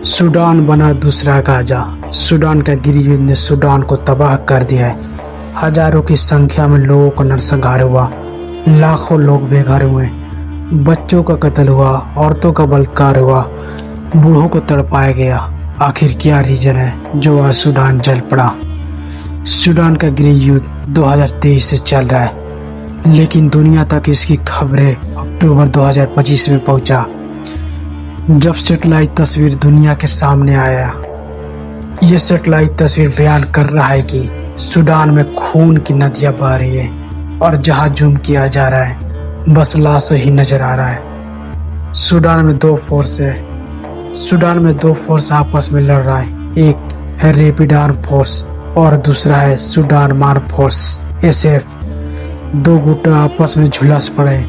Sudan बना दूसरा Gaza. Sudan का गृहयुद्ध ने सूडान को तबाह कर दिया है। हजारों की संख्या में लोगों का नरसंहार हुआ, लाखों लोग बेघर हुए, बच्चों का कत्ल हुआ, औरतों का बलात्कार हुआ, बूढ़ों को तड़पाया गया। आखिर क्या रीजन है जो आज सूडान जल पड़ा? सूडान का गृहयुद्ध 2023 से चल रहा है, लेकिन दुनिया तक इसकी खबरें अक्टूबर 2025 में पहुंचा, जब सैटेलाइट तस्वीर दुनिया के सामने आया। ये सैटेलाइट तस्वीर बयान कर रहा है कि सूडान में खून की नदियां बह रही है और जहां जूम किया जा रहा है बस लाश ही नजर आ रहा है। सूडान में दो फोर्स आपस में लड़ रहा है। एक है रैपिड आर्म फोर्स और दूसरा है सूडान आर्म फोर्स SF। दो गुट आपस में झुलस पड़े,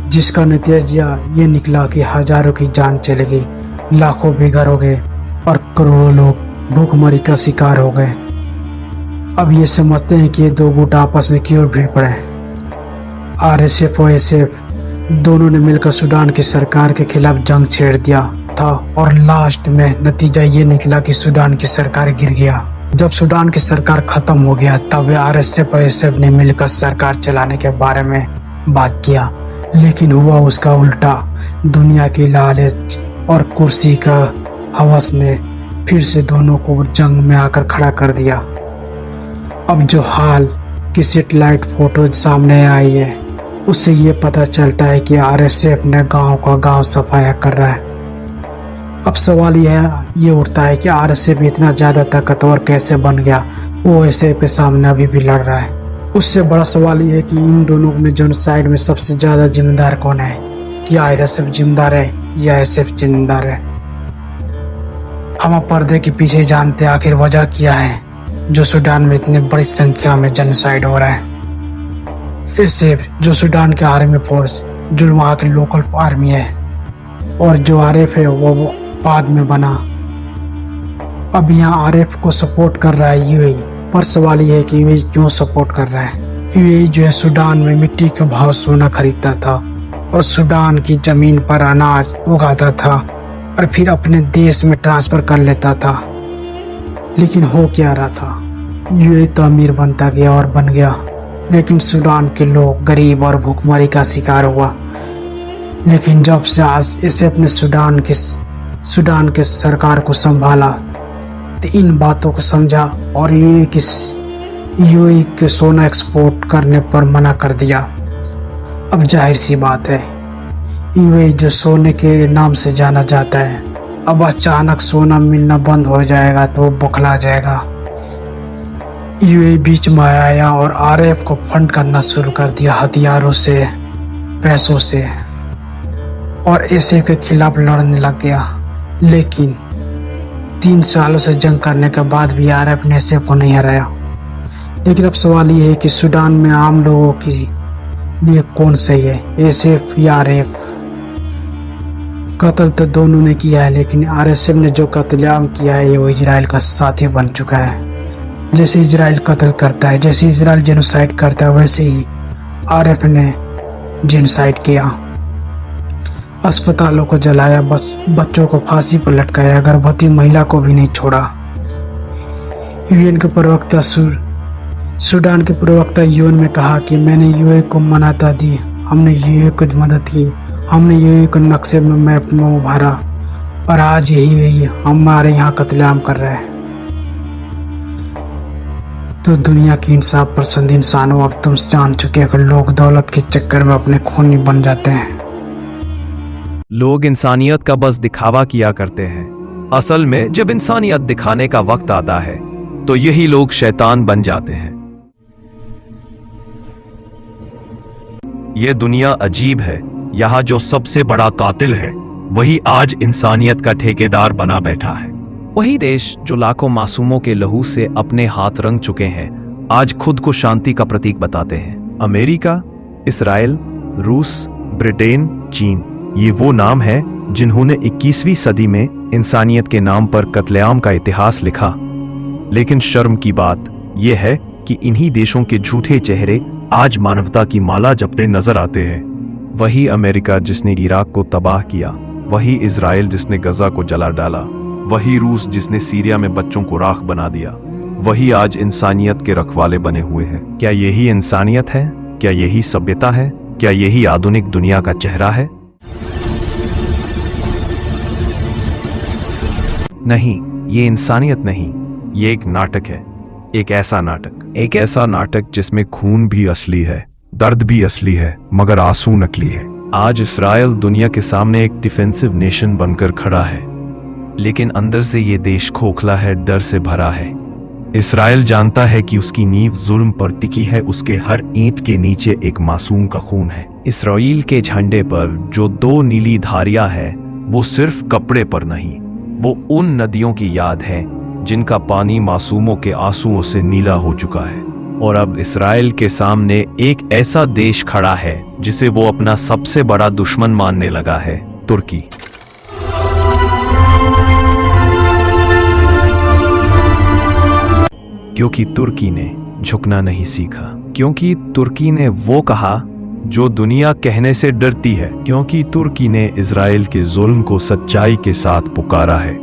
जिसका नतीजा ये निकला कि हजारों की जान चली गई, लाखों बेघर हो गए और करोड़ों लोग भूखमरी का शिकार हो गए। अब ये समझते हैं कि ये दो गुट आपस में क्यों भिड़ पड़े। RSF और SF दोनों ने मिलकर सूडान की सरकार के खिलाफ जंग छेड़ दिया था और लास्ट में नतीजा ये निकला कि सूडान की सरकार गिर गया। जब सूडान की सरकार खत्म हो गया तब RSF और SF ने मिलकर सरकार चलाने के बारे में बात किया, लेकिन हुआ उसका उल्टा। दुनिया की लालच और कुर्सी का हवस ने फिर से दोनों को जंग में आकर खड़ा कर दिया। अब जो हाल की सैटेलाइट फोटो सामने आई है, उससे ये पता चलता है कि RSF ने गांव का गांव सफाया कर रहा है। अब सवाल ये उठता है कि RSF इतना ज्यादा ताकतवर कैसे बन गया, वो SF के सामने अभी भी लड़ रहा है। उससे बड़ा सवाल ये है कि इन दोनों में जेनोसाइड में सबसे ज्यादा जिम्मेदार कौन है? क्या RSF जिम्मेदार है या SF जिम्मेदार है? हम पर्दे के पीछे जानते हैं आखिर वजह क्या है जो सूडान में इतनी बड़ी संख्या में जेनोसाइड हो रहा है। SF जो सूडान के आर्मी फोर्स, जो वहाँ के लोकल आर्मी है, और जो RF है वो बाद में बना। अब यहाँ RF को सपोर्ट कर रहा है UAE, पर सवाल ये है कि UAE क्यों सपोर्ट कर रहा है? UAE जो है सूडान में मिट्टी के भाव सोना खरीदता था और सूडान की जमीन पर अनाज उगाता था और फिर अपने देश में ट्रांसफर कर लेता था। लेकिन हो क्या रहा था? UAE तो अमीर बनता गया और बन गया, लेकिन सूडान के लोग गरीब और भूखमरी का शिकार हुआ। लेकिन जब से आज SF ने सूडान के सरकार को संभाला तो इन बातों को समझा और UAE के सोना एक्सपोर्ट करने पर मना कर दिया। अब जाहिर सी बात है, UAE जो सोने के नाम से जाना जाता है, अब अचानक सोना मिलना बंद हो जाएगा तो वो बौखला जाएगा। UAE बीच में आया और RF को फंड करना शुरू कर दिया हथियारों से, पैसों से, और SF के खिलाफ लड़ने लग गया। लेकिन 3 सालों से जंग करने के बाद भी RF ने SF को नहीं हराया। लेकिन अब सवाल ये है कि सूडान में आम लोगों के लिए कौन सही है, SF या RF? कत्ल तो दोनों ने किया है, लेकिन RSF ने जो कत्लेआम किया है वो इजराइल का साथी बन चुका है। जैसे इजराइल कत्ल करता है, जैसे इजराइल जेनोसाइड करता है, वैसे ही RF ने जेनोसाइड किया। अस्पतालों को जलाया, बस बच्चों को फांसी पर लटकाया, गर्भवती महिला को भी नहीं छोड़ा। UN के प्रवक्ता सूडान के प्रवक्ता UN में कहा कि मैंने UAE को मान्यता दी, हमने UAE को मदद की, हमने UAE को नक्शे में मैप में उभारा और आज यही हमारे यहाँ कत्लेआम कर रहा है। तो दुनिया की इंसाफ पसंद इंसानों, अब तुम जान चुके हो कि लोग दौलत के चक्कर में अपने खूनी बन जाते हैं। लोग इंसानियत का बस दिखावा किया करते हैं। असल में जब इंसानियत दिखाने का वक्त आता है तो यही लोग शैतान बन जाते हैं। ये दुनिया अजीब है। यहाँ जो सबसे बड़ा कातिल है वही आज इंसानियत का ठेकेदार बना बैठा है। वही देश जो लाखों मासूमों के लहू से अपने हाथ रंग चुके हैं, आज खुद को शांति का प्रतीक बताते हैं। अमेरिका, इसराइल, रूस, ब्रिटेन, चीन, ये वो नाम है जिन्होंने 21वीं सदी में इंसानियत के नाम पर कत्लेआम का इतिहास लिखा। लेकिन शर्म की बात यह है कि इन्हीं देशों के झूठे चेहरे आज मानवता की माला जपते नजर आते हैं। वही अमेरिका जिसने इराक को तबाह किया, वही इजराइल जिसने गजा को जला डाला, वही रूस जिसने सीरिया में बच्चों को राख बना दिया, वही आज इंसानियत के रखवाले बने हुए हैं। क्या यही इंसानियत है? क्या यही सभ्यता है? क्या यही आधुनिक दुनिया का चेहरा है? नहीं, ये इंसानियत नहीं, ये एक नाटक है। एक ऐसा नाटक जिसमें खून भी असली है, दर्द भी असली है, मगर आंसू नकली है। आज इस्राइल दुनिया के सामने एक डिफेंसिव नेशन बनकर खड़ा है, लेकिन अंदर से ये देश खोखला है, डर से भरा है। इस्राइल जानता है कि उसकी नींव जुल्म पर टिकी है, उसके हर ईंट के नीचे एक मासूम का खून है। इस्राइल के झंडे पर जो 2 नीली धारियां है, वो सिर्फ कपड़े पर नहीं, वो उन नदियों की याद है जिनका पानी मासूमों के आंसुओं से नीला हो चुका है। और अब इस्राइल के सामने एक ऐसा देश खड़ा है जिसे वो अपना सबसे बड़ा दुश्मन मानने लगा है, तुर्की। क्योंकि तुर्की ने झुकना नहीं सीखा, क्योंकि तुर्की ने वो कहा जो दुनिया कहने से डरती है, क्योंकि तुर्की ने इजराइल के जुल्म को सच्चाई के साथ पुकारा है।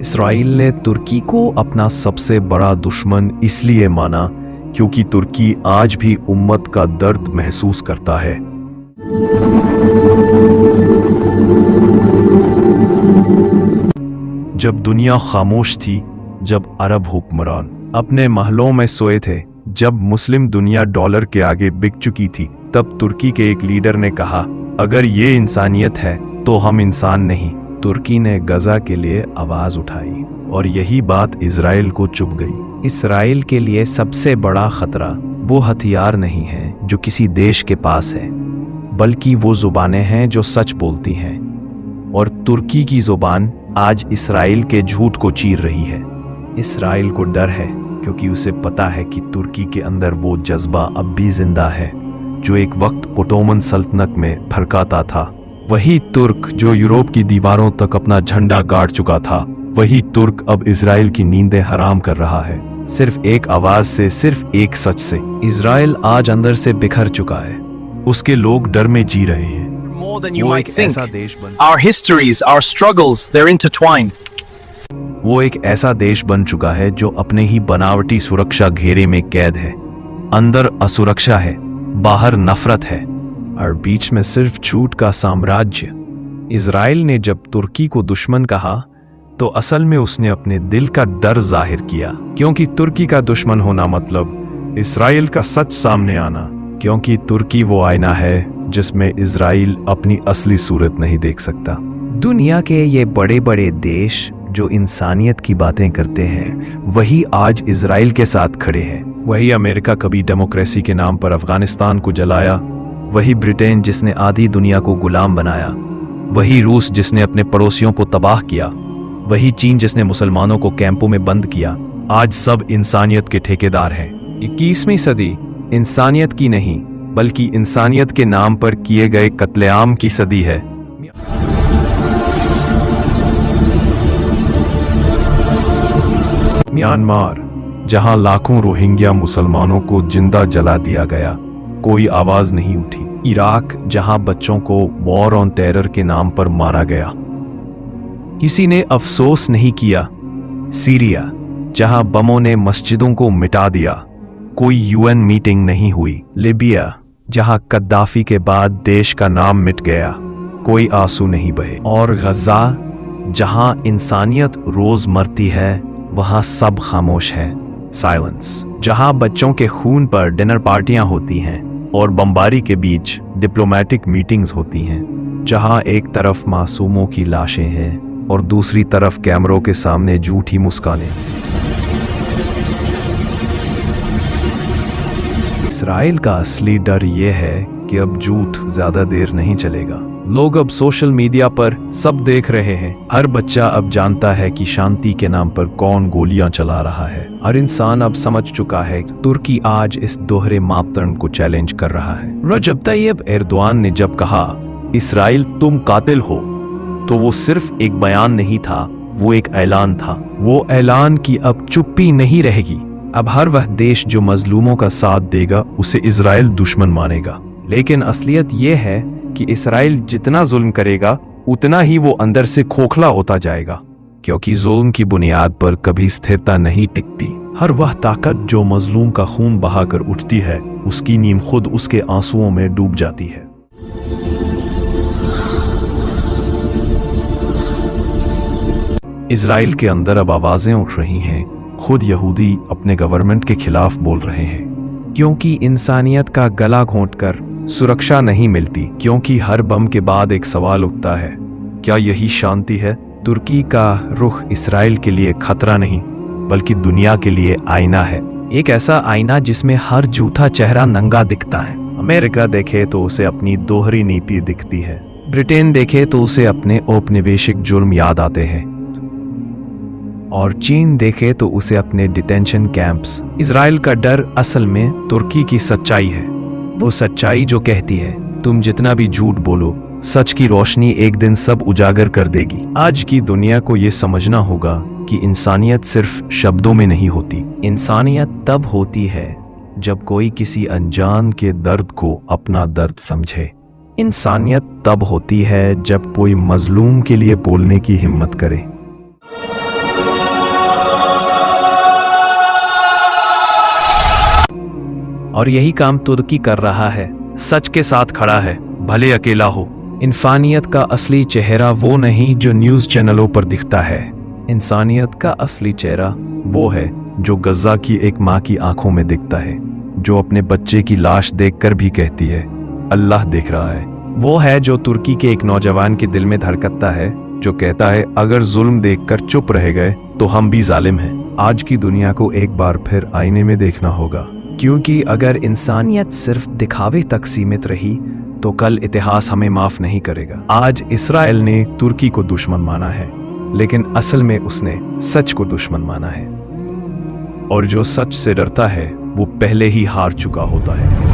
इस्राइल ने तुर्की को अपना सबसे बड़ा दुश्मन इसलिए माना क्योंकि तुर्की आज भी उम्मत का दर्द महसूस करता है। जब दुनिया खामोश थी, जब अरब हुक्मरान अपने महलों में सोए थे, जब मुस्लिम दुनिया डॉलर के आगे बिक चुकी थी, तब तुर्की के एक लीडर ने कहा, अगर ये इंसानियत है तो हम इंसान नहीं। तुर्की ने गजा के लिए आवाज उठाई और यही बात इजराइल को चुभ गई। इजराइल के लिए सबसे बड़ा खतरा वो हथियार नहीं है जो किसी देश के पास है, बल्कि वो जुबानें हैं जो सच बोलती हैं। और तुर्की की जुबान आज इजराइल के झूठ को चीर रही है। इजराइल को डर है क्योंकि उसे पता है कि तुर्की के अंदर वो जज्बा अब भी जिंदा है जो एक वक्त ओटोमन सल्तनत में फरकाता था। वही तुर्क जो यूरोप की दीवारों तक अपना झंडा गाड़ चुका था, वही तुर्क अब इजराइल की नींदें हराम कर रहा है। सिर्फ एक आवाज से, सिर्फ एक सच से। इजराइल आज अंदर से बिखर चुका है, उसके लोग डर में जी रहे हैं। More than you might think. Our histories, our struggles, they're intertwined. वो एक ऐसा देश बन चुका है जो अपने ही बनावटी सुरक्षा घेरे में कैद है। अंदर असुरक्षा है, बाहर नफरत है, और बीच में सिर्फ झूठ का साम्राज्य। इजराइल ने जब तुर्की को दुश्मन कहा तो असल में उसने अपने दिल का डर जाहिर किया, क्योंकि तुर्की का दुश्मन होना मतलब इजराइल का सच सामने आना, क्योंकि तुर्की वो आईना है जिसमें इजराइल अपनी असली सूरत नहीं देख सकता। दुनिया के ये बड़े बड़े देश जो इंसानियत की बातें करते हैं, वही आज इजराइल के साथ खड़े हैं। वही अमेरिका कभी डेमोक्रेसी के नाम पर अफगानिस्तान को जलाया, वही ब्रिटेन जिसने आधी दुनिया को गुलाम बनाया, वही रूस जिसने अपने पड़ोसियों को तबाह किया, वही चीन जिसने मुसलमानों को कैंपों में बंद किया, आज सब इंसानियत के ठेकेदार हैं। 21वीं सदी इंसानियत की नहीं, बल्कि इंसानियत के नाम पर किए गए कत्लेआम की सदी है। म्यांमार, जहां लाखों रोहिंग्या मुसलमानों को जिंदा जला दिया गया, कोई आवाज नहीं उठी। इराक, जहां बच्चों को वॉर ऑन टेरर के नाम पर मारा गया, किसी ने अफसोस नहीं किया। सीरिया, जहां बमों ने मस्जिदों को मिटा दिया, कोई यूएन मीटिंग नहीं हुई। लिबिया, जहां कद्दाफी के बाद देश का नाम मिट गया, कोई आंसू नहीं बहे। और गजा, जहां इंसानियत रोज मरती है, वहां सब खामोश है, साइलेंस। जहां बच्चों के खून पर डिनर पार्टियां होती हैं और बमबारी के बीच डिप्लोमेटिक मीटिंग्स होती हैं, जहां एक तरफ मासूमों की लाशें हैं और दूसरी तरफ कैमरों के सामने झूठी मुस्कानें। इस्राइल का असली डर यह है कि अब झूठ ज्यादा देर नहीं चलेगा। लोग अब सोशल मीडिया पर सब देख रहे हैं। हर बच्चा अब जानता है कि शांति के नाम पर कौन गोलियां चला रहा है। हर इंसान अब समझ चुका है कि तुर्की आज इस दोहरे मापदंड को चैलेंज कर रहा है। रजब तैयब एर्दोआन ने जब कहा इस्राइल तुम कातिल हो, तो वो सिर्फ एक बयान नहीं था, वो एक ऐलान था। वो ऐलान की अब चुप्पी नहीं रहेगी। अब हर वह देश जो मजलूमों का साथ देगा उसे इजराइल दुश्मन मानेगा। लेकिन असलियत यह है कि इस्राइल जितना जुल्म करेगा उतना ही वो अंदर से खोखला होता जाएगा। क्योंकि जुल्म की बुनियाद पर कभी स्थिरता नहीं टिकती। हर वह ताकत जो मजलूम का खून बहाकर उठती है, उसकी नींव खुद उसके आंसुओं में डूब जाती है। इजराइल के अंदर अब आवाजें उठ रही हैं। खुद यहूदी अपने गवर्नमेंट के खिलाफ बोल रहे हैं, क्योंकि इंसानियत का गला घोंटकर सुरक्षा नहीं मिलती। क्योंकि हर बम के बाद एक सवाल उठता है, क्या यही शांति है? तुर्की का रुख इजराइल के लिए खतरा नहीं, बल्कि दुनिया के लिए आईना है। एक ऐसा आईना जिसमें हर झूठा चेहरा नंगा दिखता है। अमेरिका देखे तो उसे अपनी दोहरी नीति दिखती है। ब्रिटेन देखे तो उसे अपने औपनिवेशिक जुर्म याद आते हैं। और चीन देखे तो उसे अपने डिटेंशन कैंप्स। इजराइल का डर असल में तुर्की की सच्चाई है। वो सच्चाई जो कहती है, तुम जितना भी झूठ बोलो, सच की रोशनी एक दिन सब उजागर कर देगी। आज की दुनिया को ये समझना होगा कि इंसानियत सिर्फ शब्दों में नहीं होती। इंसानियत तब होती है जब कोई किसी अनजान के दर्द को अपना दर्द समझे। इंसानियत तब होती है जब कोई मजलूम के लिए बोलने की हिम्मत करे। और यही काम तुर्की कर रहा है। सच के साथ खड़ा है, भले अकेला हो। इंसानियत का असली चेहरा वो नहीं जो न्यूज़ चैनलों पर दिखता है। इंसानियत का असली चेहरा वो है जो गज़ा की एक माँ की आंखों में दिखता है, जो अपने बच्चे की लाश देखकर भी कहती है, अल्लाह देख रहा है। वो है जो तुर्की के एक नौजवान के दिल में धड़कता है, जो कहता है, अगर जुल्म देखकर चुप रह गए तो हम भी जालिम हैं। आज की दुनिया को एक बार फिर आईने में देखना होगा, क्योंकि अगर इंसानियत सिर्फ दिखावे तक सीमित रही तो कल इतिहास हमें माफ नहीं करेगा। आज इस्राएल ने तुर्की को दुश्मन माना है, लेकिन असल में उसने सच को दुश्मन माना है। और जो सच से डरता है वो पहले ही हार चुका होता है।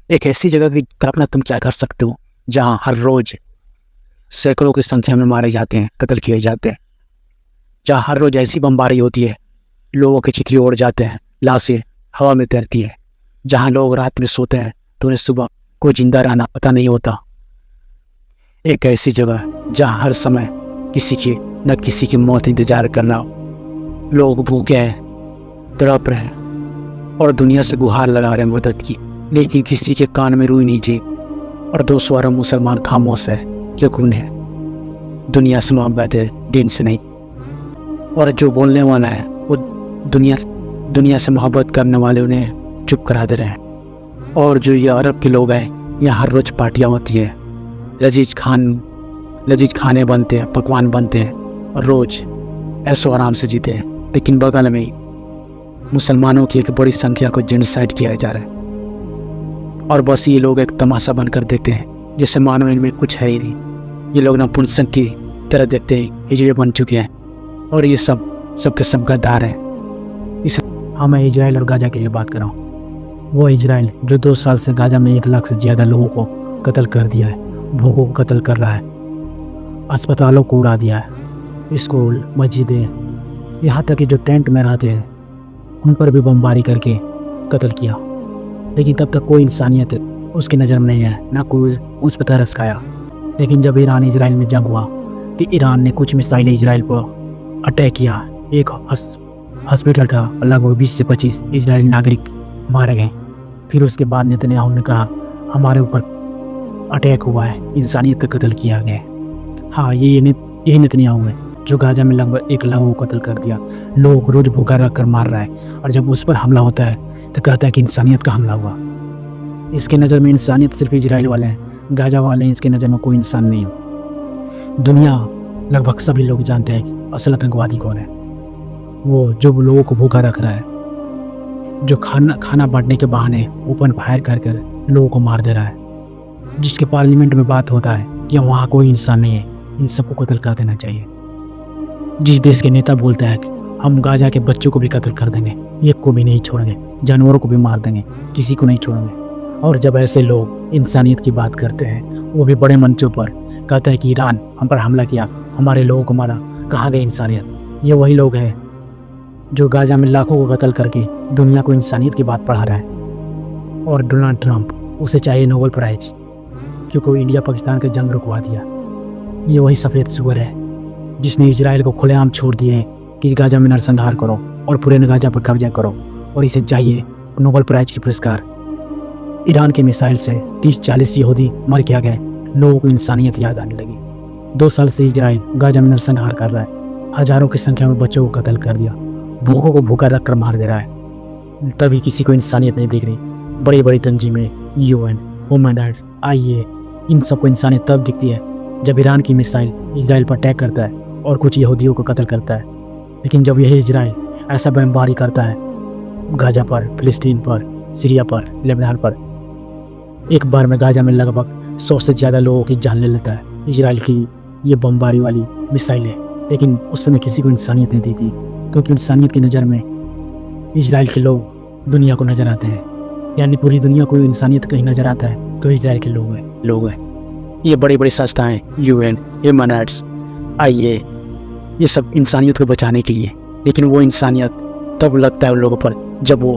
एक ऐसी जगह की कल्पना तुम क्या कर सकते हो जहां हर रोज सैकड़ों की संख्या में मारे जाते हैं, कत्ल किए जाते हैं, जहां हर रोज ऐसी बमबारी होती है, लोगों के चिथड़े उड़ जाते हैं, लाशें हवा में तैरती है, जहां लोग रात में सोते हैं तो उन्हें सुबह को जिंदा रहना पता नहीं होता। एक ऐसी जगह जहां हर समय किसी की न किसी की मौत इंतजार करना हो। लोग भूखे हैं, तड़प रहे हैं और दुनिया से गुहार लगा रहे हैं मदद की, लेकिन किसी के कान में रूई नहीं जी। और 200 अरब मुसलमान खामोश है, क्योंकि उन्हें दुनिया से मोहब्बत है, दिन से नहीं। और जो बोलने वाला है वो दुनिया से मोहब्बत करने वाले उन्हें चुप करा दे रहे हैं। और जो ये अरब के लोग हैं, यहाँ हर रोज़ पार्टियाँ होती हैं, लजीज खाने बनते हैं, पकवान बनते हैं और रोज़ ऐसो आराम से जीते हैं। लेकिन बगल में ही मुसलमानों की एक बड़ी संख्या को जेनोसाइड किया जा रहा है। और बस ये लोग एक तमाशा बनकर देखते हैं, जैसे मानो इनमें कुछ है ही नहीं। ये लोग नपुंसक की तरह देखते हैं, हिजड़े बन चुके हैं और ये सबके सब गद्दार हैं। हाँ, मैं इजराइल और गाजा की लिए बात कर रहा हूँ। वो इजराइल जो 2 साल से गाजा में 1 लाख से ज़्यादा लोगों को कत्ल कर दिया है, भूखों को कत्ल कर रहा है, अस्पतालों को उड़ा दिया है, स्कूल, मस्जिदें, यहाँ तक कि जो टेंट में रहते हैं उन पर भी बमबारी करके कत्ल किया। लेकिन तब तक कोई इंसानियत उसकी नज़र में नहीं है, ना कोई उस पर तरस खाया। लेकिन जब ईरान इजराइल में जंग हुआ कि ईरान ने कुछ मिसाइलें इजराइल पर अटैक किया, एक हॉस्पिटल था, लगभग 20 से 25 इजरायली नागरिक मारे गए। फिर उसके बाद नेतन्याहू ने कहा हमारे ऊपर अटैक हुआ है, इंसानियत का कत्ल किया गया। हाँ, यही नेतन्याहू है जो गाजा में लगभग 1 लाख को कत्ल कर दिया, लोगों को रोज़ भूखा रख कर मार रहा है। और जब उस पर हमला होता है तो कहता है कि इंसानियत का हमला हुआ। इसके नज़र में इंसानियत सिर्फ इजराइल वाले हैं, गाजा वाले हैं, इसके नज़र में कोई इंसान नहीं है। दुनिया लगभग सभी लोग जानते हैं कि असल आतंकवादी कौन है। वो जो लोगों को भूखा रख रहा है, जो खाना बांटने के बहाने ओपन फायर कर लोगों को मार दे रहा है, जिसके पार्लियामेंट में बात होता है कि वहाँ कोई इंसान नहीं है, इन सबको कत्ल कर देना चाहिए। जिस देश के नेता बोलता है कि हम गाजा के बच्चों को भी कत्ल कर देंगे, एक को भी नहीं छोड़ेंगे, जानवरों को भी मार देंगे, किसी को नहीं छोड़ेंगे। और जब ऐसे लोग इंसानियत की बात करते हैं, वो भी बड़े मंचों पर कहते हैं कि ईरान हम पर हमला किया, हमारे लोगों को मारा, कहाँ गए इंसानियत। ये वही लोग हैं जो गाजा में लाखों को कत्ल करके दुनिया को इंसानियत की बात पढ़ा रहा है। और डोनाल्ड ट्रंप, उसे चाहिए नोबेल प्राइज, क्योंकि वो इंडिया पाकिस्तान का जंग रुकवा दिया। ये वही सफ़ेद सुअर है जिसने इजराइल को खुलेआम छोड़ दिए कि गाजा में नरसंहार करो और पूरे गाजा पर कब्जा करो, और इसे चाहिए नोबेल प्राइज की पुरस्कार। ईरान के मिसाइल से 30-40 यहूदी मर क्या गए, लोगों को इंसानियत याद आने लगी। 2 साल से इजराइल गाजा में नरसंहार कर रहा है, हजारों की संख्या में बच्चों को कत्ल कर दिया, भूखों को भूखा रख कर मार दे रहा है। तभी किसी को इंसानियत नहीं दिख रही। बड़ी बड़ी तंजीमें, UN, ह्यूमन राइट्स, IA, इन सबको इंसानियत तब दिखती है जब ईरान की मिसाइल इजराइल पर अटैक करता है और कुछ यहूदियों को कत्ल करता है। लेकिन जब यही इजराइल ऐसा बमबारी करता है गाजा पर, फिलिस्तीन पर, सीरिया पर, लेबनान पर, एक बार में गाजा में लगभग 100 से ज़्यादा लोगों की जान ले लेता है इजराइल की ये बमबारी वाली मिसाइलें। लेकिन उस समय किसी को इंसानियत नहीं दी थी, क्योंकि इंसानियत की नज़र में इजराइल के लोग दुनिया को नज़र आते हैं। यानी पूरी दुनिया को इंसानियत कहीं नज़र आता है तो इजराइल के लोग हैं। ये बड़ी बड़ी संस्थाएं, UN, ह्यूमन राइट्स, IA, ये सब इंसानियत को बचाने के लिए। लेकिन वो इंसानियत तब लगता है उन लोगों पर जब वो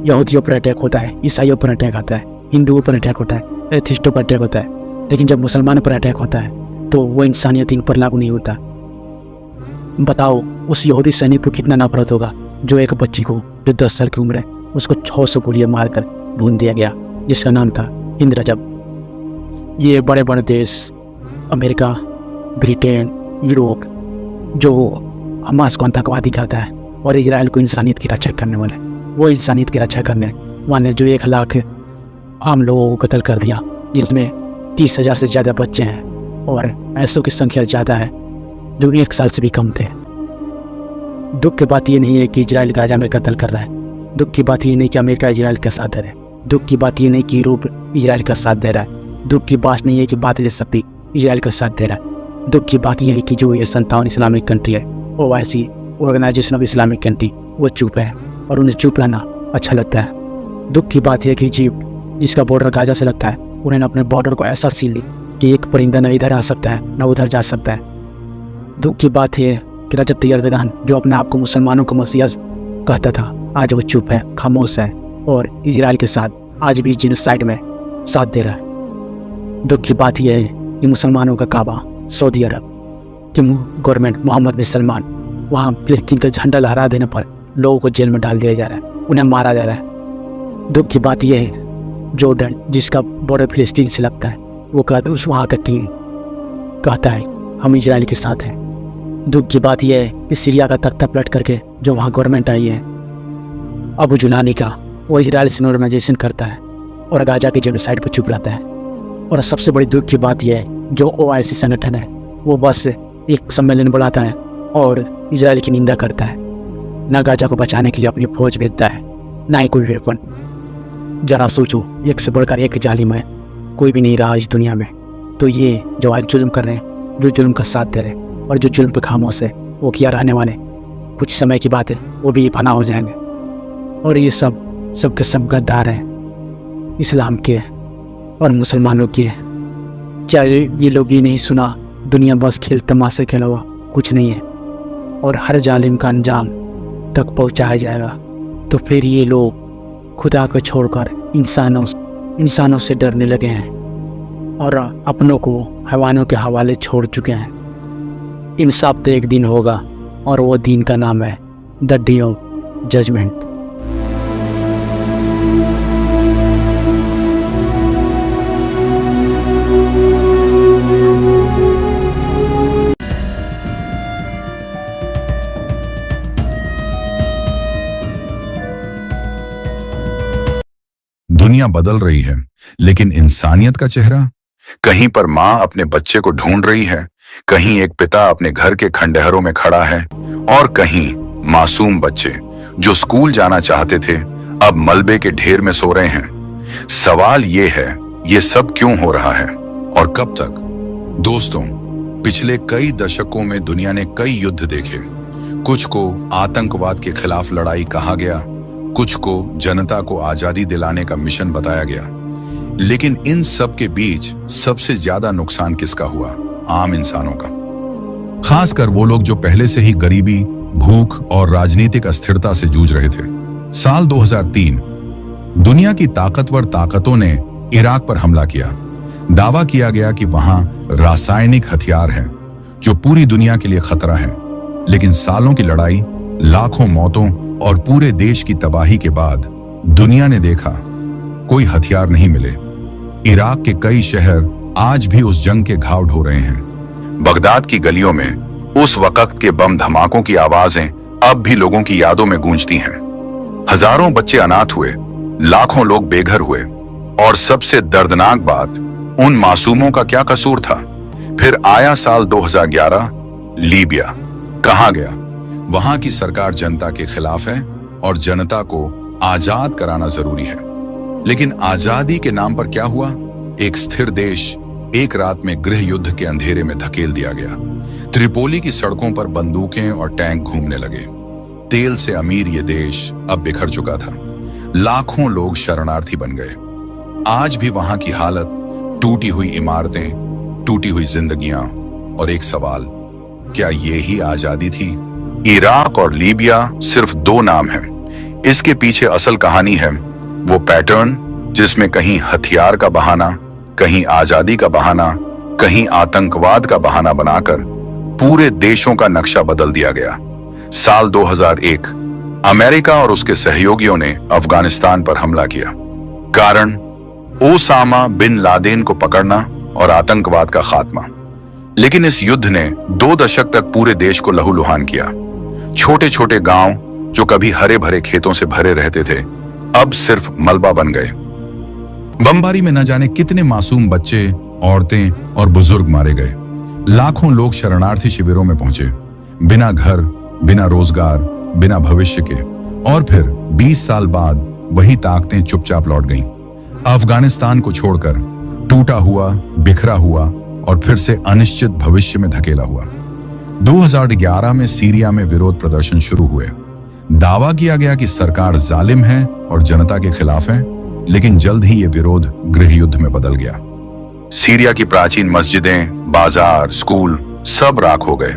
यहूदियों पर अटैक होता है, ईसाइयों पर अटैक आता है, हिंदुओं पर अटैक होता है, एथिस्टों पर अटैक होता है। लेकिन जब मुसलमानों पर अटैक होता है तो वो इंसानियत इन पर लागू नहीं होता। बताओ उस यहूदी सैनिक को कितना नफरत होगा जो एक बच्ची को जो 10 साल की उम्र है उसको 600 गोलियां मारकर भून दिया गया, जिसका नाम था हिंद रजब। ये बड़े बड़े देश, अमेरिका, ब्रिटेन, यूरोप, जो हमास को आतंकवादी कहता है और इजराइल को इंसानियत की रक्षा करने वाले, वो इंसानियत की रक्षा करने वाले जो 1 लाख आम लोगों को कत्ल कर दिया, जिसमें 30,000 से ज़्यादा बच्चे हैं और ऐसों की संख्या ज़्यादा है जो 1 साल से भी कम थे। दुख की बात ये नहीं है कि इजराइल गाजा में कत्ल कर रहा है, दुख की बात ये नहीं कि अमेरिका इजराइल का साथ दे रहा है, दुख की बात ये नहीं कि यूरोप इजराइल का साथ दे रहा है, दुख की बात नहीं है कि बातें शक्ति इजराइल का साथ दे रहा है। दुख की बात यह है कि जो ये 57 इस्लामिक कंट्री है, वो ऐसी ऑर्गेनाइजेशन ऑफ इस्लामिक कंट्री, वो चुप है और उन्हें चुप रहना अच्छा लगता है। दुख की बात यह है कि इजिप्ट, जिसका बॉर्डर गाजा से लगता है, उन्होंने अपने बॉर्डर को ऐसा सील ली कि एक परिंदा न इधर आ सकता है न उधर जा सकता है। दुख की बात यह है कि रजब तैयब एर्दोगान, जो अपने आप को मुसलमानों का मसीहा कहता था, आज वो चुप है, खामोश है और इजराइल के साथ आज भी जेनोसाइड में साथ दे रहा है। दुख की बात यह है कि मुसलमानों का काबा सऊदी अरब कि गवर्नमेंट मोहम्मद बिन सलमान वहाँ फिलिस्तीन का झंडा लहरा देने पर लोगों को जेल में डाल दिया जा रहा है, उन्हें मारा जा रहा है। दुख की बात यह है जॉर्डन, जिसका बॉर्डर फिलिस्तीन से लगता है, वो कहता है, उस वहाँ का किंग कहता है हम इजराइल के साथ हैं। दुख की बात यह है कि सीरिया का तख्ता पलट करके जो वहाँ गवर्नमेंट आई है अबू जुलानी का, वो इजराइल से नॉर्मलाइजेशन करता है और गाजा के जेनोसाइड पर चुप रहता है। और सबसे बड़ी दुख की बात यह है जो OIC संगठन है, वो बस एक सम्मेलन बुलाता है और इजराइल की निंदा करता है, ना गाजा को बचाने के लिए अपनी फौज भेजता है, ना ही कोई वेपन। जरा सोचो, एक से बढ़कर एक जालिम है, कोई भी नहीं रहा इस दुनिया में। तो ये जो आज जुल्म कर रहे हैं, जो जुल्म का साथ दे रहे हैं और जो जुल्म पे खामोश है, वो क्या रहने वाले कुछ समय की बात है, वो भी फना हो जाएंगे। और ये सब के सब गद्दार हैं, इस्लाम के और मुसलमानों के। क्या ये लोग ये नहीं सुना, दुनिया बस खेल तमाशे के अलावा कुछ नहीं है और हर जालिम का अंजाम तक पहुंचाया जाएगा। तो फिर ये लोग खुदा को छोड़कर इंसानों से डरने लगे हैं और अपनों को हैवानों के हवाले छोड़ चुके हैं। इंसाफ तो एक दिन होगा और वो दिन का नाम है द डे ऑफ जजमेंट। दुनिया बदल रही है, लेकिन इंसानियत का चेहरा? कहीं पर माँ अपने बच्चे को ढूंढ रही है, कहीं एक पिता अपने घर के खंडहरों में खड़ा है और कहीं मासूम बच्चे जो स्कूल जाना चाहते थे अब मलबे के ढेर में सो रहे हैं। सवाल ये है, ये सब क्यों हो रहा है और कब तक? दोस्तों, पिछले कई दशकों में दुनिया ने कई युद्ध देखे। कुछ को आतंकवाद के खिलाफ लड़ाई कहा गया, कुछ को जनता को आजादी दिलाने का मिशन बताया गया। लेकिन इन सब के बीच सबसे ज्यादा नुकसान किसका हुआ? आम इंसानों का। खासकर वो लोग जो पहले से ही गरीबी, भूख और राजनीतिक अस्थिरता से जूझ रहे थे। साल 2003 दुनिया की ताकतवर ताकतों ने इराक पर हमला किया। दावा किया गया कि वहां रासायनिक हथियार हैं जो पूरी दुनिया के लिए खतरा है। लेकिन सालों की लड़ाई, लाखों मौतों और पूरे देश की तबाही के बाद दुनिया ने देखा कोई हथियार नहीं मिले। इराक के कई शहर आज भी उस जंग के घाव ढो रहे हैं। बगदाद की गलियों में उस वक्त के बम धमाकों की आवाजें अब भी लोगों की यादों में गूंजती हैं। हजारों बच्चे अनाथ हुए, लाखों लोग बेघर हुए, और सबसे दर्दनाक बात, उन मासूमों का क्या कसूर था? फिर आया साल 2011, लीबिया। कहां गया? वहां की सरकार जनता के खिलाफ है और जनता को आजाद कराना जरूरी है। लेकिन आजादी के नाम पर क्या हुआ? एक स्थिर देश एक रात में गृह युद्ध के अंधेरे में धकेल दिया गया। त्रिपोली की सड़कों पर बंदूकें और टैंक घूमने लगे। तेल से अमीर ये देश अब बिखर चुका था। लाखों लोग शरणार्थी बन गए। आज भी वहां की हालत, टूटी हुई इमारतें, टूटी हुई जिंदगियां, और एक सवाल, क्या ये ही आजादी थी? इराक और लीबिया सिर्फ दो नाम हैं। इसके पीछे असल कहानी है वो पैटर्न जिसमें कहीं हथियार का बहाना, कहीं आजादी का बहाना, कहीं आतंकवाद का बहाना बनाकर पूरे देशों का नक्शा बदल दिया गया। साल 2001 अमेरिका और उसके सहयोगियों ने अफगानिस्तान पर हमला किया। कारण ओसामा बिन लादेन को पकड़ना और आतंकवाद का खात्मा। लेकिन इस युद्ध ने 2 दशक तक पूरे देश को लहूलुहान किया। छोटे छोटे गांव जो कभी हरे भरे खेतों से भरे रहते थे, अब सिर्फ मलबा बन गए। बमबारी में न जाने कितने मासूम बच्चे, औरतें और बुजुर्ग मारे गए। लाखों लोग शरणार्थी शिविरों में पहुंचे, बिना घर, बिना रोजगार, बिना भविष्य के। और फिर 20 साल बाद वही ताकतें चुपचाप लौट गईं। अफगानिस्तान को छोड़कर टूटा हुआ, बिखरा हुआ और फिर से अनिश्चित भविष्य में धकेला हुआ। 2011 में सीरिया में विरोध प्रदर्शन शुरू हुए। दावा किया गया कि सरकार जालिम है और जनता के खिलाफ है, लेकिन जल्द ही यह विरोध गृह युद्ध में बदल गया। सीरिया की प्राचीन मस्जिदें, बाजार, स्कूल सब राख हो गए।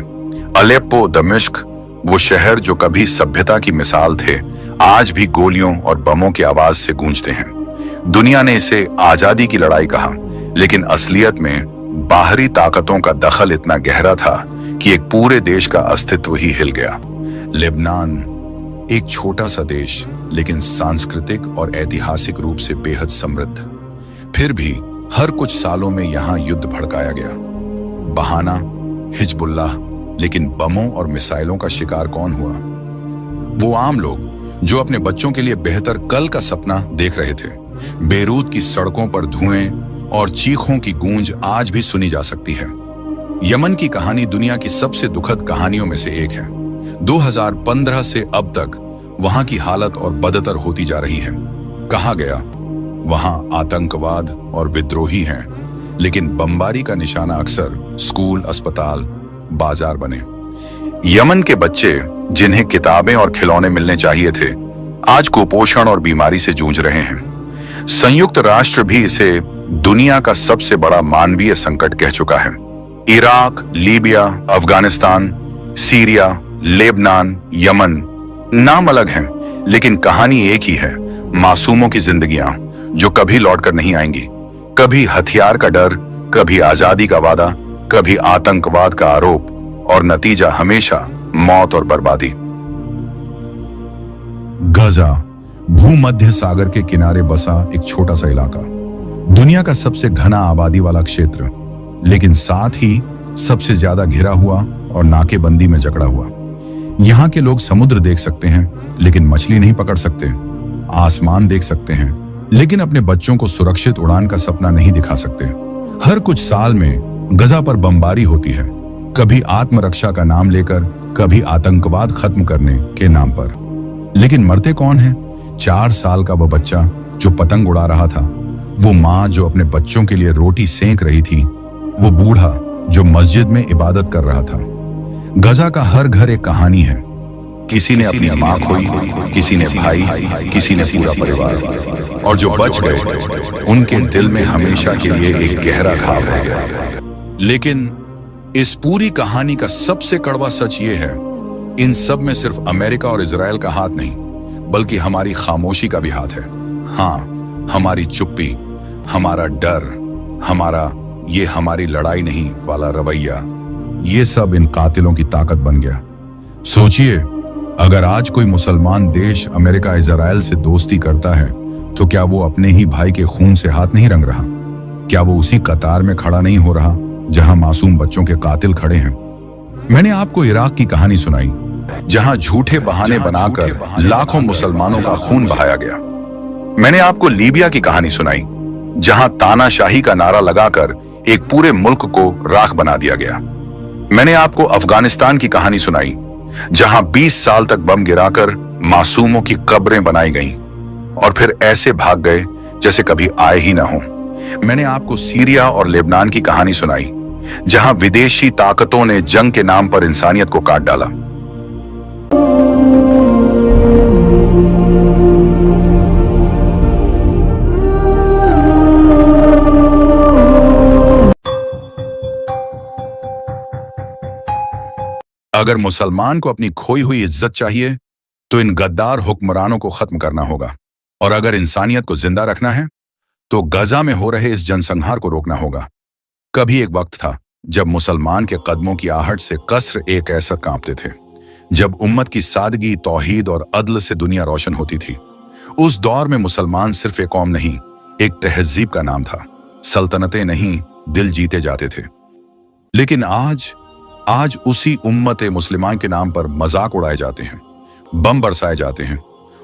अलेप्पो, दमिश्क, वो शहर जो कभी सभ्यता की मिसाल थे, आज भी गोलियों और बमों की आवाज से गूंजते हैं। दुनिया ने इसे आजादी की लड़ाई कहा, लेकिन असलियत में बाहरी ताकतों का दखल इतना गहरा था कि एक पूरे देश का अस्तित्व ही हिल गया। लेबनान, एक छोटा सा देश, लेकिन सांस्कृतिक और ऐतिहासिक रूप से बेहद समृद्ध। फिर भी हर कुछ सालों में यहां युद्ध भड़काया गया। बहाना हिजबुल्लाह, लेकिन बमों और मिसाइलों का शिकार कौन हुआ? वो आम लोग जो अपने बच्चों के लिए बेहतर कल का सपना देख रहे थे। बेरूत की सड़कों पर धुएं और चीखों की गूंज आज भी सुनी जा सकती है। यमन की कहानी दुनिया की सबसे दुखद कहानियों में से एक है। 2015 से अब तक वहां की हालत और बदतर होती जा रही है। कहा गया वहां आतंकवाद और विद्रोही हैं, लेकिन बमबारी का निशाना अक्सर स्कूल, अस्पताल, बाजार बने। यमन के बच्चे जिन्हें किताबें और खिलौने मिलने चाहिए थे, आज कुपोषण और बीमारी से जूझ रहे हैं। संयुक्त राष्ट्र भी इसे दुनिया का सबसे बड़ा मानवीय संकट कह चुका है। Iraq, Libya, Afghanistan, Syria, Lebanon, Yemen नाम अलग हैं, लेकिन कहानी एक ही है। मासूमों की जिंदगियां जो कभी लौटकर नहीं आएंगी। कभी हथियार का डर, कभी आजादी का वादा, कभी आतंकवाद का आरोप, और नतीजा हमेशा मौत और बर्बादी। गजा, भूमध्य सागर के किनारे बसा एक छोटा सा इलाका, दुनिया का सबसे घना आबादी वाला क्षेत्र, लेकिन साथ ही सबसे ज्यादा घिरा हुआ और नाकेबंदी में जकड़ा हुआ। यहाँ के लोग समुद्र देख सकते हैं, लेकिन मछली नहीं पकड़ सकते। आसमान देख सकते हैं, लेकिन अपने बच्चों को सुरक्षित उड़ान का सपना नहीं दिखा सकते। हर कुछ साल में गजा पर बमबारी होती है, कभी आत्मरक्षा का नाम लेकर, कभी आतंकवाद खत्म करने के नाम पर। लेकिन मरते कौन है? 4 साल का वह बच्चा जो पतंग उड़ा रहा था, वो माँ जो अपने बच्चों के लिए रोटी सेंक रही थी, वो बूढ़ा जो मस्जिद में इबादत कर रहा था। गजा का हर घर एक कहानी है। किसी ने अपनी माँ खोई, किसी ने भाई, किसी ने पूरा परिवार, और जो बच गए उनके दिल में हमेशा के लिए एक गहरा घाव रह गया। लेकिन इस पूरी कहानी का सबसे कड़वा सच ये है, इन सब में सिर्फ अमेरिका और इजराइल का हाथ नहीं, बल्कि हमारी खामोशी का भी हाथ है। हाँ, हमारी चुप्पी, हमारा डर, हमारी लड़ाई नहीं वाला रवैया, ये सब इन कातिलों की ताकत बन गया। सोचिए, अगर आज कोई मुसलमान देश अमेरिका इजराइल से दोस्ती करता है तो क्या वो अपने ही भाई के खून से हाथ नहीं रंग रहा? क्या वो उसी कतार में खड़ा नहीं हो रहा जहां मासूम बच्चों के कातिल खड़े हैं? मैंने आपको इराक की कहानी सुनाई, जहां झूठे बहाने बनाकर लाखों मुसलमानों का खून बहाया गया। मैंने आपको लीबिया की कहानी सुनाई, जहां तानाशाही का नारा लगाकर एक पूरे मुल्क को राख बना दिया गया। मैंने आपको अफगानिस्तान की कहानी सुनाई, जहां 20 साल तक बम गिराकर मासूमों की कब्रें बनाई गईं और फिर ऐसे भाग गए जैसे कभी आए ही ना हो। मैंने आपको सीरिया और लेबनान की कहानी सुनाई, जहां विदेशी ताकतों ने जंग के नाम पर इंसानियत को काट डाला। अगर मुसलमान को अपनी खोई हुई इज्जत चाहिए तो इन गद्दार हुक्मरानों को खत्म करना होगा, और अगर इंसानियत को जिंदा रखना है तो गजा में हो रहे इस जनसंहार को रोकना होगा। कभी एक वक्त था जब मुसलमान के कदमों की आहट से कसर एक ऐसा कांपते थे, जब उम्मत की सादगी, तौहीद और अदल से दुनिया रोशन होती थी। उस दौर में मुसलमान सिर्फ एक कौम नहीं, एक तहजीब का नाम था। सल्तनतें नहीं, दिल जीते जाते थे। लेकिन आज उसी उम्मत मुस्लिमान के नाम पर मजाक उड़ाए जाते हैं, बम बरसाए जाते हैं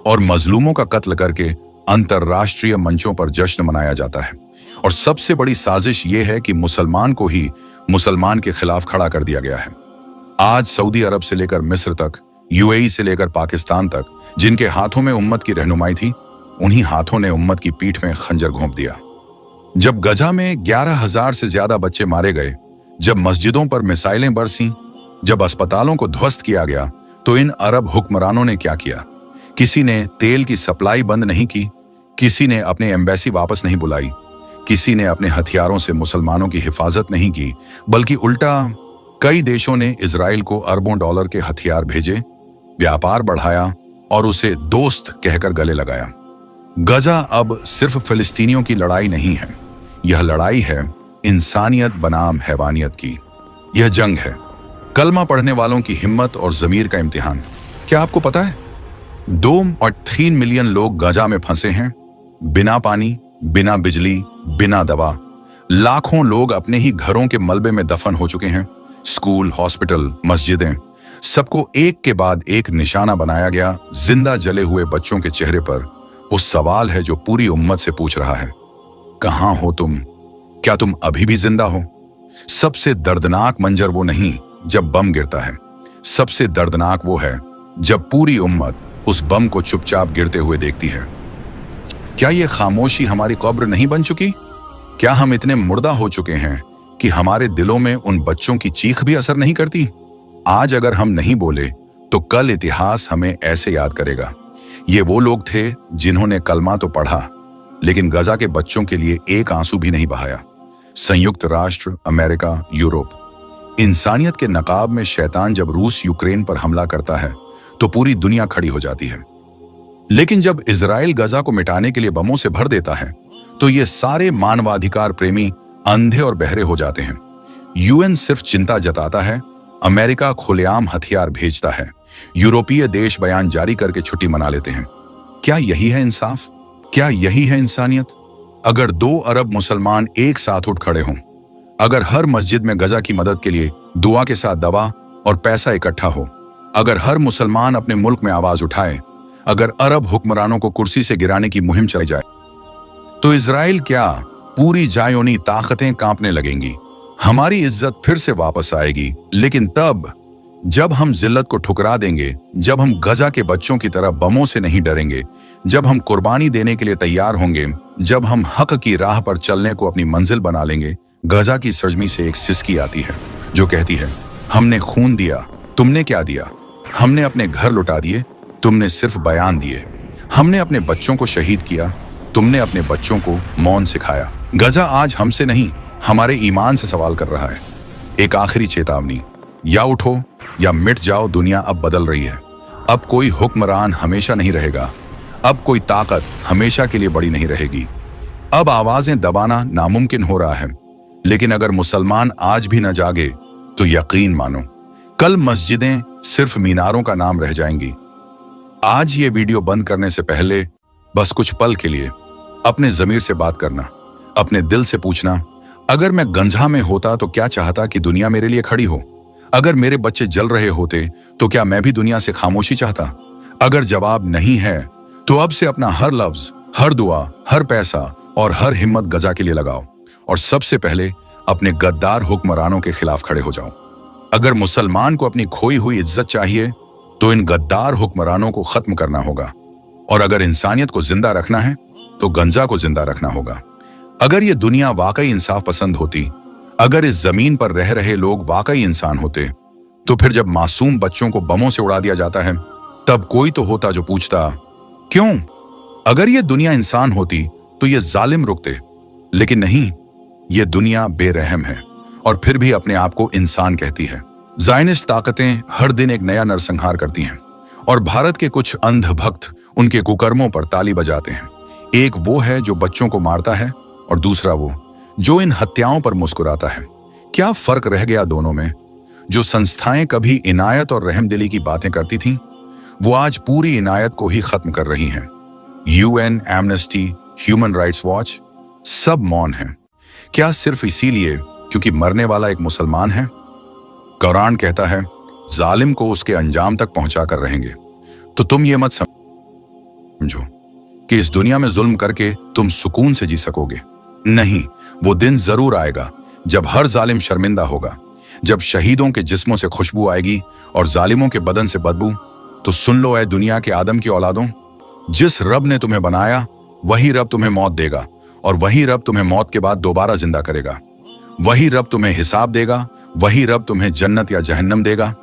और मजलूमों का कत्ल करके अंतर्राष्ट्रीय मंचों पर जश्न मनाया जाता है। और सबसे बड़ी साजिश यह है कि मुसलमान को ही मुसलमान के खिलाफ खड़ा कर दिया गया है। आज सऊदी अरब से लेकर मिस्र तक, यूएई से लेकर पाकिस्तान तक, जिनके हाथों में उम्मत की रहनुमाई थी, उन्हीं हाथों ने उम्मत की पीठ में खंजर घोंप दिया। जब गजा में 11,000 से ज्यादा बच्चे मारे गए, जब मस्जिदों पर मिसाइलें बरसीं, जब अस्पतालों को ध्वस्त किया गया, तो इन अरब हुक्मरानों ने क्या किया? किसी ने तेल की सप्लाई बंद नहीं की, किसी ने अपने एम्बेसी वापस नहीं बुलाई, किसी ने अपने हथियारों से मुसलमानों की हिफाजत नहीं की, बल्कि उल्टा कई देशों ने इजराइल को अरबों डॉलर के हथियार भेजे, व्यापार बढ़ाया और उसे दोस्त कहकर गले लगाया। गजा अब सिर्फ फिलिस्तीनियों की लड़ाई नहीं है, यह लड़ाई है इंसानियत बनाम हैवानियत की। यह जंग है कलमा पढ़ने वालों की हिम्मत और जमीर का इम्तिहान। क्या आपको पता है 2 और 3 मिलियन लोग गजा में फंसे हैं, बिना पानी, बिना बिजली, बिना दवा। लाखों लोग अपने ही घरों के मलबे में दफन हो चुके हैं। स्कूल, हॉस्पिटल, मस्जिदें, सबको एक के बाद एक निशाना बनाया गया। जिंदा जले हुए बच्चों के चेहरे पर वो सवाल है जो पूरी उम्मत से पूछ रहा है, कहां हो तुम? क्या तुम अभी भी जिंदा हो? सबसे दर्दनाक मंजर वो नहीं जब बम गिरता है, सबसे दर्दनाक वो है जब पूरी उम्मत उस बम को चुपचाप गिरते हुए देखती है। क्या ये खामोशी हमारी कब्र नहीं बन चुकी? क्या हम इतने मुर्दा हो चुके हैं कि हमारे दिलों में उन बच्चों की चीख भी असर नहीं करती? आज अगर हम नहीं बोले तो कल इतिहास हमें ऐसे याद करेगा, ये वो लोग थे जिन्होंने कलमा तो पढ़ा लेकिन गजा के बच्चों के लिए एक आंसू भी नहीं बहाया। संयुक्त राष्ट्र, अमेरिका, यूरोप, इंसानियत के नकाब में शैतान जब रूस यूक्रेन पर हमला करता है तो पूरी दुनिया खड़ी हो जाती है। लेकिन जब इजराइल गजा को मिटाने के लिए बमों से भर देता है तो ये सारे मानवाधिकार प्रेमी अंधे और बहरे हो जाते हैं। यूएन सिर्फ चिंता जताता है, अमेरिका खुलेआम हथियार भेजता है, यूरोपीय देश बयान जारी करके छुट्टी मना लेते हैं। क्या यही है इंसाफ? क्या यही है इंसानियत? अगर 2 अरब मुसलमान एक साथ उठ खड़े हों, अगर हर मस्जिद में गजा की मदद के लिए दुआ के साथ दवा और पैसा इकट्ठा हो, अगर हर मुसलमान अपने मुल्क में आवाज उठाए, अगर अरब हुक्मरानों को कुर्सी से गिराने की मुहिम चलाई जाए, तो इजराइल क्या पूरी जायोनी ताकतें कांपने लगेंगी। हमारी इज्जत फिर से वापस आएगी। लेकिन तब जब हम जिल्लत को ठुकरा देंगे, जब हम गजा के बच्चों की तरह बमों से नहीं डरेंगे, जब हम कुर्बानी देने के लिए तैयार होंगे, जब हम हक की राह पर चलने को अपनी मंजिल बना लेंगे। गजा की सरजमी से एक सिसकी आती है जो कहती है, हमने खून दिया, तुमने क्या दिया? हमने अपने घर लुटा दिए, तुमने सिर्फ बयान दिए। हमने अपने बच्चों को शहीद किया, तुमने अपने बच्चों को मौन सिखाया। गजा आज हमसे नहीं, हमारे ईमान से सवाल कर रहा है। एक आखिरी चेतावनी, या उठो या मिट जाओ दुनिया अब बदल रही है। अब कोई हुक्मरान हमेशा नहीं रहेगा। अब कोई ताकत हमेशा के लिए बड़ी नहीं रहेगी। अब आवाजें दबाना नामुमकिन हो रहा है। लेकिन अगर मुसलमान आज भी न जागे तो यकीन मानो, कल मस्जिदें सिर्फ मीनारों का नाम रह जाएंगी। आज ये वीडियो बंद करने से पहले बस कुछ पल के लिए अपने जमीर से बात करना, अपने दिल से पूछना, अगर मैं गंजा में होता तो क्या चाहता कि दुनिया मेरे लिए खड़ी हो? अगर मेरे बच्चे जल रहे होते तो क्या मैं भी दुनिया से खामोशी चाहता? अगर जवाब नहीं है तो अब से अपना हर लफ्ज, हर दुआ, हर पैसा और हर हिम्मत गजा के लिए लगाओ और सबसे पहले अपने गद्दार हुक्मरानों के खिलाफ खड़े हो जाओ। अगर मुसलमान को अपनी खोई हुई इज्जत चाहिए तो इन गद्दार हुक्मरानों को खत्म करना होगा, और अगर इंसानियत को जिंदा रखना है तो गंजा को जिंदा रखना होगा। अगर ये दुनिया वाकई इंसाफ पसंद होती, अगर इस जमीन पर रह रहे लोग वाकई इंसान होते, तो फिर जब मासूम बच्चों को बमों से उड़ा दिया जाता है तब कोई तो होता जो पूछता क्यों? अगर ये दुनिया इंसान होती तो ये जालिम रुकते, लेकिन नहीं, ये दुनिया बेरहम है और फिर भी अपने आप को इंसान कहती है। ज़ायनिस्ट ताकतें हर दिन एक नया नरसंहार करती हैं और भारत के कुछ अंध भक्त उनके कुकर्मों पर ताली बजाते हैं। एक वो है जो बच्चों को मारता है और दूसरा वो जो इन हत्याओं पर मुस्कुराता है। क्या फर्क रह गया दोनों में? जो संस्थाएं कभी इनायत और रहमदिली की बातें करती थीं, वो आज पूरी इनायत को ही खत्म कर रही हैं। UN, amnesty, human rights watch सब मौन हैं। क्या सिर्फ इसीलिए क्योंकि मरने वाला एक मुसलमान है? कुरान कहता है जालिम को उसके अंजाम तक पहुंचा कर रहेंगे। तो तुम ये मत समझो कि इस दुनिया में जुल्म करके तुम सुकून से जी सकोगे। नहीं, वो दिन जरूर आएगा जब हर जालिम शर्मिंदा होगा, जब शहीदों के जिस्मों से खुशबू आएगी और जालिमों के बदन से बदबू। तो सुन लो ऐ दुनिया के आदम की औलादों, जिस रब ने तुम्हें बनाया वही रब तुम्हें मौत देगा और वही रब तुम्हें मौत के बाद दोबारा जिंदा करेगा। वही रब तुम्हें हिसाब देगा, वही रब तुम्हें जन्नत या जहन्नम देगा।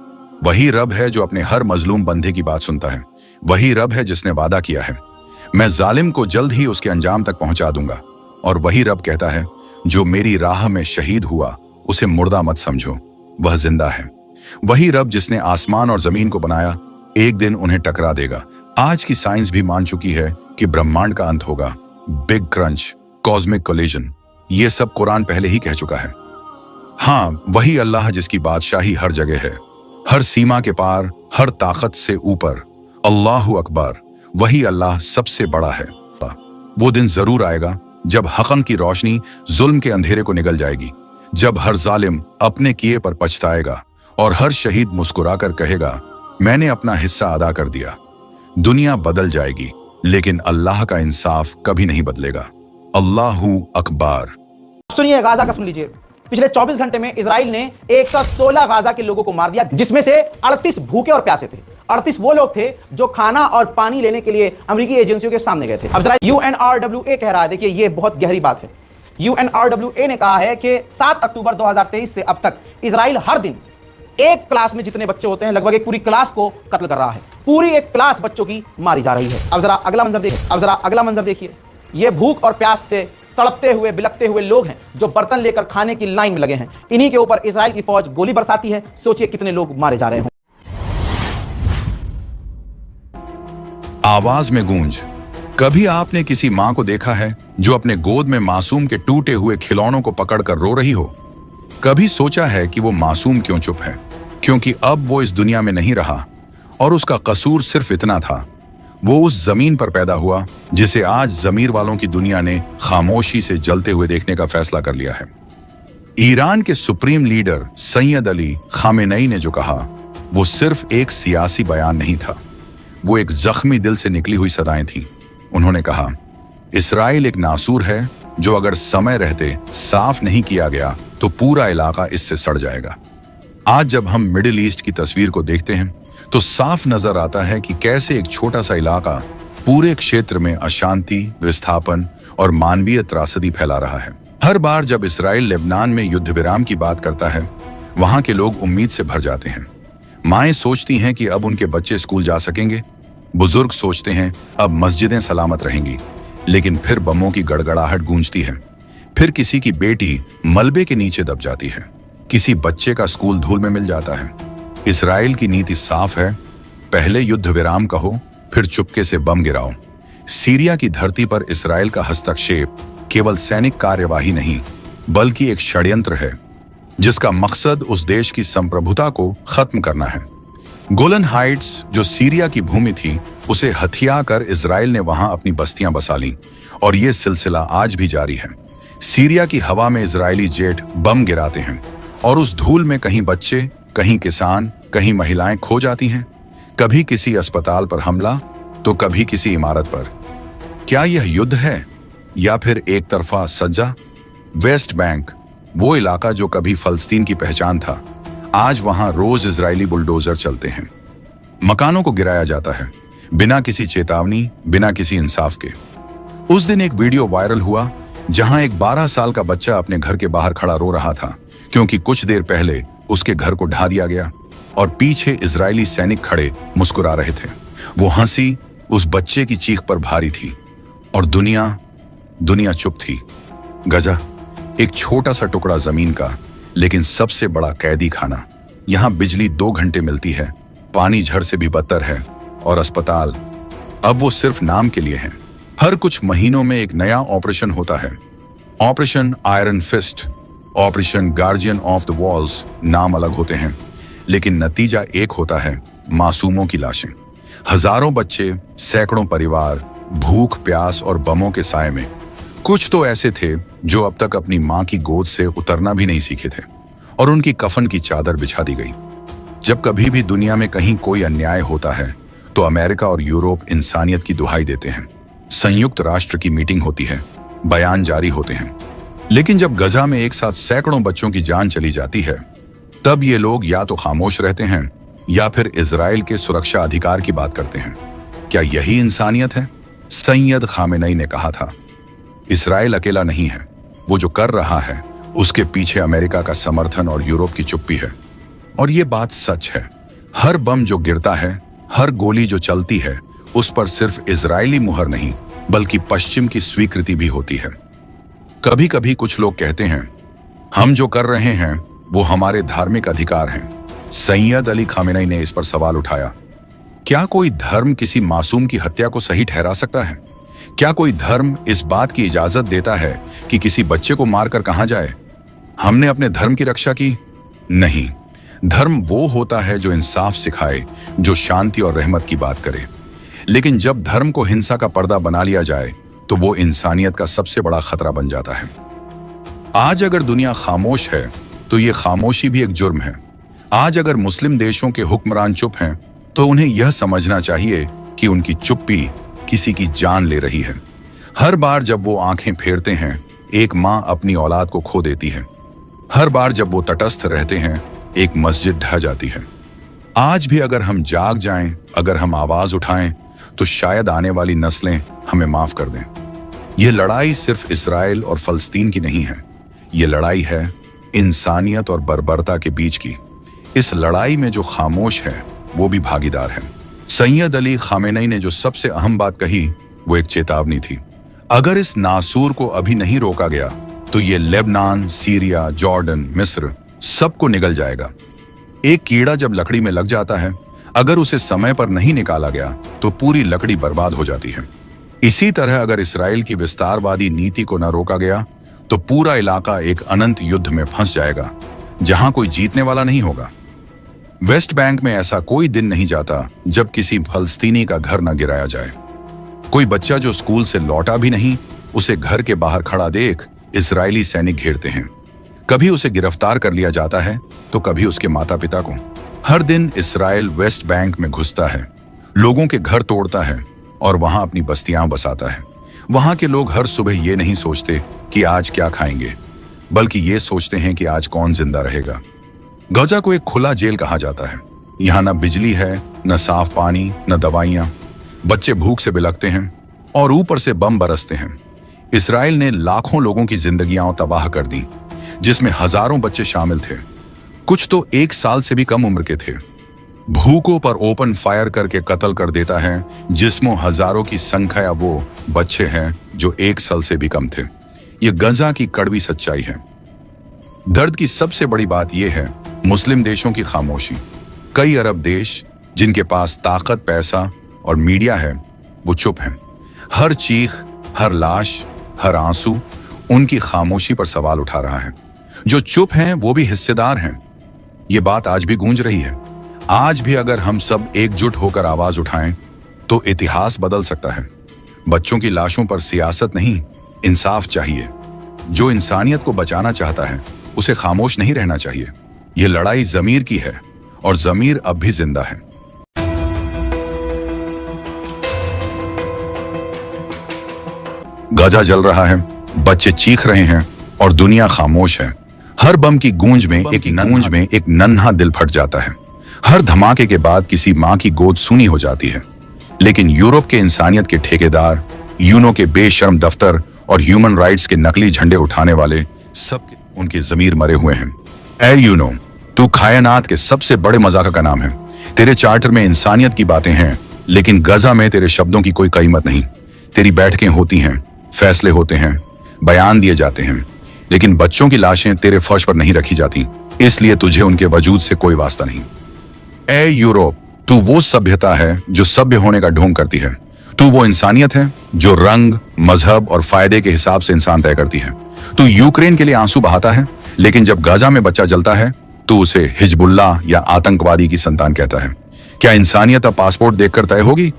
वही रब है जो अपने हर मजलूम बंदे की बात सुनता है। वही रब है जिसने वादा किया है मैं जालिम को जल्द ही उसके अंजाम तक पहुंचा दूंगा। और वही रब कहता है जो मेरी राह में शहीद हुआ उसे मुर्दा मत समझो, वह जिंदा है। वही रब जिसने आसमान और जमीन को बनाया एक दिन उन्हें टकरा देगा। आज की साइंस भी मान चुकी है कि ब्रह्मांड का अंत होगा, बिग क्रंच, कॉस्मिक कोलिजन, ये सब कुरान पहले ही कह चुका है। हाँ, वही अल्लाह जिसकी बादशाही हर जगह है, हर सीमा के पार, हर ताकत से ऊपर। अल्लाहु अकबर, वही अल्लाह सबसे बड़ा है। वो दिन जरूर आएगा जब हक़न की रोशनी जुल्म के अंधेरे को निगल जाएगी, जब हर जालिम अपने किए पर पछताएगा और हर शहीद मुस्कुराकर कहेगा मैंने अपना हिस्सा अदा कर दिया। दुनिया बदल जाएगी लेकिन अल्लाह का इंसाफ कभी नहीं बदलेगा। अल्लाहु अकबर। सुनिए, गाजा का सुन लीजिए। पिछले 24 घंटे में इजराइल ने 116 गाजा के लोगों को मार दिया, जिसमें से 38 भूखे और प्यासे थे। 38 वो लोग थे जो खाना और पानी लेने के लिए अमेरिकी एजेंसियों के सामने गए थे। अब जरा UNRWA कह रहा है, देखिए ये बहुत गहरी बात है। UNRWA ने कहा है कि 7 अक्टूबर 2023 से अब तक इजराइल हर दिन एक क्लास में जितने बच्चे होते हैं लगभग एक पूरी क्लास को कत्ल कर रहा है। पूरी एक क्लास बच्चों की मारी जा रही है। अब जरा अगला मंजर देखिए। ये भूख और प्यास से तड़पते हुए बिलखते हुए लोग हैं जो बर्तन लेकर खाने की लाइन में लगे हैं। इन्हीं के ऊपर इजराइल की फौज गोली बरसाती है। सोचिए कितने लोग मारे जा रहे हों। आवाज में गूंज। कभी आपने किसी मां को देखा है जो अपने गोद में मासूम के टूटे हुए खिलौनों को पकड़कर रो रही हो? कभी सोचा है कि वो मासूम क्यों चुप है? क्योंकि अब वो इस दुनिया में नहीं रहा और उसका कसूर सिर्फ इतना था, वो उस जमीन पर पैदा हुआ जिसे आज जमीर वालों की दुनिया ने खामोशी से जलते हुए देखने का फैसला कर लिया है। ईरान के supreme leader Syed Ali Khamenei ने जो कहा वो सिर्फ एक सियासी बयान नहीं था, वो एक जख्मी दिल से निकली हुई सदाएं थीं। उन्होंने कहा इसराइल एक नासूर है जो अगर समय रहते साफ नहीं किया गया तो पूरा इलाका इससे सड़ जाएगा। आज जब हम मिडिल ईस्ट की तस्वीर को देखते हैं तो साफ नजर आता है कि कैसे एक छोटा सा इलाका पूरे क्षेत्र में अशांति, विस्थापन और मानवीय त्रासदी फैला रहा है। हर बार जब इसराइल लेबनान में युद्ध विराम की बात करता है, वहां के लोग उम्मीद से भर जाते हैं। माएं सोचती हैं कि अब उनके बच्चे स्कूल जा सकेंगे, बुजुर्ग सोचते हैं अब मस्जिदें सलामत रहेंगी। लेकिन फिर बमों की गड़गड़ाहट गूंजती है, फिर किसी की बेटी मलबे के नीचे दब जाती है, किसी बच्चे का स्कूल धूल में मिल जाता है। इसराइल की नीति साफ है, पहले युद्ध विराम कहो, फिर चुपके से बम गिराओ। सीरिया की धरती पर इसराइल का हस्तक्षेप केवल सैनिक कार्यवाही नहीं, बल्कि एक षड्यंत्र है जिसका मकसद उस देश की संप्रभुता को खत्म करना है। गोलन हाइट्स जो सीरिया की भूमि थी, उसे हथिया कर इसराइल ने वहां अपनी बस्तियां बसा लीं और ये सिलसिला आज भी जारी है। सीरिया की हवा में इजरायली जेट बम गिराते हैं और उस धूल में कहीं बच्चे, कहीं किसान, कहीं महिलाएं खो जाती हैं। कभी किसी अस्पताल पर हमला तो कभी किसी इमारत पर। क्या यह युद्ध है या फिर एक तरफा सज्जा? वेस्ट बैंक, वो इलाका जो कभी फलस्तीन की पहचान था, आज वहां रोज इजरायली बुलडोजर चलते हैं। मकानों को गिराया जाता है बिना किसी चेतावनी, बिना किसी इंसाफ के। उस दिन एक वीडियो वायरल हुआ जहां एक 12 साल का बच्चा अपने घर के बाहर खड़ा रो रहा था क्योंकि कुछ देर पहले उसके घर को ढा दिया गया और पीछे इजरायली सैनिक खड़े मुस्कुरा रहे थे। वो हंसी उस बच्चे की चीख पर भारी थी और दुनिया चुप थी। गजा, एक छोटा सा टुकड़ा जमीन का, लेकिन सबसे बड़ा कैदी खाना। यहां बिजली 2 घंटे मिलती है, पानी झड़ से भी बदतर है और अस्पताल अब वो सिर्फ नाम के लिए हैं। हर कुछ महीनों में एक नया ऑपरेशन होता है। Operation iron fist, operation guardian of the walls, नाम अलग होते हैं लेकिन नतीजा एक होता है, मासूमों की लाशें। हजारों बच्चे, सैकड़ों परिवार, भूख, प्यास और बमों के साए में। कुछ तो ऐसे थे जो अब तक अपनी मां की गोद से उतरना भी नहीं सीखे थे और उनकी कफन की चादर बिछा दी गई। जब कभी भी दुनिया में कहीं कोई अन्याय होता है तो अमेरिका और यूरोप इंसानियत की दुहाई देते हैं। संयुक्त राष्ट्र की मीटिंग होती है, बयान जारी होते हैं। लेकिन जब गजा में एक साथ सैकड़ों बच्चों की जान चली जाती है, तब ये लोग या तो खामोश रहते हैं या फिर इजराइल के सुरक्षा अधिकार की बात करते हैं। क्या यही इंसानियत है? सैयद खामेनेई ने कहा था, इसराइल अकेला नहीं है, वो जो कर रहा है उसके पीछे अमेरिका का समर्थन और यूरोप की चुप्पी है। और ये बात सच है। हर बम जो गिरता है, हर गोली जो चलती है, उस पर सिर्फ इजरायली मुहर नहीं बल्कि पश्चिम की स्वीकृति भी होती है। कभी कभी कुछ लोग कहते हैं हम जो कर रहे हैं वो हमारे धार्मिक अधिकार हैं। सैयद अली खामेनेई ने इस पर सवाल उठाया, क्या कोई धर्म किसी मासूम की हत्या को सही ठहरा सकता है? क्या कोई धर्म इस बात की इजाजत देता है कि किसी बच्चे को मारकर कहां जाए? हमने अपने धर्म की रक्षा की? नहीं। धर्म वो होता है जो इंसाफ सिखाए, जो शांति और रहमत की बात करे। लेकिन जब धर्म को हिंसा का पर्दा बना लिया जाए तो वो इंसानियत का सबसे बड़ा खतरा बन जाता है। आज अगर दुनिया खामोश है तो ये खामोशी भी एक जुर्म है। आज अगर मुस्लिम देशों के हुक्मरान चुप हैं तो उन्हें यह समझना चाहिए कि उनकी चुप्पी किसी की जान ले रही है। हर बार जब वो आंखें फेरते हैं, एक मां अपनी औलाद को खो देती है। हर बार जब वो तटस्थ रहते हैं, एक मस्जिद ढह जाती है। आज भी अगर हम जाग जाएं, अगर हम आवाज उठाएं, तो शायद आने वाली नस्लें हमें माफ कर दें। यह लड़ाई सिर्फ इसराइल और फलस्तीन की नहीं है, ये लड़ाई है इंसानियत और बर्बरता के बीच की। इस लड़ाई में जो खामोश है वो भी भागीदार है। सैयद अली खामेनेई ने जो सबसे अहम बात कही वो एक चेतावनी थी। अगर इस नासूर को अभी नहीं रोका गया तो ये लेबनान, सीरिया, जॉर्डन, मिस्र सबको निगल जाएगा। एक कीड़ा जब लकड़ी में लग जाता है, अगर उसे समय पर नहीं निकाला गया तो पूरी लकड़ी बर्बाद हो जाती है। इसी तरह अगर इसराइल की विस्तारवादी नीति को न रोका गया तो पूरा इलाका एक अनंत युद्ध में फंस जाएगा जहां कोई जीतने वाला नहीं होगा। वेस्ट बैंक में ऐसा कोई दिन नहीं जाता जब किसी फलस्तीनी का घर न गिराया जाए। कोई बच्चा जो स्कूल से लौटा भी नहीं, उसे घर के बाहर खड़ा देख इजरायली सैनिक घेरते हैं। कभी उसे गिरफ्तार कर लिया जाता है तो कभी उसके माता पिता को। हर दिन इसराइल वेस्ट बैंक में घुसता है, लोगों के घर तोड़ता है और वहां अपनी बस्तियां बसाता है। वहां के लोग हर सुबह ये नहीं सोचते कि आज क्या खाएंगे, बल्कि ये सोचते हैं कि आज कौन जिंदा रहेगा। गजा को एक खुला जेल कहा जाता है। यहाँ न बिजली है, न साफ पानी, न दवाइयां। बच्चे भूख से बिलखते हैं और ऊपर से बम बरसते हैं। इसराइल ने लाखों लोगों की जिंदगियां तबाह कर दी, जिसमें हजारों बच्चे शामिल थे। कुछ तो 1 साल से भी कम उम्र के थे। भूखों पर ओपन फायर करके कत्ल कर देता है, जिसमें हजारों की संख्या वो बच्चे हैं जो 1 साल से भी कम थे। ये गजा की कड़वी सच्चाई है। दर्द की सबसे बड़ी बात यह है मुस्लिम देशों की खामोशी। कई अरब देश जिनके पास ताकत, पैसा और मीडिया है, वो चुप हैं। हर चीख, हर लाश, हर आंसू उनकी खामोशी पर सवाल उठा रहा है। जो चुप हैं वो भी हिस्सेदार हैं। ये बात आज भी गूंज रही है। आज भी अगर हम सब एकजुट होकर आवाज उठाएं तो इतिहास बदल सकता है। बच्चों की लाशों पर सियासत नहीं, इंसाफ चाहिए। जो इंसानियत को बचाना चाहता है उसे खामोश नहीं रहना चाहिए। ये लड़ाई जमीर की है और जमीर अब भी जिंदा है। गजा जल रहा है, बच्चे चीख रहे हैं और दुनिया खामोश है। हर बम की गूंज में एक नन्हा दिल फट जाता है। हर धमाके के बाद किसी मां की गोद सूनी हो जाती है। लेकिन यूरोप के इंसानियत के ठेकेदार, यूनो के बेशर्म दफ्तर और ह्यूमन राइट्स के नकली झंडे उठाने वाले सब उनके जमीर मरे हुए हैं। ए यूनो, तू कायनात के सबसे बड़े मजाक का नाम है। तेरे चार्टर में इंसानियत की बातें हैं, लेकिन गजा में तेरे शब्दों की कोई कीमत नहीं। तेरी बैठकें होती हैं, फैसले होते हैं, बयान दिए जाते हैं, लेकिन बच्चों की लाशें तेरे फर्श पर नहीं रखी जाती, इसलिए तुझे उनके वजूद से कोई वास्ता नहीं। ए यूरोप, तू वो सभ्यता है जो सभ्य होने का ढोंग करती है। तू वो इंसानियत है जो रंग, मजहब और फायदे के हिसाब से इंसान तय करती है। तू यूक्रेन के लिए आंसू बहाता है, लेकिन जब गाजा में बच्चा जलता है तो उसे हिजबुल्लाह या आतंकवादी की संतान कहता है। क्या इंसानियत अब पासपोर्ट देखकर तय होगी?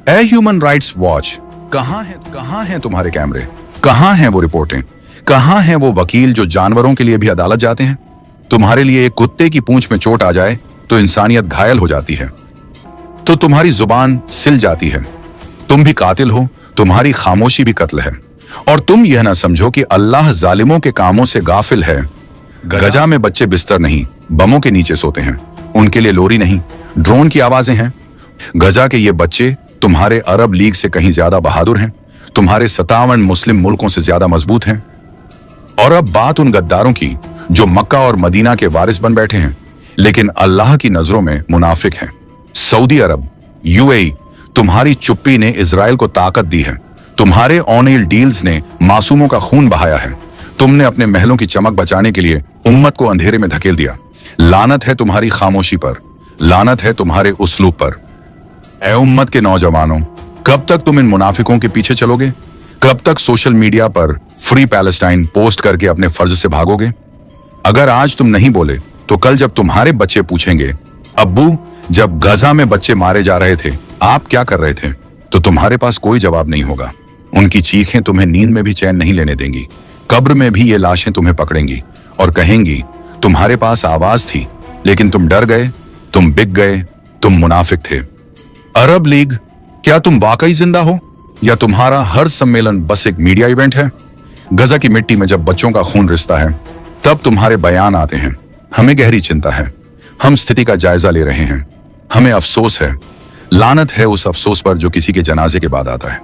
ए ह्यूमन राइट्स वॉच, कहां हैं तुम्हारे कैमरे? कहां हैं वो रिपोर्टें? कहां हैं वो वकील जो जानवरों के लिए भी अदालत जाते हैं? तुम्हारे लिए एक कुत्ते की पूंछ में चोट आ जाए तो इंसानियत घायल हो जाती है, तो तुम्हारी जुबान सिल जाती है। तुम भी कातिल हो, तुम्हारी खामोशी भी कत्ल है। और तुम यह ना समझो कि अल्लाह जालिमों के कामों से गाफिल है। गजा में बच्चे बिस्तर नहीं, बमों के नीचे सोते हैं। उनके लिए लोरी नहीं, ड्रोन की आवाजें हैं। गजा के ये बच्चे तुम्हारे अरब लीग से कहीं ज्यादा बहादुर हैं, तुम्हारे 57 मुस्लिम मुल्कों से ज्यादा मजबूत हैं। और अब बात उन गद्दारों की जो मक्का और मदीना के वारिस बन बैठे हैं, लेकिन अल्लाह की नजरों में मुनाफिक हैं। सऊदी अरब, यूएई, तुम्हारी चुप्पी ने इजराइल को ताकत दी है। तुम्हारे ऑनएल डील्स ने मासूमों का खून बहाया है। तुमने अपने महलों की चमक बचाने के लिए उम्मत को अंधेरे में धकेल दिया। लानत है तुम्हारी खामोशी पर, लानत है तुम्हारे उसलूब पर। ए उम्मत के नौजवानों, कब तक तुम इन मुनाफिकों के पीछे चलोगे? कब तक सोशल मीडिया पर फ्री पैलेस्टाइन पोस्ट करके अपने फर्ज से भागोगे? अगर आज तुम नहीं बोले तो कल जब तुम्हारे बच्चे पूछेंगे, अब्बू जब गजा में बच्चे मारे जा रहे थे आप क्या कर रहे थे, तो तुम्हारे पास कोई जवाब नहीं होगा। उनकी चीखें तुम्हें नींद में भी चैन नहीं लेने देंगी। कब्र में भी ये लाशें तुम्हें पकड़ेंगी और कहेंगी तुम्हारे पास आवाज थी, लेकिन तुम डर गए, तुम बिक गए, तुम मुनाफिक थे। अरब लीग, क्या तुम वाकई जिंदा हो या तुम्हारा हर सम्मेलन बस एक मीडिया इवेंट है? गजा की मिट्टी में जब बच्चों का खून रिसता है तब तुम्हारे बयान आते हैं, हमें गहरी चिंता है, हम स्थिति का जायजा ले रहे हैं, हमें अफसोस है। लानत है उस अफसोस पर जो किसी के जनाजे के बाद आता है।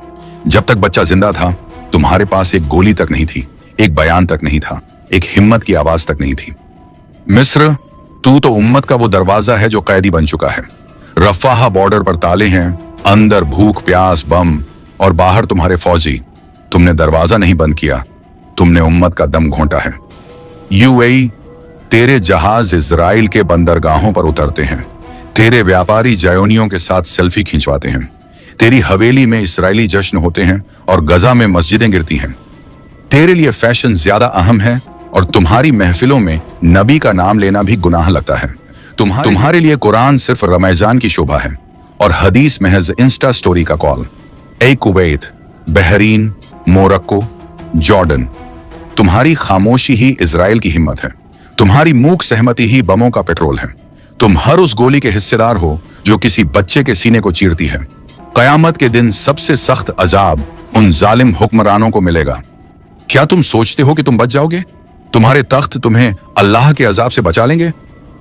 जब तक बच्चा जिंदा था तुम्हारे पास एक गोली तक नहीं थी, एक बयान तक नहीं था, एक हिम्मत की आवाज तक नहीं थी। मिस्र, तू तो उम्मत का वो दरवाजा है जो कैदी बन चुका है। रफाहा बॉर्डर पर ताले हैं, अंदर भूख, प्यास, बम और बाहर तुम्हारे फौजी। तुमने दरवाजा नहीं बंद किया, तुमने उम्मत का दम घोंटा है। यूएई, तेरे जहाज इजराइल के बंदरगाहों पर उतरते हैं, तेरे व्यापारी जयोनियों के साथ सेल्फी खिंचवाते हैं, तेरी हवेली में इस्राएली जश्न होते हैं और गजा में मस्जिदें गिरती हैं। तेरे लिए फैशन ज्यादा अहम है और तुम्हारी महफिलों में नबी का नाम लेना भी गुनाह लगता है। तुम्हारे लिए कुरान सिर्फ रमजान की शोभा है और हदीस महज इंस्टा स्टोरी का कॉल। ए कुवैत, बहरीन, मोरक्को, जॉर्डन, तुम्हारी खामोशी ही इजराइल की हिम्मत है। तुम्हारी मूक सहमति ही बमों का पेट्रोल है। तुम हर उस गोली के हिस्सेदार हो जो किसी बच्चे के सीने को चीरती है। कयामत के दिन सबसे सख्त अजाब उन जालिम हुक्मरानों को मिलेगा। क्या तुम सोचते हो कि तुम बच जाओगे? तुम्हारे तख्त तुम्हें अल्लाह के अजाब से बचा लेंगे?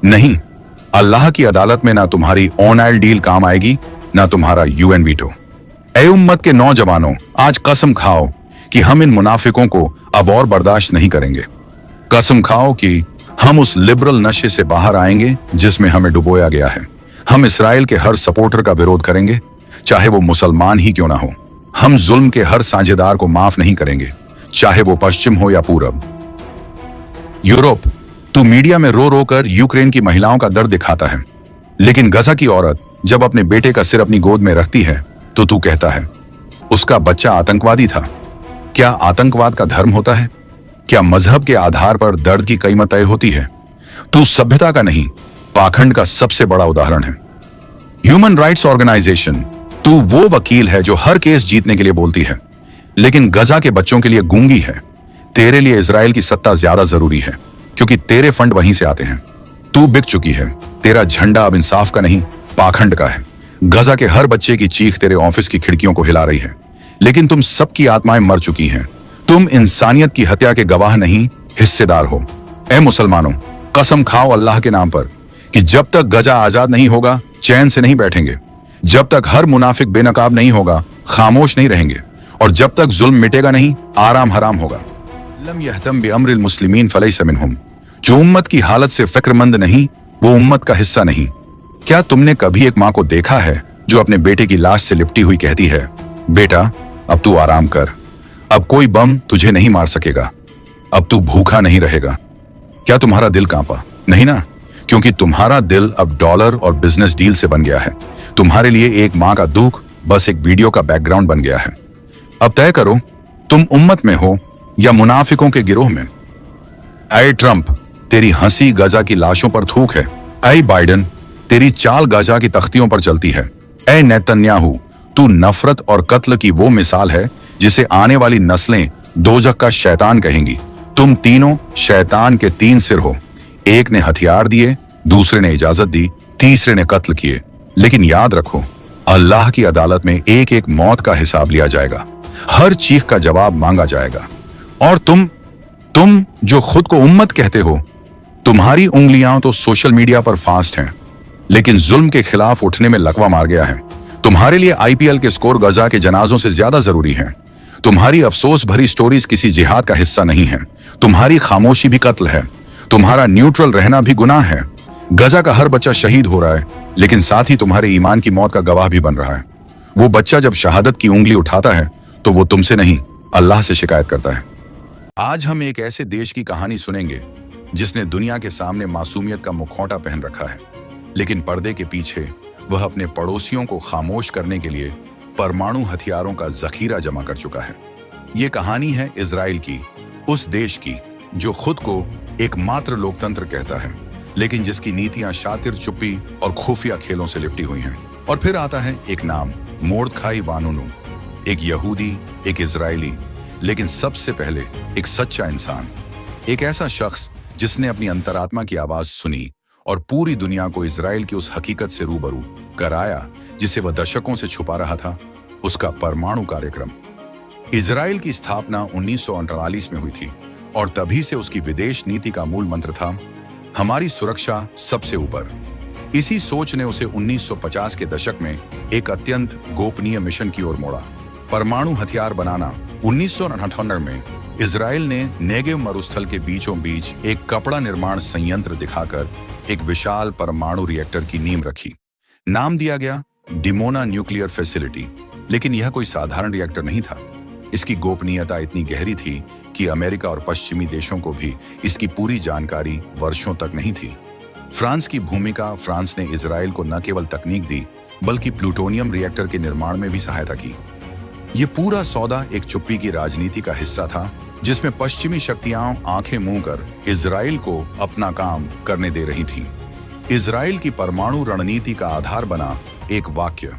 नहीं, अल्लाह की अदालत में ना तुम्हारी ऑनएल डील काम आएगी, ना तुम्हारा यूएन वीटो। ए उम्मत के नौजवानों, आज कसम खाओ कि हम इन मुनाफिकों को अब और बर्दाश्त नहीं करेंगे। कसम खाओ कि हम उस लिबरल नशे से बाहर आएंगे जिसमें हमें डुबोया गया है। हम इसराइल के हर सपोर्टर का विरोध करेंगे, चाहे वो मुसलमान ही क्यों ना हो। हम जुल्म के हर साझेदार को माफ नहीं करेंगे, चाहे वो पश्चिम हो या पूरब। यूरोप, तू मीडिया में रो रो कर यूक्रेन की महिलाओं का दर्द दिखाता है, लेकिन गजा की औरत जब अपने बेटे का सिर अपनी गोद में रखती है तो तू कहता है उसका बच्चा आतंकवादी था। क्या आतंकवाद का धर्म होता है? क्या मजहब के आधार पर दर्द की कीमत तय होती है? तू सभ्यता का नहीं, पाखंड का सबसे बड़ा उदाहरण है। ह्यूमन राइट्स ऑर्गेनाइजेशन, तू वो वकील है जो हर केस जीतने के लिए बोलती है, लेकिन गजा के बच्चों के लिए गूंगी है। तेरे लिए इजराइल की सत्ता ज्यादा जरूरी है क्योंकि तेरे फंड वहीं से आते हैं। तू बिक चुकी है। तेरा झंडा अब इंसाफ का नहीं, पाखंड का है। गजा के हर बच्चे की चीख तेरे ऑफिस की खिड़कियों को हिला रही है, लेकिन तुम सबकी आत्माएं मर चुकी हैं। तुम इंसानियत की हत्या के गवाह नहीं, हिस्सेदार हो। ए मुसलमानों, कसम खाओ अल्लाह के नाम पर कि जब तक गजा आजाद नहीं होगा चैन से नहीं बैठेंगे। जब तक हर मुनाफिक बेनकाब नहीं होगा खामोश नहीं रहेंगे। और जब तक जुल्म मिटेगा नहीं, आराम हराम होगा। लम यहतम बिअम्रिल मुस्लिमीन फलैसा मिनहुम। जो उम्मत की हालत से फिक्रमंद नहीं, वो उम्मत का हिस्सा नहीं। क्या तुमने कभी एक माँ को देखा है जो अपने बेटे की लाश से लिपटी हुई कहती है, बेटा अब तू आराम कर, अब कोई बम तुझे नहीं मार सकेगा, अब तू भूखा नहीं रहेगा? क्या तुम्हारा दिल कांपा? नहीं ना, क्योंकि तुम्हारा दिल अब डॉलर और बिजनेस डील से बन गया है। तुम्हारे लिए एक माँ का दुख बस एक वीडियो का बैकग्राउंड बन गया है। अब तय करो, तुम उम्मत में हो या मुनाफिकों के गिरोह में। ऐ ट्रंप, तेरी हंसी गजा की लाशों पर थूक है। ऐ बाइडन, तेरी चाल गजा की तख्तियों पर चलती है। ऐ नेतन्याहू, तू नफरत और कत्ल की वो मिसाल है जिसे आने वाली नस्लें दोजख का शैतान कहेंगी। तुम तीनों शैतान के 3 सिर हो। एक ने हथियार दिए, दूसरे ने इजाजत दी, तीसरे ने कत्ल किए। लेकिन याद रखो, अल्लाह की अदालत में एक एक मौत का हिसाब लिया जाएगा, हर चीख का जवाब मांगा जाएगा। और तुम जो खुद को उम्मत कहते हो, तुम्हारी उंगलियां तो सोशल मीडिया पर फास्ट हैं, लेकिन जुल्म के खिलाफ उठने में लकवा मार गया है। तुम्हारे लिए आईपीएल के स्कोर गजा के जनाजों से ज्यादा जरूरी है। तुम्हारी अफसोस भरी स्टोरीज किसी जिहाद का हिस्सा नहीं है। तुम्हारी खामोशी भी कत्ल है। तुम्हारा न्यूट्रल रहना भी गुनाह है। गजा का हर बच्चा शहीद हो रहा है, लेकिन साथ ही तुम्हारे ईमान की मौत का गवाह भी बन रहा है। वो बच्चा जब शहादत की उंगली उठाता है तो वो तुमसे नहीं, अल्लाह से शिकायत करता है। आज हम एक ऐसे देश की कहानी सुनेंगे जिसने दुनिया के सामने मासूमियत का मुखौटा पहन रखा है, लेकिन पर्दे के पीछे वह अपने पड़ोसियों को खामोश करने के लिए परमाणु हथियारों का जखीरा जमा कर चुका है। ये कहानी है इजराइल की, उस देश की जो खुद को एकमात्र लोकतंत्र कहता है, लेकिन जिसकी नीतियां शातिर चुप्पी और खुफिया खेलों से लिपटी हुई हैं। और फिर आता है एक नाम, मोर्दखाई वानुनू, एक यहूदी, एक इजरायली, लेकिन सबसे पहले एक सच्चा इंसान, एक ऐसा शख्स जिसने अपनी अंतरात्मा की आवाज सुनी और पूरी दुनिया को इजराइल की उस हकीकत से रूबरू कराया जिसे वह दशकों से छुपा रहा था, उसका परमाणु कार्यक्रम। इजराइल की स्थापना 1948 में हुई थी और तभी से उसकी विदेश नीति का मूल मंत्र था, हमारी सुरक्षा सबसे ऊपर। इसी सोच ने उसे 1950 के दशक में एक अत्यंत गोपनीय मिशन की ओर मोड़ा, परमाणु हथियार बनाना। 1998 में इजराइल ने नेगेव मरुस्थल के बीचों बीच एक कपड़ा निर्माण संयंत्र दिखाकर एक विशाल परमाणु रिएक्टर की नींव रखी। नाम दिया गया डिमोना न्यूक्लियर फैसिलिटी। लेकिन यह कोई साधारण रिएक्टर नहीं था। इसकी गोपनीयता इतनी गहरी थी कि अमेरिका और पश्चिमी देशों को भी इसकी पूरी जानकारी वर्षों तक नहीं थी। फ्रांस की भूमिका, फ्रांस ने इजराइल को न केवल तकनीक दी बल्कि प्लूटोनियम रिएक्टर के निर्माण में भी सहायता की। ये पूरा सौदा एक चुप्पी की राजनीति का हिस्सा था, जिसमें पश्चिमी शक्तियां आंखें मूंद कर इजराइल को अपना काम करने दे रही थीं। इजराइल की परमाणु रणनीति का आधार बना एक वाक्य,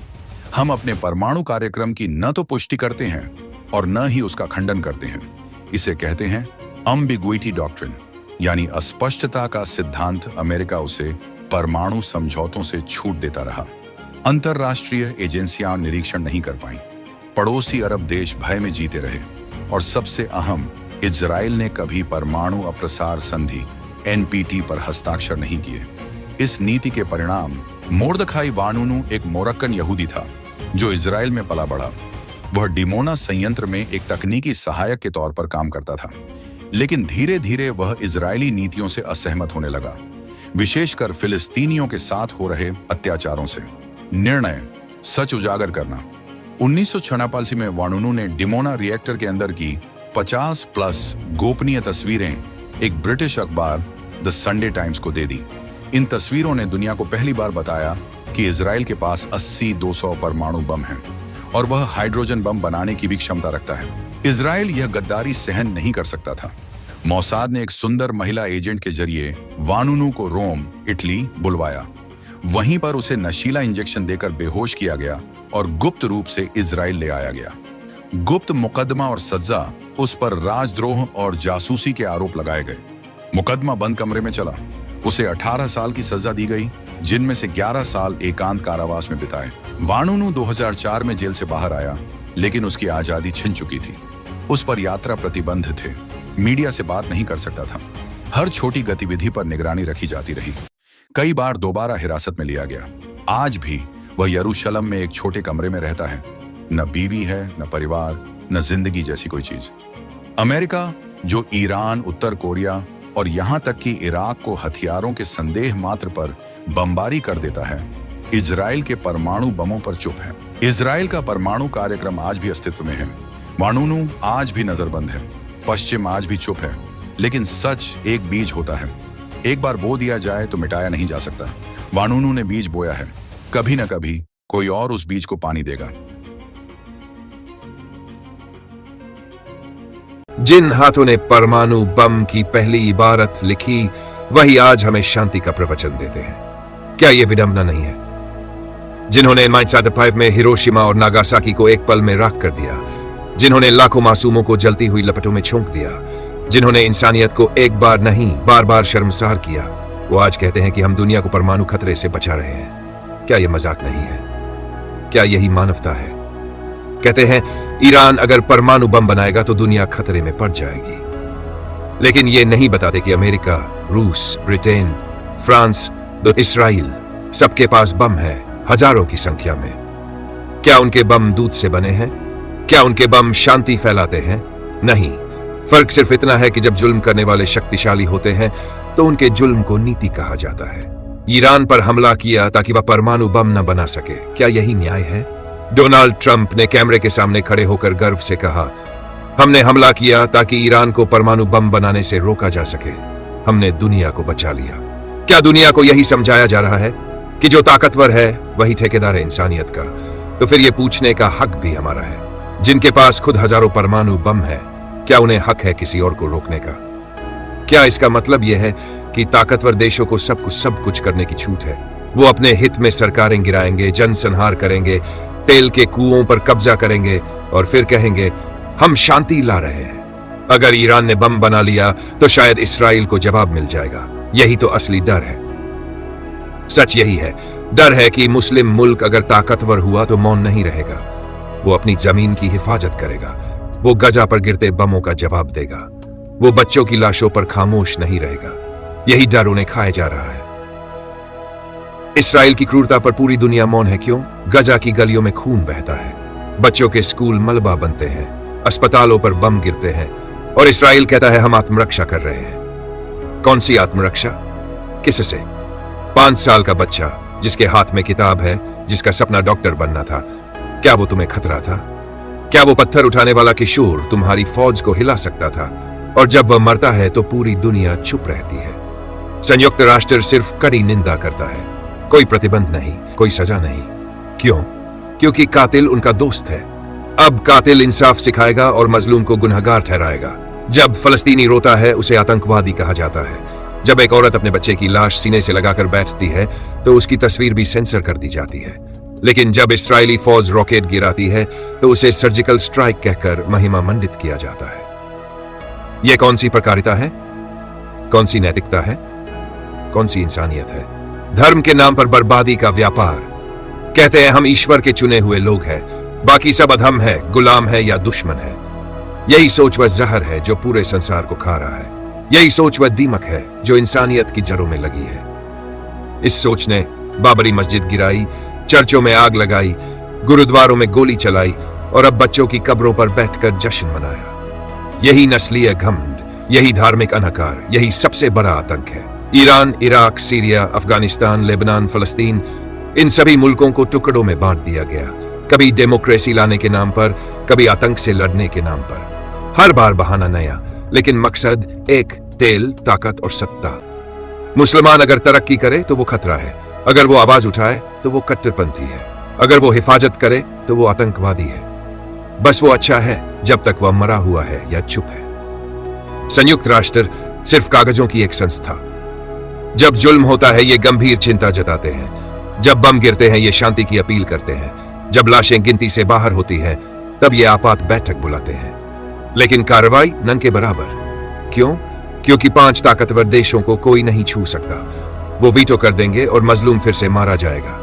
हम अपने परमाणु कार्यक्रम की न तो पुष्टि करते हैं और न ही उसका खंडन करते हैं। इसे कहते हैं अम्बिग्विटी डॉक्ट्रिन, यानी अस्पष्टता का सिद्धांत। अमेरिका उसे परमाणु समझौतों से छूट देता रहा। अंतरराष्ट्रीय एजेंसियां निरीक्षण नहीं कर पाईं। पड़ोसी अरब देश भय में जीते रहे और सबसे अहम, इजराइल ने कभी परमाणु अप्रसार संधि NPT पर हस्ताक्षर नहीं किए। इस नीति के परिणाम, मोर्दखाई वानुनू एक मोरक्कन यहूदी था जो इजराइल में पला बढ़ा। वह डिमोना संयंत्र में एक तकनीकी सहायक के तौर पर काम करता था, लेकिन धीरे धीरे वह इजरायली नीतियों से असहमत होने लगा, विशेषकर फिलिस्तीनियों के साथ हो रहे अत्याचारों से। निर्णय, सच उजागर करना। 1986 में वानुनू ने डिमोना रिएक्टर के अंदर की 50+ गोपनीय तस्वीरें एक ब्रिटिश अखबार द संडे टाइम्स को दे दी। इन तस्वीरों ने दुनिया को पहली बार बताया कि इजराइल के पास 80-200 परमाणु बम हैं और वह हाइड्रोजन बम बनाने की भी क्षमता रखता है। इजराइल यह गद्दारी सहन नहीं कर सकता था। मोसाद ने एक सुंदर महिला एजेंट के जरिए वानुनु को रोम, इटली बुलवाया। वहीं पर उसे नशीला इंजेक्शन देकर बेहोश किया गया और गुप्त रूप से इजराइल ले आया गया। गुप्त मुकदमा और सजा उस पर राजद्रोह और जासूसी के आरोप लगाए गए। मुकदमा बंद कमरे में चला। उसे 18 साल की सजा दी गई, जिनमें से 11 साल एकांत कारावास में बिताए। वानुनु 2004 में जेल से बाहर आया, लेकिन उसकी आजादी छिन चुकी थी। उस पर यात्रा प्रतिबंध थे, मीडिया से बात नहीं कर सकता था। हर छोटी गतिविधि पर निगरानी रखी जाती रही। कई बार दोबारा हिरासत में लिया गया। आज भी वह यरूशलेम में एक छोटे कमरे में रहता है। न बीवी है, न परिवार, न जिंदगी जैसी कोई चीज। अमेरिका, जो ईरान, उत्तर कोरिया और यहां तक कि इराक को हथियारों के संदेह मात्र पर बमबारी कर देता है, इजराइल के परमाणु बमों पर चुप है। इजराइल का परमाणु कार्यक्रम आज भी अस्तित्व में है। वानुनु आज भी नजरबंद है। पश्चिम आज भी चुप है। लेकिन सच एक बीज होता है, एक बार बो दिया जाए तो मिटाया नहीं जा सकता। वानुनु ने बीज बोया है। कभी न कभी कोई और उस बीज को पानी देगा। जिन हाथों ने परमाणु बम की पहली इबारत लिखी, वही आज हमें शांति का प्रवचन देते हैं। क्या यह विडंबना नहीं है? जिन्होंने 1945 में हिरोशिमा और नागासाकी को एक पल में राख कर दिया, जिन्होंने लाखों मासूमों को जलती हुई लपटों में झोंक दिया, जिन्होंने इंसानियत को एक बार नहीं बार बार शर्मसार किया, वो आज कहते हैं कि हम दुनिया को परमाणु खतरे से बचा रहे हैं। क्या यह मजाक नहीं है? क्या यही मानवता है? कहते हैं ईरान अगर परमाणु बम बनाएगा तो दुनिया खतरे में पड़ जाएगी, लेकिन ये नहीं बताते कि अमेरिका, रूस, ब्रिटेन, फ्रांस, इस्राइल, सबके पास बम है, हजारों की संख्या में। क्या उनके बम दूध से बने हैं? क्या उनके बम शांति फैलाते हैं? नहीं। फर्क सिर्फ इतना है कि जब जुल्म करने वाले शक्तिशाली होते हैं तो उनके जुल्म को नीति कहा जाता है। ईरान पर हमला किया ताकि वह परमाणु बम न बना सके, क्या यही न्याय है? डोनाल्ड ट्रंप ने कैमरे के सामने खड़े होकर गर्व से कहा, हमने हमला किया ताकि ईरान को परमाणु बम बनाने से रोका जा सके। हमने दुनिया को बचा लिया। क्या दुनिया को यही समझाया जा रहा है कि जो ताकतवर है वही ठेकेदार है इंसानियत का? तो फिर यह पूछने का हक भी हमारा है, जिनके पास खुद हजारों परमाणु बम है, क्या उन्हें हक है किसी और को रोकने का? क्या इसका मतलब यह है कि ताकतवर देशों को सब कुछ करने की छूट है? वो अपने हित में सरकारें गिराएंगे, जनसंहार करेंगे, तेल के कुओं पर कब्जा करेंगे और फिर कहेंगे हम शांति ला रहे हैं। अगर ईरान ने बम बना लिया तो शायद इस्राइल को जवाब मिल जाएगा। यही तो असली डर है। सच यही है। डर है कि मुस्लिम मुल्क अगर ताकतवर हुआ तो मौन नहीं रहेगा। वो अपनी जमीन की हिफाजत करेगा। वो गजा पर गिरते बमों का जवाब देगा। वो बच्चों की लाशों पर खामोश नहीं रहेगा। यही डर उन्हें खाए जा रहा है। इस्राइल की क्रूरता पर पूरी दुनिया मौन है। क्यों? गजा की गलियों में खून बहता है, बच्चों के स्कूल मलबा बनते हैं, अस्पतालों पर बम गिरते हैं और इस्राइल कहता है हम आत्मरक्षा कर रहे हैं। कौन सी आत्मरक्षा? किससे? 5 साल का बच्चा जिसके हाथ में किताब है, जिसका सपना डॉक्टर बनना था, क्या वो तुम्हें खतरा था? क्या वो पत्थर उठाने वाला किशोर तुम्हारी फौज को हिला सकता था? और जब वह मरता है तो पूरी दुनिया चुप रहती है। संयुक्त राष्ट्र सिर्फ कड़ी निंदा करता है, कोई प्रतिबंध नहीं, कोई सजा नहीं। क्यों? क्योंकि कातिल उनका दोस्त है। अब कातिल इंसाफ सिखाएगा और मजलूम को गुनहगार ठहराएगा। जब फलस्तीनी रोता है उसे आतंकवादी कहा जाता है। जब एक औरत अपने बच्चे की लाश सीने से लगाकर बैठती है तो उसकी तस्वीर भी सेंसर कर दी जाती है। लेकिन जब इस्राएली फौज रॉकेट गिराती है तो उसे सर्जिकल स्ट्राइक कहकर महिमा मंडित किया जाता है। यह कौन सी प्रकारिता है? कौन सी नैतिकता है? कौन सी इंसानियत है? धर्म के नाम पर बर्बादी का व्यापार। कहते हैं हम ईश्वर के चुने हुए लोग हैं, बाकी सब अधम है, गुलाम है या दुश्मन है। यही सोच वह जहर है जो पूरे संसार को खा रहा है। यही सोच वह दीमक है जो इंसानियत की जड़ों में लगी है। इस सोच ने बाबरी मस्जिद गिराई, चर्चों में आग लगाई, गुरुद्वारों में गोली चलाई और अब बच्चों की कब्रों पर बैठकर जश्न मनाया। यही नस्लीय घमंड, यही धार्मिक अनाकार, यही सबसे बड़ा आतंक है। Iran, Iraq, Syria, Afghanistan, Lebanon, फलस्तीन, इन सभी मुल्कों को टुकड़ों में बांट दिया गया। कभी डेमोक्रेसी लाने के नाम पर, कभी आतंक से लड़ने के नाम पर। हर बार बहाना नया, लेकिन मकसद एक, तेल, ताकत और सत्ता। मुसलमान अगर तरक्की करे तो वो खतरा है, अगर वो आवाज उठाए तो वो कट्टरपंथी है, अगर वो हिफाजत करे तो वो आतंकवादी है। बस वो अच्छा है जब तक वह मरा हुआ है या चुप है। संयुक्त राष्ट्र सिर्फ कागजों की एक संस्था। जब जुल्म होता है ये गंभीर चिंता जताते हैं, जब बम गिरते हैं ये शांति की अपील करते हैं, जब लाशें गिनती से बाहर होती हैं तब ये आपात बैठक बुलाते हैं। लेकिन कार्रवाई नन के बराबर। क्यों? क्योंकि 5 ताकतवर देशों को कोई नहीं छू सकता। वो वीटो कर देंगे और मजलूम फिर से मारा जाएगा।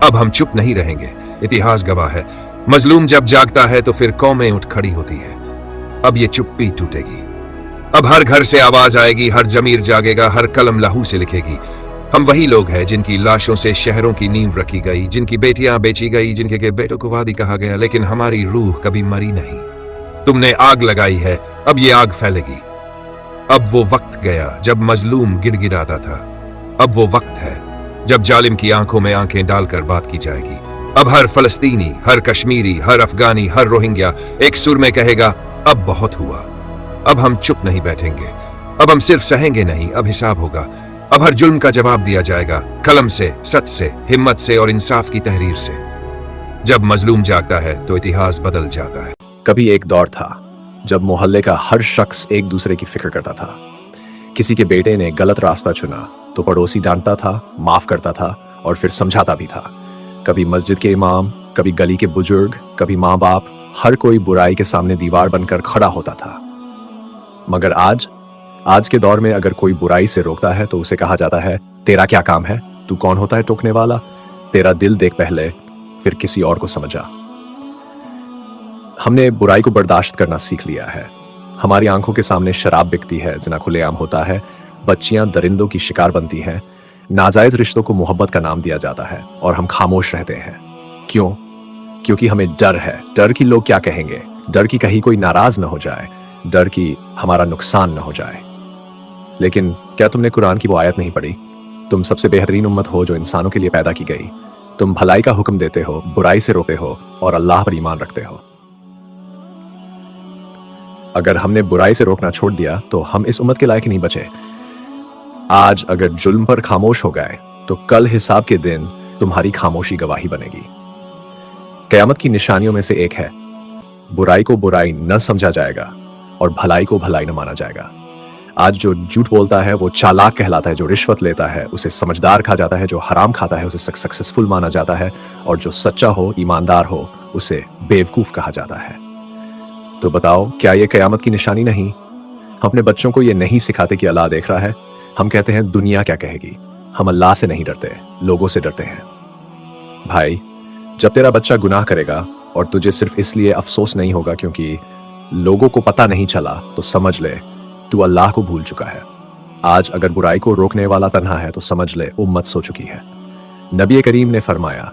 अब हम चुप नहीं रहेंगे। इतिहास गवाह है, मजलूम जब जागता है तो फिर कौमें उठ खड़ी होती है। अब ये चुप्पी टूटेगी। अब हर घर से आवाज आएगी, हर जमीर जागेगा, हर कलम लहू से लिखेगी। हम वही लोग हैं जिनकी लाशों से शहरों की नींव रखी गई, जिनकी बेटियां बेची गई, जिनके बेटों को वादी कहा गया, लेकिन हमारी रूह कभी मरी नहीं। तुमने आग लगाई है, अब ये आग फैलेगी। अब वो वक्त गया जब मजलूम गिड़गिड़ाता था। अब वो वक्त है जब जालिम की आंखों में आंखें डालकर बात की जाएगी। अब हर फलस्तीनी, हर कश्मीरी, हर अफगानी, हर रोहिंग्या एक सुर में कहेगा, अब बहुत हुआ। अब हम चुप नहीं बैठेंगे। अब हम सिर्फ सहेंगे नहीं, अब हिसाब होगा। अब हर जुल्म का जवाब दिया जाएगा, कलम से, सच से, हिम्मत से और इंसाफ की तहरीर से। जब मजलूम जागता है तो इतिहास बदल जाता है। कभी एक दौर था जब मोहल्ले का हर शख्स एक दूसरे की फिक्र करता था। किसी के बेटे ने गलत रास्ता चुना तो पड़ोसी डांटता था, माफ करता था और फिर समझाता भी था। कभी मस्जिद के इमाम, कभी गली के बुजुर्ग, कभी माँ बाप, हर कोई बुराई के सामने दीवार बनकर खड़ा होता था। मगर आज के दौर में अगर कोई बुराई से रोकता है तो उसे कहा जाता है, तेरा क्या काम है, तू कौन होता है टोकने वाला, तेरा दिल देख पहले, फिर किसी और को समझा। हमने बुराई को बर्दाश्त करना सीख लिया है। हमारी आंखों के सामने शराब बिकती है, जिना खुलेआम होता है, बच्चियां दरिंदों की शिकार बनती हैं, नाजायज रिश्तों को मोहब्बत का नाम दिया जाता है और हम खामोश रहते हैं। क्यों? क्योंकि हमें डर है। डर कि लोग क्या कहेंगे, डर कि कहीं कोई नाराज न हो जाए, डर कि हमारा नुकसान न हो जाए। लेकिन क्या तुमने कुरान की वो आयत नहीं पढ़ी? तुम सबसे बेहतरीन उम्मत हो जो इंसानों के लिए पैदा की गई। तुम भलाई का हुक्म देते हो, बुराई से रोकते हो और अल्लाह पर ईमान रखते हो। अगर हमने बुराई से रोकना छोड़ दिया तो हम इस उम्मत के लायक नहीं बचे। आज अगर जुल्म पर खामोश हो गए तो कल हिसाब के दिन तुम्हारी खामोशी गवाही बनेगी। कयामत की निशानियों में से एक है, बुराई को बुराई न समझा जाएगा और भलाई को भलाई न माना जाएगा। आज जो झूठ बोलता है वो चालाक कहलाता है, जो रिश्वत लेता है उसे समझदार कहा जाता है, जो हराम खाता है उसे सक्सेसफुल माना जाता है और जो सच्चा हो, ईमानदार हो, उसे बेवकूफ कहा जाता है। तो बताओ, क्या ये कयामत की निशानी नहीं? हम अपने बच्चों को ये नहीं सिखाते कि अल्लाह देख रहा है। हम कहते हैं दुनिया क्या कहेगी। हम अल्लाह से नहीं डरते, लोगों से डरते हैं। भाई, जब तेरा बच्चा गुनाह करेगा और तुझे सिर्फ इसलिए अफसोस नहीं होगा क्योंकि लोगों को पता नहीं चला, तो समझ ले तू अल्लाह को भूल चुका है। आज अगर बुराई को रोकने वाला तन्हा है तो समझ ले उम्मत सो चुकी है। नबी करीम ने फरमाया,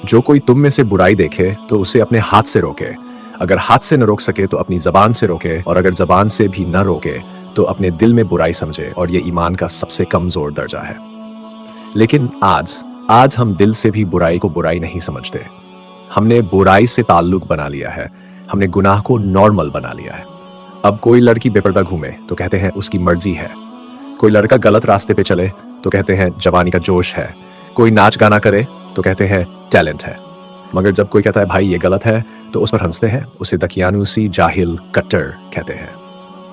जो कोई तुम में से बुराई देखे तो उसे अपने हाथ से रोके, अगर हाथ से न रोक सके तो अपनी जबान से रोके, और अगर जबान से भी न रोके तो अपने दिल में बुराई समझे, और ये ईमान का सबसे कमजोर दर्जा है। लेकिन आज हम दिल से भी बुराई को बुराई नहीं समझते। हमने बुराई से ताल्लुक बना लिया है, हमने गुनाह को नॉर्मल बना लिया है। अब कोई लड़की बेपर्दा घूमे तो कहते हैं उसकी मर्जी है, कोई लड़का गलत रास्ते पे चले तो कहते हैं जवानी का जोश है, कोई नाच गाना करे तो कहते हैं टैलेंट है। मगर जब कोई कहता है भाई ये गलत है तो उस पर हंसते हैं, उसे दकियानूसी, जाहिल, कट्टर कहते हैं।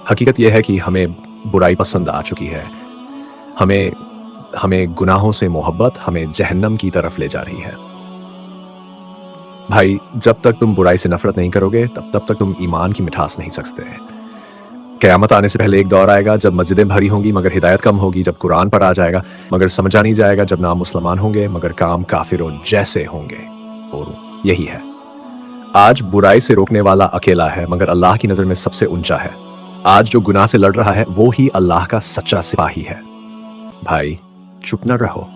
हकीकत यह है कि हमें बुराई पसंद आ चुकी है। हमें गुनाहों से मोहब्बत हमें जहन्नम की तरफ ले जा रही है। भाई, जब तक तुम बुराई से नफरत नहीं करोगे तब तक तुम ईमान की मिठास नहीं सकते। क़यामत आने से पहले एक दौर आएगा जब मस्जिदें भरी होंगी मगर हिदायत कम होगी, जब कुरान पढ़ा जाएगा मगर समझा नहीं जाएगा, जब नाम मुसलमान होंगे मगर काम काफिरों जैसे होंगे। और यही है, आज बुराई से रोकने वाला अकेला है मगर अल्लाह की नजर में सबसे ऊंचा है। आज जो गुनाह से लड़ रहा है वो ही अल्लाह का सच्चा सिपाही है। भाई, चुप न रहो।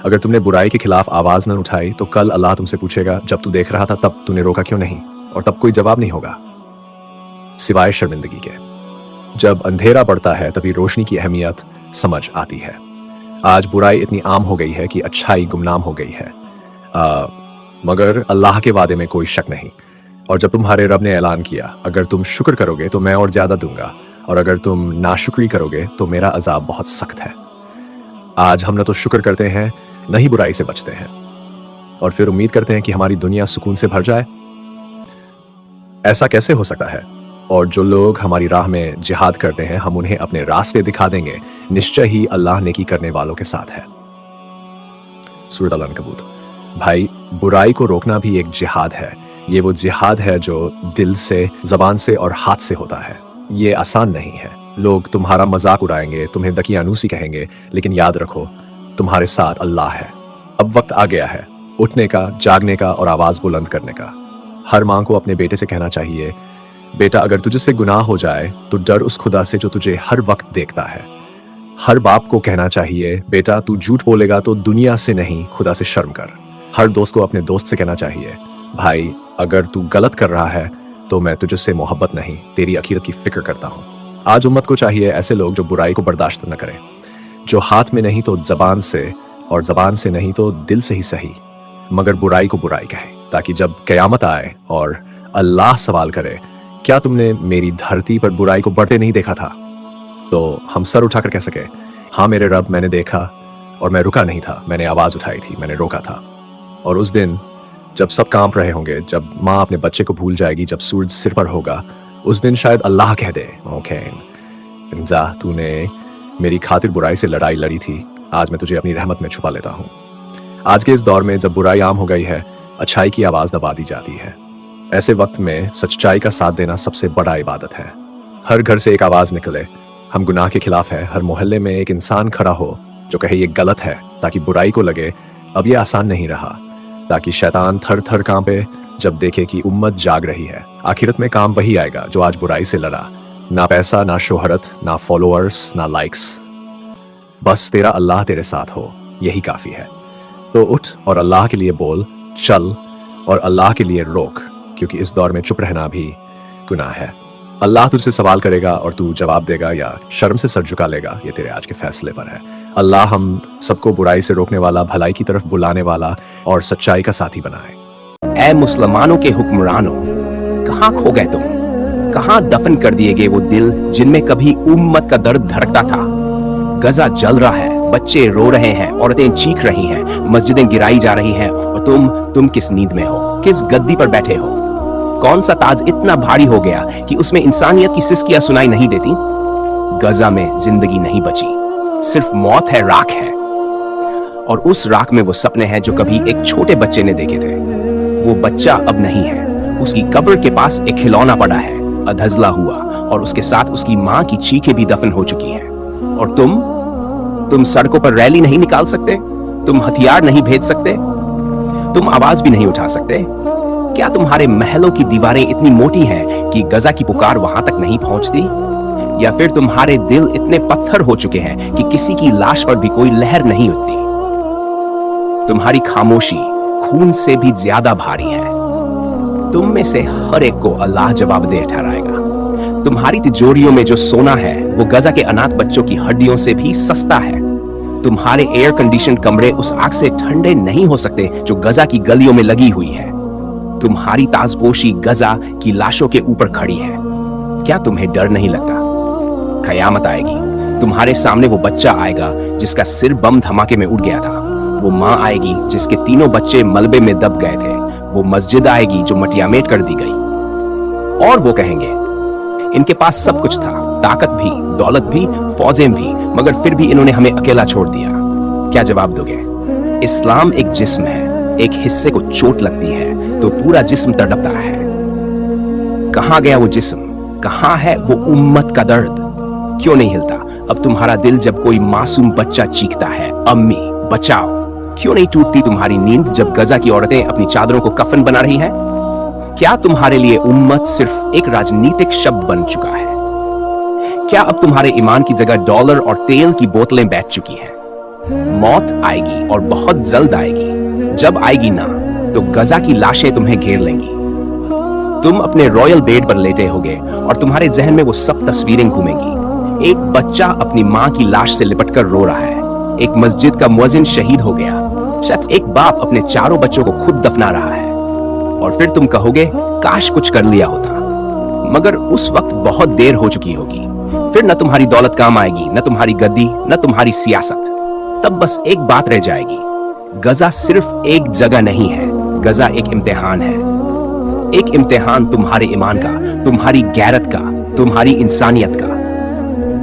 अगर तुमने बुराई के खिलाफ आवाज न उठाई तो कल अल्लाह तुमसे पूछेगा, जब तू देख रहा था तब तूने रोका क्यों नहीं? और तब कोई जवाब नहीं होगा सिवाय शर्मिंदगी के। जब अंधेरा बढ़ता है तभी रोशनी की अहमियत समझ आती है। आज बुराई इतनी आम हो गई है कि अच्छाई गुमनाम हो गई है, मगर अल्लाह के वादे में कोई शक नहीं। और जब तुम्हारे रब ने ऐलान किया, अगर तुम शुक्र करोगे तो मैं और ज्यादा दूंगा, और अगर तुम नाशुक्री करोगे तो मेरा अजाब बहुत सख्त है। आज हम न तो शुक्र करते हैं न ही बुराई से बचते हैं, और फिर उम्मीद करते हैं कि हमारी दुनिया सुकून से भर जाए। ऐसा कैसे हो सकता है? और जो लोग हमारी राह में जिहाद करते हैं, हम उन्हें अपने रास्ते दिखा देंगे। निश्चय ही अल्लाह नेकी करने वालों के साथ है। सूरत अल-अनकबूत। भाई, बुराई को रोकना भी एक जिहाद है। ये वो जिहाद है जो दिल से, जबान से और हाथ से होता है। ये आसान नहीं है। लोग तुम्हारा मजाक उड़ाएंगे, तुम्हें दकियानूसी कहेंगे, लेकिन याद रखो तुम्हारे साथ अल्लाह है। अब वक्त आ गया है उठने का, जागने का और आवाज बुलंद करने का। हर मां को अपने बेटे से कहना चाहिए, बेटा अगर तुझसे गुनाह हो जाए तो डर उस खुदा से जो तुझे हर वक्त देखता है। हर बाप को कहना चाहिए, बेटा तू झूठ बोलेगा तो दुनिया से नहीं खुदा से शर्म कर। हर दोस्त को अपने दोस्त से कहना चाहिए, भाई अगर तू गलत कर रहा है तो मैं तुझसे मोहब्बत नहीं तेरी आखिरत की फिक्र करता हूँ। आज उम्मत को चाहिए ऐसे लोग जो बुराई को बर्दाश्त न करें, जो हाथ में नहीं तो जबान से और जबान से नहीं तो दिल से ही सही, मगर बुराई को बुराई कहे, ताकि जब कयामत आए और अल्लाह सवाल करे, क्या तुमने मेरी धरती पर बुराई को बढ़ते नहीं देखा था, तो हम सर उठाकर कह सके, हाँ मेरे रब मैंने देखा और मैं रुका नहीं था, मैंने आवाज उठाई थी, मैंने रोका था। और उस दिन जब सब कांप रहे होंगे, जब माँ अपने बच्चे को भूल जाएगी, जब सूरज सिर पर होगा, उस दिन शायद अल्लाह कह दे, ओके जा तूने मेरी खातिर बुराई से लड़ाई लड़ी थी, आज मैं तुझे अपनी रहमत में छुपा लेता हूँ। आज के इस दौर में जब बुराई आम हो गई है, अच्छाई की आवाज दबा दी जाती है। ऐसे वक्त में सच्चाई का साथ देना सबसे बड़ा इबादत है। हर घर से एक आवाज निकले, हम गुनाह के खिलाफ है। हर मोहल्ले में एक इंसान खड़ा हो जो कहे ये गलत है, ताकि बुराई को लगे अब ये आसान नहीं रहा, ताकि शैतान थर थर कांपे जब देखे कि उम्मत जाग रही है। आखिरत में काम वही आएगा जो आज बुराई से लड़ा। ना पैसा, ना शोहरत, ना फॉलोअर्स, ना लाइक्स, बस तेरा अल्लाह तेरे साथ हो, यही काफी है। तो उठ और अल्लाह के लिए बोल, चल और अल्लाह के लिए रोक, क्योंकि इस दौर में चुप रहना भी गुनाह है। अल्लाह तुझसे सवाल करेगा और तू जवाब देगा या शर्म से सर झुका लेगा, ये तेरे आज के फैसले पर है। अल्लाह हम सबको बुराई से रोकने वाला, भलाई की तरफ बुलाने वाला और सच्चाई का साथी बनाए। ऐ मुसलमानों के हुक्मरानों, कहाँ खो गए तुम? कहाँ दफन कर दिए गए वो दिल जिनमें कभी उम्मत का दर्द धड़कता था? गजा जल रहा है, बच्चे रो रहे हैं, औरतें चीख रही हैं, मस्जिदें गिराई जा रही हैं, और तुम किस नींद में हो? किस गद्दी पर बैठे हो? कौन सा ताज इतना भारी हो गया कि उसमें इंसानियत की सिसकियां सुनाई नहीं देती? गजा में जिंदगी नहीं बची, सिर्फ मौत है, राख है। और उस राख में वो सपने हैं जो कभी एक छोटे बच्चे ने देखे थे। वो बच्चा अब नहीं है, उसकी कब्र के पास एक खिलौना पड़ा है, अधजला हुआ, और उसके साथ उसकी माँ की चीखें भी दफन हो चुकी हैं। और तुम सड़कों पर रैली नहीं निकाल सकते, तुम हथियार नहीं भेज सकते, तुम आवाज भी नहीं उठा सकते। क्या तुम्हारे महलों की दीवारें इतनी मोटी हैं कि गजा की पुकार वहां तक नहीं पहुंचती? या फिर तुम्हारे दिल इतने पत्थर हो चुके हैं कि किसी की लाश पर भी कोई लहर नहीं उठती? तुम्हारी खामोशी खून से भी ज्यादा भारी है। तुम में से हर एक को अल्लाह जवाबदेह ठहराएगा। तुम्हारी तिजोरियों में जो सोना है वो गजा के अनाथ बच्चों की हड्डियों से भी सस्ता है। तुम्हारे एयर कंडीशन कमरे उस आग से ठंडे नहीं हो सकते जो गजा की गलियों में लगी हुई है। तुम्हारी ताजपोशी गजा की लाशों के ऊपर खड़ी है। क्या तुम्हें डर नहीं लगता? कयामत आएगी, तुम्हारे सामने वो बच्चा आएगा जिसका सिर बम धमाके में उड़ गया था। वो माँ आएगी जिसके तीनों बच्चे मलबे में दब गए थे। वो मस्जिद आएगी जो मटियामेट कर दी गई। और वो कहेंगे, इनके पास सब कुछ था, ताकत भी, दौलत भी, फौजें भी, मगर फिर भी इन्होंने हमें अकेला छोड़ दिया। क्या जवाब दोगे? इस्लाम एक जिस्म है, एक हिस्से को चोट लगती है तो पूरा जिस्म तड़पता है। कहां गया वो जिस्म? कहां है वो उम्मत का दर्द? क्यों नहीं हिलता अब तुम्हारा दिल जब कोई मासूम बच्चा चीखता है, अम्मी बचाओ? क्यों नहीं टूटती तुम्हारी नींद जब गजा की औरतें अपनी चादरों को कफन बना रही हैं? क्या तुम्हारे लिए उम्मत सिर्फ एक राजनीतिक शब्द बन चुका है? क्या अब तुम्हारे ईमान की जगह डॉलर और तेल की बोतलें बैठ चुकी हैं? मौत आएगी और बहुत जल्द आएगी। जब आएगी ना तो गजा की लाशें तुम्हें घेर लेंगी। तुम अपने रॉयल बेड पर लेटे होगे और तुम्हारे जहन में वो सब तस्वीरें घूमेंगी। एक बच्चा अपनी माँ की लाश से लिपटकर रो रहा है, एक मस्जिद का मुअज्जिन शहीद हो गया, शायद एक बाप अपने चारों बच्चों को खुद दफना रहा है। और फिर तुम कहोगे, काश कुछ कर लिया होता। मगर उस वक्त बहुत देर हो चुकी होगी। फिर न तुम्हारी दौलत काम आएगी, न तुम्हारी गद्दी, न तुम्हारी सियासत। तब बस एक बात रह जाएगी, गजा सिर्फ एक जगह नहीं है, गजा एक इम्तिहान है। एक इम्तिहान तुम्हारे ईमान का, तुम्हारी गैरत का, तुम्हारी इंसानियत का।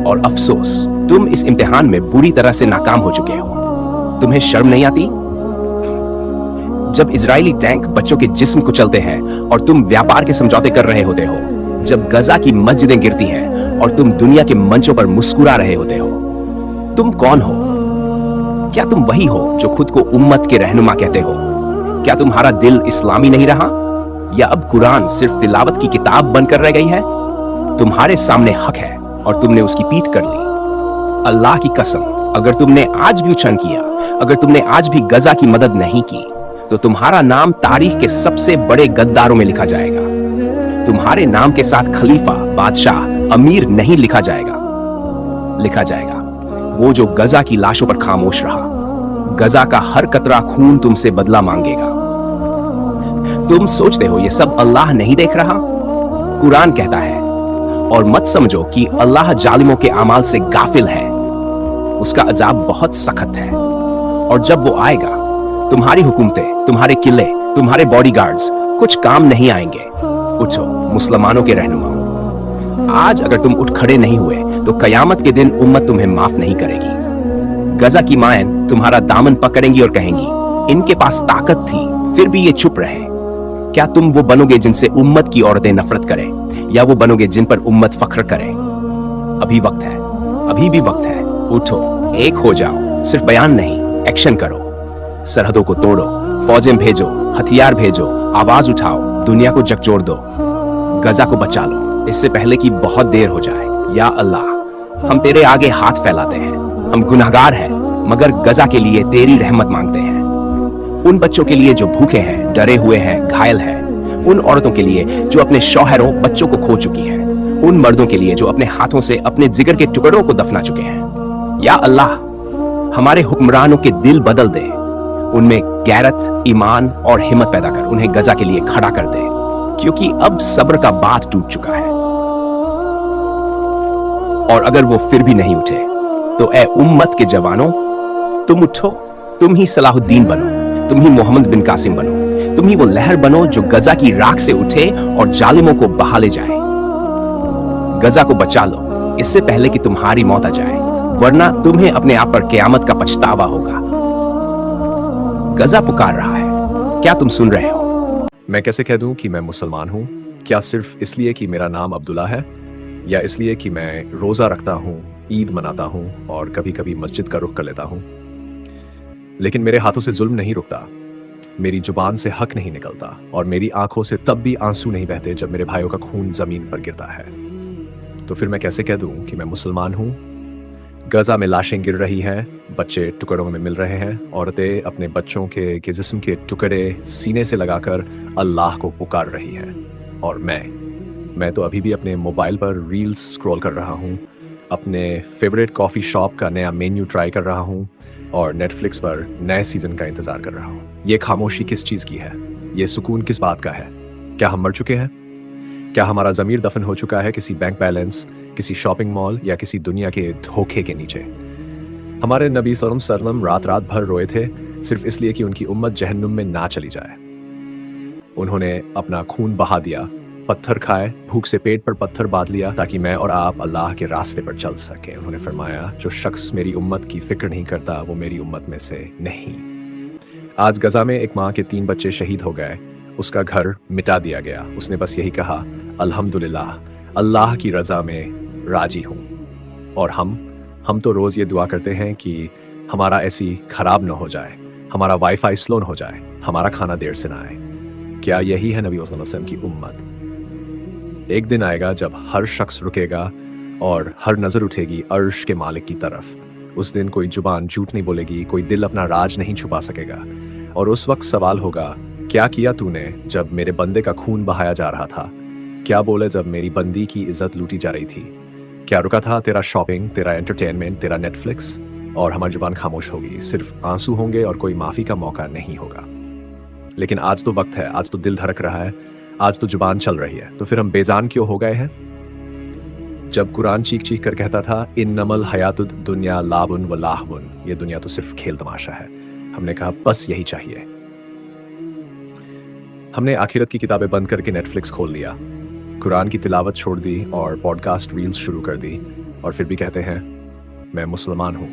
और अफसोस, तुम इस इम्तिहान में बुरी तरह से नाकाम हो चुके हो। तुम्हें शर्म नहीं आती? जब इजरायली टैंक बच्चों के जिस्म कुचलते हैं और तुम व्यापार के समझौते कर रहे होते हो, जब गजा की मस्जिदें गिरती हैं और तुम दुनिया के मंचों पर मुस्कुरा रहे होते हो, तुम कौन हो? क्या तुम वही हो जो खुद को उम्मत के रहनुमा कहते हो? क्या तुम्हारा दिल इस्लामी नहीं रहा, या अब कुरान सिर्फ तिलावत की किताब बनकर रह गई है? तुम्हारे सामने हक है और तुमने उसकी पीठ कर ली। अल्लाह की कसम, अगर तुमने आज भी उछन किया, अगर तुमने आज भी गजा की मदद नहीं की, तो तुम्हारा नाम तारीख के सबसे बड़े गद्दारों में लिखा जाएगा। तुम्हारे नाम के साथ खलीफा, बादशाह, अमीर नहीं लिखा जाएगा। लिखा जाएगा वो जो गजा की लाशों पर खामोश रहा। गजा का हर कतरा खून तुमसे बदला मांगेगा। तुम सोचते हो ये सब अल्लाह नहीं देख रहा? कुरान कहता है, और मत समझो कि अल्लाह जालिमों के अमाल से गाफिल है। उसका अजाब बहुत सख्त है, और जब वो आएगा, तुम्हारी हुकूमतें, तुम्हारे किले, तुम्हारे बॉडीगार्ड्स कुछ काम नहीं आएंगे। उठो मुसलमानों के रहनुमाओं, आज अगर तुम उठ खड़े नहीं हुए तो कयामत के दिन उम्मत तुम्हें माफ नहीं करेगी। गजा की माएं तुम्हारा दामन पकड़ेंगी और कहेंगी, इनके पास ताकत थी फिर भी ये चुप रहे। क्या तुम वो बनोगे जिनसे उम्मत की औरतें नफरत करें, या वो बनोगे जिन पर उम्मत फख्र करे? अभी वक्त है, अभी भी वक्त है। उठो, एक हो जाओ, सिर्फ बयान नहीं, एक्शन करो। सरहदों को तोड़ो, फौजें भेजो, हथियार भेजो, आवाज उठाओ, दुनिया को झकझोर दो। गजा को बचा लो इससे पहले कि बहुत देर हो जाए। या अल्लाह, हम तेरे आगे हाथ फैलाते हैं। हम गुनाहगार हैं, मगर गजा के लिए तेरी रहमत मांगते हैं। उन बच्चों के लिए जो भूखे हैं, डरे हुए हैं, घायल हैं। उन औरतों के लिए जो अपने शौहरों, बच्चों को खो चुकी हैं। उन मर्दों के लिए जो अपने हाथों से अपने जिगर के टुकड़ों को दफना चुके हैं। या अल्लाह, हमारे हुक्मरानों के दिल बदल दे, उनमें गैरत, ईमान और हिम्मत पैदा कर, उन्हें गजा के लिए खड़ा कर दे, क्योंकि अब सब्र का बांध टूट चुका है। और अगर वो फिर भी नहीं उठे, तो ए उम्मत के जवानों, तुम उठो, तुम ही सलाहुद्दीन बनो, तुम ही मोहम्मद बिन कासिम बनो, तुम ही वो लहर बनो जो गजा की राख से उठे और जालिमों को बहा ले जाए। गजा को बचा लो इससे पहले कि तुम्हारी मौत आ जाए, वरना तुम्हें अपने आप पर क़यामत का पछतावा होगा। गजा पुकार रहा है, क्या तुम सुन रहे हो? मैं कैसे कह दूं कि मैं मुसलमान हूं? क्या सिर्फ इसलिए कि मेरा नाम अब्दुल्ला है, या इसलिए कि मैं रोजा रखता हूं, ईद मनाता हूं और कभी कभी मस्जिद का रुख कर लेता हूं? लेकिन मेरे हाथों से जुल्म नहीं रुकता, मेरी जुबान से हक नहीं निकलता, और मेरी आंखों से तब भी आंसू नहीं बहते जब मेरे भाइयों का खून जमीन पर गिरता है। तो फिर मैं कैसे कह दूं कि मैं मुसलमान हूं? गजा में लाशें गिर रही हैं, बच्चे टुकड़ों में मिल रहे हैं, औरतें अपने बच्चों के जिस्म के टुकड़े सीने से लगाकर अल्लाह को पुकार रही हैं। और मैं तो अभी भी अपने मोबाइल पर रील्स स्क्रॉल कर रहा हूँ, अपने फेवरेट कॉफ़ी शॉप का नया मेन्यू ट्राई कर रहा हूँ, और नेटफ्लिक्स पर नए सीज़न का इंतज़ार कर रहा हूँ। ये खामोशी किस चीज़ की है? ये सुकून किस बात का है? क्या हम मर चुके हैं? क्या हमारा ज़मीर दफन हो चुका है किसी बैंक बैलेंस, किसी शॉपिंग मॉल या किसी दुनिया के धोखे के नीचे? हमारे नबी सल्लल्लाहु अलैहि वसल्लम रात रात भर रोए थे सिर्फ इसलिए कि उनकी उम्मत जहन्नुम में ना चली जाए। उन्होंने अपना खून बहा दिया, पत्थर खाए, भूख से पेट पर पत्थर बांध लिया ताकि मैं और आप अल्लाह के रास्ते पर चल सके। उन्होंने फरमाया, जो शख्स मेरी उम्मत की फिक्र नहीं करता वो मेरी उम्मत में से नहीं। आज गजा में एक माँ के 3 बच्चे शहीद हो गए, उसका घर मिटा दिया गया। उसने बस यही कहा, अल्हम्दुलिल्लाह, अल्लाह की रजा में राजी हूँ। और हम तो रोज़ ये दुआ करते हैं कि हमारा ऐसी खराब ना हो जाए, हमारा वाईफाई स्लो ना हो जाए, हमारा खाना देर से ना आए। क्या यही है नबी सल्लल्लाहु अलैहि वसल्लम की उम्मत? एक दिन आएगा जब हर शख्स रुकेगा और हर नज़र उठेगी अर्श के मालिक की तरफ। उस दिन कोई जुबान झूठ नहीं बोलेगी, कोई दिल अपना राज नहीं छुपा सकेगा। और उस वक्त सवाल होगा, क्या किया तूने जब मेरे बंदे का खून बहाया जा रहा था? क्या बोले जब मेरी बंदी की इज्जत लूटी जा रही थी? क्या रुका था तेरा शॉपिंग, तेरा एंटरटेनमेंट, तेरा नेटफ्लिक्स? और हमारी जुबान खामोश होगी, सिर्फ आंसू होंगे और कोई माफ़ी का मौका नहीं होगा। लेकिन आज तो वक्त है, आज तो दिल धड़क रहा है, आज तो जुबान चल रही है, तो फिर हम बेजान क्यों हो गए हैं? जब कुरान चीख चीख कर कहता था इन्नमल हयातुद दुनिया लाबुन व लाहबुन, ये दुनिया तो सिर्फ खेल तमाशा है, हमने कहा बस यही चाहिए। हमने आखिरत की किताबें बंद करके नेटफ्लिक्स खोल लिया, कुरान की तिलावत छोड़ दी और पॉडकास्ट रील्स शुरू कर दी, और फिर भी कहते हैं मैं मुसलमान हूं।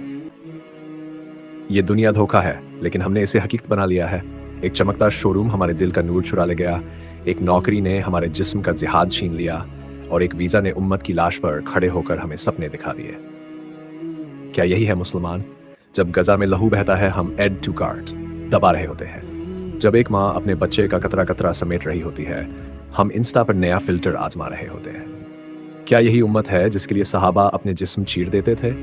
ये दुनिया धोखा है, लेकिन हमने इसे हकीकत बना लिया है। एक चमकता शोरूम हमारे दिल का नूर चुरा ले गया, एक नौकरी ने हमारे जिस्म का जिहाद छीन लिया, और एक वीजा ने उम्मत की लाश पर खड़े होकर हमें सपने दिखा दिए। क्या यही है मुसलमान? जब गजा में लहू बहता है हम एड टू कार्ट दबा रहे होते हैं। जब एक माँ अपने बच्चे का कतरा कतरा समेट रही होती है, हम इंस्टा पर नया फिल्टर आजमा रहे होते हैं। क्या यही उम्मत है जिसके लिए सहाबा अपने जिस्म चीर देते थे,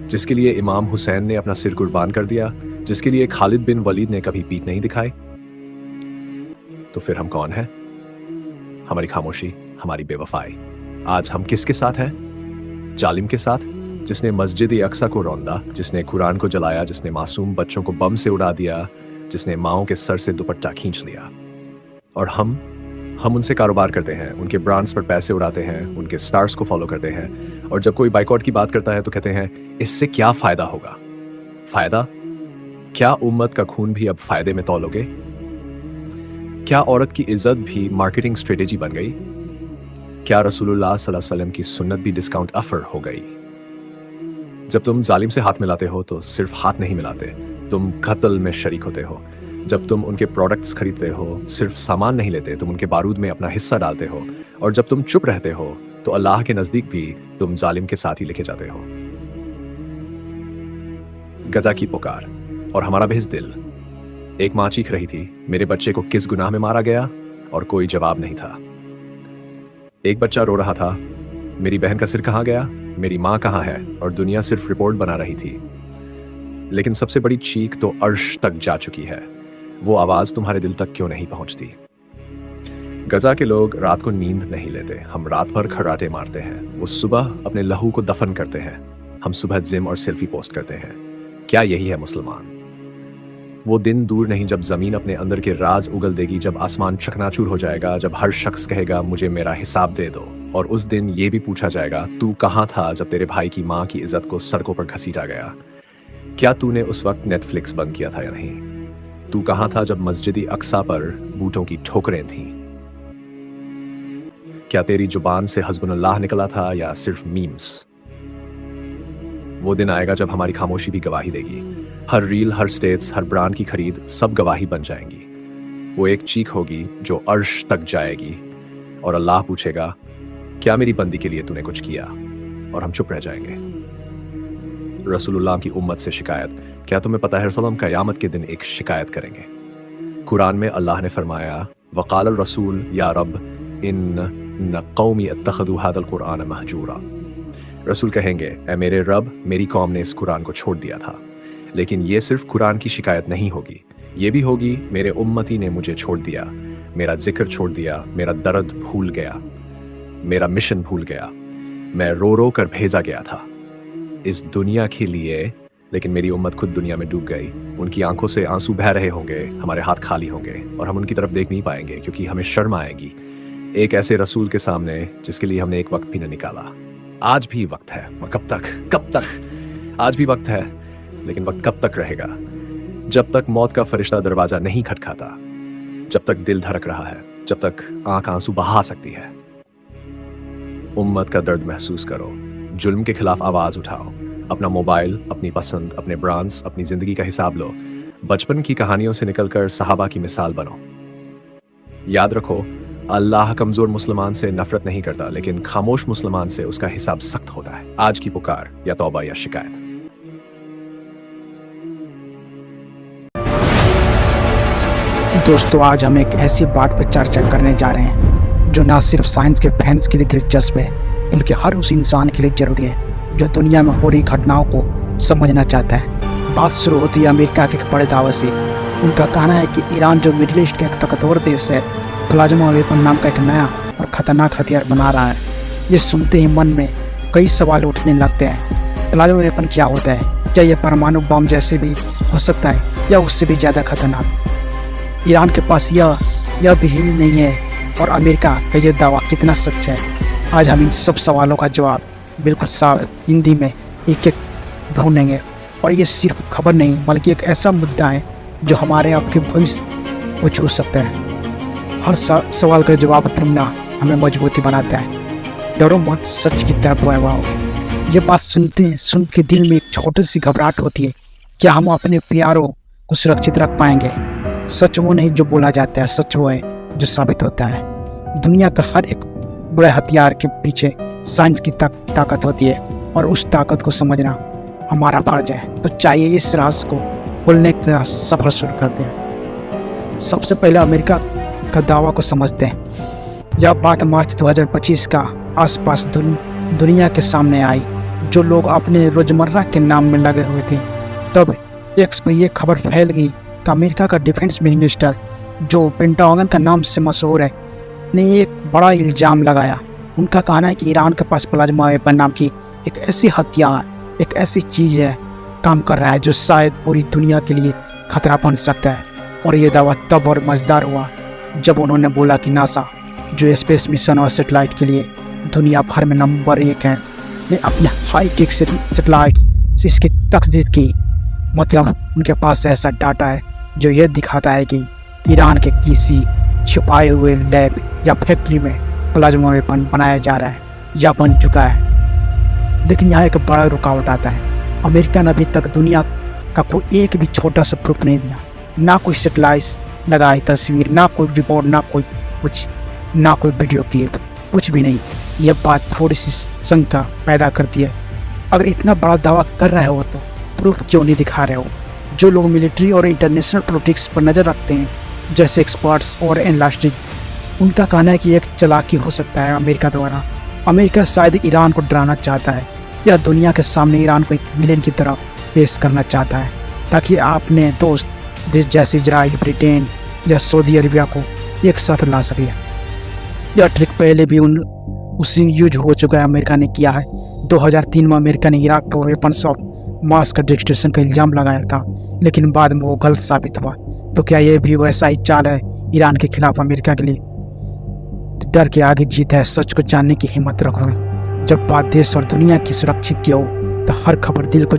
जिसके लिए इमाम हुसैन ने अपना सिर कुर्बान कर दिया, जिसके लिए खालिद बिन वलीद ने कभी पीठ नहीं दिखाई? तो फिर हम कौन हैं? हमारी खामोशी, हमारी बेवफाई। आज हम किसके साथ हैं? जालिम के साथ, जिसने मस्जिद अक्सा को रौंदा, जिसने कुरान को जलाया, जिसने मासूम बच्चों को बम से उड़ा दिया, जिसने माओं के सर से दुपट्टा खींच लिया। और हम उनसे कारोबार करते हैं, उनके ब्रांड्स पर पैसे उड़ाते हैं, उनके स्टार्स को फॉलो करते हैं, और जब कोई बाइकआउट की बात करता है तो कहते हैं इससे क्या फायदा होगा? फायदा? क्या उम्मत का खून भी अब फायदे में तौलोगे? क्या औरत की इज्जत भी मार्केटिंग स्ट्रेटेजी बन गई? क्या रसूलुल्लाह सल्लल्लाहु अलैहि वसल्लम की सुन्नत भी डिस्काउंट ऑफर हो गई? जब तुम जालिम से हाथ मिलाते हो तो सिर्फ हाथ नहीं मिलाते, तुम कत्ल में शरीक होते हो। जब तुम उनके प्रोडक्ट्स खरीदते हो, सिर्फ सामान नहीं लेते, तुम उनके बारूद में अपना हिस्सा डालते हो। और जब तुम चुप रहते हो तो अल्लाह के नजदीक भी तुम जालिम के साथ ही लिखे जाते हो। गजा की पुकार और हमारा बेहस दिल। एक माँ चीख रही थी, मेरे बच्चे को किस गुनाह में मारा गया? और कोई जवाब नहीं था। एक बच्चा रो रहा था, मेरी बहन का सिर कहाँ गया? मेरी माँ कहाँ है? और दुनिया सिर्फ रिपोर्ट बना रही थी। लेकिन सबसे बड़ी चीख तो अर्श तक जा चुकी है। वो आवाज तुम्हारे दिल तक क्यों नहीं पहुंचती? गजा के लोग रात को नींद नहीं लेते, हम रात भर खर्राटे मारते हैं। वो सुबह अपने लहू को दफन करते हैं, हम सुबह जिम और सेल्फी पोस्ट करते हैं। क्या यही है मुसलमान? वो दिन दूर नहीं जब जमीन अपने अंदर के राज उगल देगी, जब आसमान चकनाचूर हो जाएगा, जब हर शख्स कहेगा मुझे मेरा हिसाब दे दो। और उस दिन ये भी पूछा जाएगा, तू कहाँ था जब तेरे भाई की माँ की इज्जत को सड़कों पर घसीटा गया? क्या तूने उस वक्त नेटफ्लिक्स बंद किया था या नहीं? तू कहाँ था जब मस्जिद अक्सा पर बूटों की ठोकरें थीं? क्या तेरी जुबान से हस्बुनल्लाह निकला था या सिर्फ मीम्स? वो दिन आएगा जब हमारी खामोशी भी गवाही देगी। हर रील, हर स्टेटस, हर ब्रांड की खरीद सब गवाही बन जाएंगी। वो एक चीख होगी जो अर्श तक जाएगी और अल्लाह पूछेगा, क्या मेरी बंदी के लिए तूने कुछ किया? और हम चुप रह जाएंगे। रसूलुल्लाह की उम्मत से शिकायत। क्या तुम्हें पता है रसूलुल्लाह क़यामत के दिन एक शिकायत करेंगे? कुरान में अल्लाह ने फरमाया, वक़ाल रसूल या रब इन कौमी अत्तखदू हादल कुरान महजूरा। रसूल कहेंगे, ए मेरे रब, मेरी कौम ने इस कुरान को छोड़ दिया था। लेकिन ये सिर्फ कुरान की शिकायत नहीं होगी, ये भी होगी मेरे उम्मती ने मुझे छोड़ दिया, मेरा जिक्र छोड़ दिया, मेरा दर्द भूल गया, मेरा मिशन भूल गया, मैं रो रो कर भेजा गया था इस दुनिया के लिए। लेकिन मेरी उम्मत खुद दुनिया में डूब गई। उनकी आंखों से आंसू बह रहे होंगे, हमारे हाथ खाली होंगे और हम उनकी तरफ देख नहीं पाएंगे क्योंकि हमें शर्म आएगी एक ऐसे रसूल के सामने जिसके लिए हमने एक वक्त भी न निकाला। आज भी वक्त है। कब तक? आज भी वक्त है, लेकिन वक्त कब तक रहेगा? जब तक मौत का फरिश्ता दरवाजा नहीं खटखाता, जब तक दिल धड़क रहा है, जब तक आंख आंसू बहा सकती है। उम्मत का दर्द महसूस करो, जुल्म के खिलाफ आवाज उठाओ। अपना मोबाइल, अपनी पसंद, अपने ब्रांड्स, अपनी जिंदगी का हिसाब लो। बचपन की कहानियों से निकलकर सहाबा की मिसाल बनो। याद रखो, अल्लाह कमजोर मुसलमान से नफरत नहीं करता, लेकिन खामोश मुसलमान से उसका हिसाब सख्त होता है। आज की पुकार या तौबा या शिकायत। दोस्तों, आज हम एक ऐसी बात पर चर्चा करने जा रहे हैं जो ना सिर्फ साइंस के फैंस के लिए दिलचस्प है, बल्कि हर उस इंसान के लिए जरूरी है जो दुनिया में हो रही घटनाओं को समझना चाहता है। बात शुरू होती है अमेरिका के एक बड़े दावे से। उनका कहना है कि ईरान जो मिडिल ईस्ट का एक ताकतवर देश है, प्लाज्मा वेपन नाम का एक नया और खतरनाक हथियार बना रहा है। ये सुनते ही मन में कई सवाल उठने लगते हैं। प्लाज्मा वेपन क्या होता है? क्या यह परमाणु बम जैसे भी हो सकता है या उससे भी ज़्यादा खतरनाक? ईरान के पास यह भी नहीं है, और अमेरिका का यह दावा कितना सच है? आज हम इन सब सवालों का जवाब बिल्कुल साफ हिंदी में एक एक ढूंढेंगे। और ये सिर्फ खबर नहीं बल्कि एक ऐसा मुद्दा है जो हमारे आपके भविष्य को छू सकता है। हर सवाल का जवाब ढूंढना हमें मजबूती बनाता है। डरो मत, सच की तरफ बढ़ाओ। ये बात सुन के दिल में एक छोटी सी घबराहट होती है। क्या हम अपने प्यारों को सुरक्षित रख पाएंगे? सच वो नहीं जो बोला जाता है, सच वो है जो साबित होता है। दुनिया का हर एक बड़े हथियार के पीछे साइंस की ताकत होती है और उस ताकत को समझना हमारा फर्ज है। तो चाहिए इस राज को खोलने का सफर शुरू करते हैं। सबसे पहले अमेरिका का दावा को समझते हैं। यह बात मार्च 2025 का आसपास दुनिया के सामने आई। जो लोग अपने रोजमर्रा के नाम में लगे हुए थे, तब एक्स पर यह खबर फैल गई कि अमेरिका का डिफेंस मिनिस्टर, जो पेंटागन का नाम से मशहूर है, ने एक बड़ा इल्ज़ाम लगाया। उनका कहना है कि ईरान के पास प्लाज्मा वेपन नाम की एक ऐसी हथियार, एक ऐसी चीज़ है काम कर रहा है जो शायद पूरी दुनिया के लिए खतरा बन सकता है। और ये दावा तब और मज़ेदार हुआ जब उन्होंने बोला कि नासा, जो स्पेस मिशन और सेटेलाइट के लिए दुनिया भर में नंबर 1 है, ने अपने हाईटेक सेटेलाइट से इसकी तस्दीक की। मतलब उनके पास ऐसा डाटा है जो ये दिखाता है कि ईरान के किसी छुपाए हुए लैब या फैक्ट्री में प्लाज्मा वेपन बनाया जा रहा है या बन चुका है। लेकिन यहाँ एक बड़ा रुकावट आता है। अमेरिका ने अभी तक दुनिया का कोई एक भी छोटा सा प्रूफ नहीं दिया। ना कोई सेटेलाइट लगाई तस्वीर, ना कोई रिपोर्ट, ना कोई कुछ, ना कोई वीडियो क्लिप, कुछ भी नहीं। यह बात थोड़ी सी शंका पैदा करती है। अगर इतना बड़ा दावा कर रहे हो तो प्रूफ क्यों नहीं दिखा रहे हो? जो लोग मिलिट्री और इंटरनेशनल पॉलिटिक्स पर नज़र रखते हैं, जैसे एक्सपर्ट्स और एनालिस्ट, उनका कहना है कि एक चालाकी हो सकता है अमेरिका द्वारा। अमेरिका शायद ईरान को डराना चाहता है या दुनिया के सामने ईरान को एक विलेन की तरह पेश करना चाहता है, ताकि अपने दोस्त देश जैसे इजराइल, ब्रिटेन या सऊदी अरबिया को एक साथ ला सके। यह ट्रिक पहले भी उसी यूज हो चुका है। अमेरिका ने किया है। 2003 में अमेरिका ने इराक पर वेपन्स ऑफ मास का डिस्ट्रक्शन का इल्ज़ाम लगाया था, लेकिन बाद में वो गलत साबित हुआ। तो क्या ये भी वैसा ही चाल है ईरान के खिलाफ अमेरिका के लिए? डर के आगे जीत है। सच को जानने की हिम्मत रखो। जब बात देश और दुनिया की सुरक्षित की हो तो हर खबर दिल को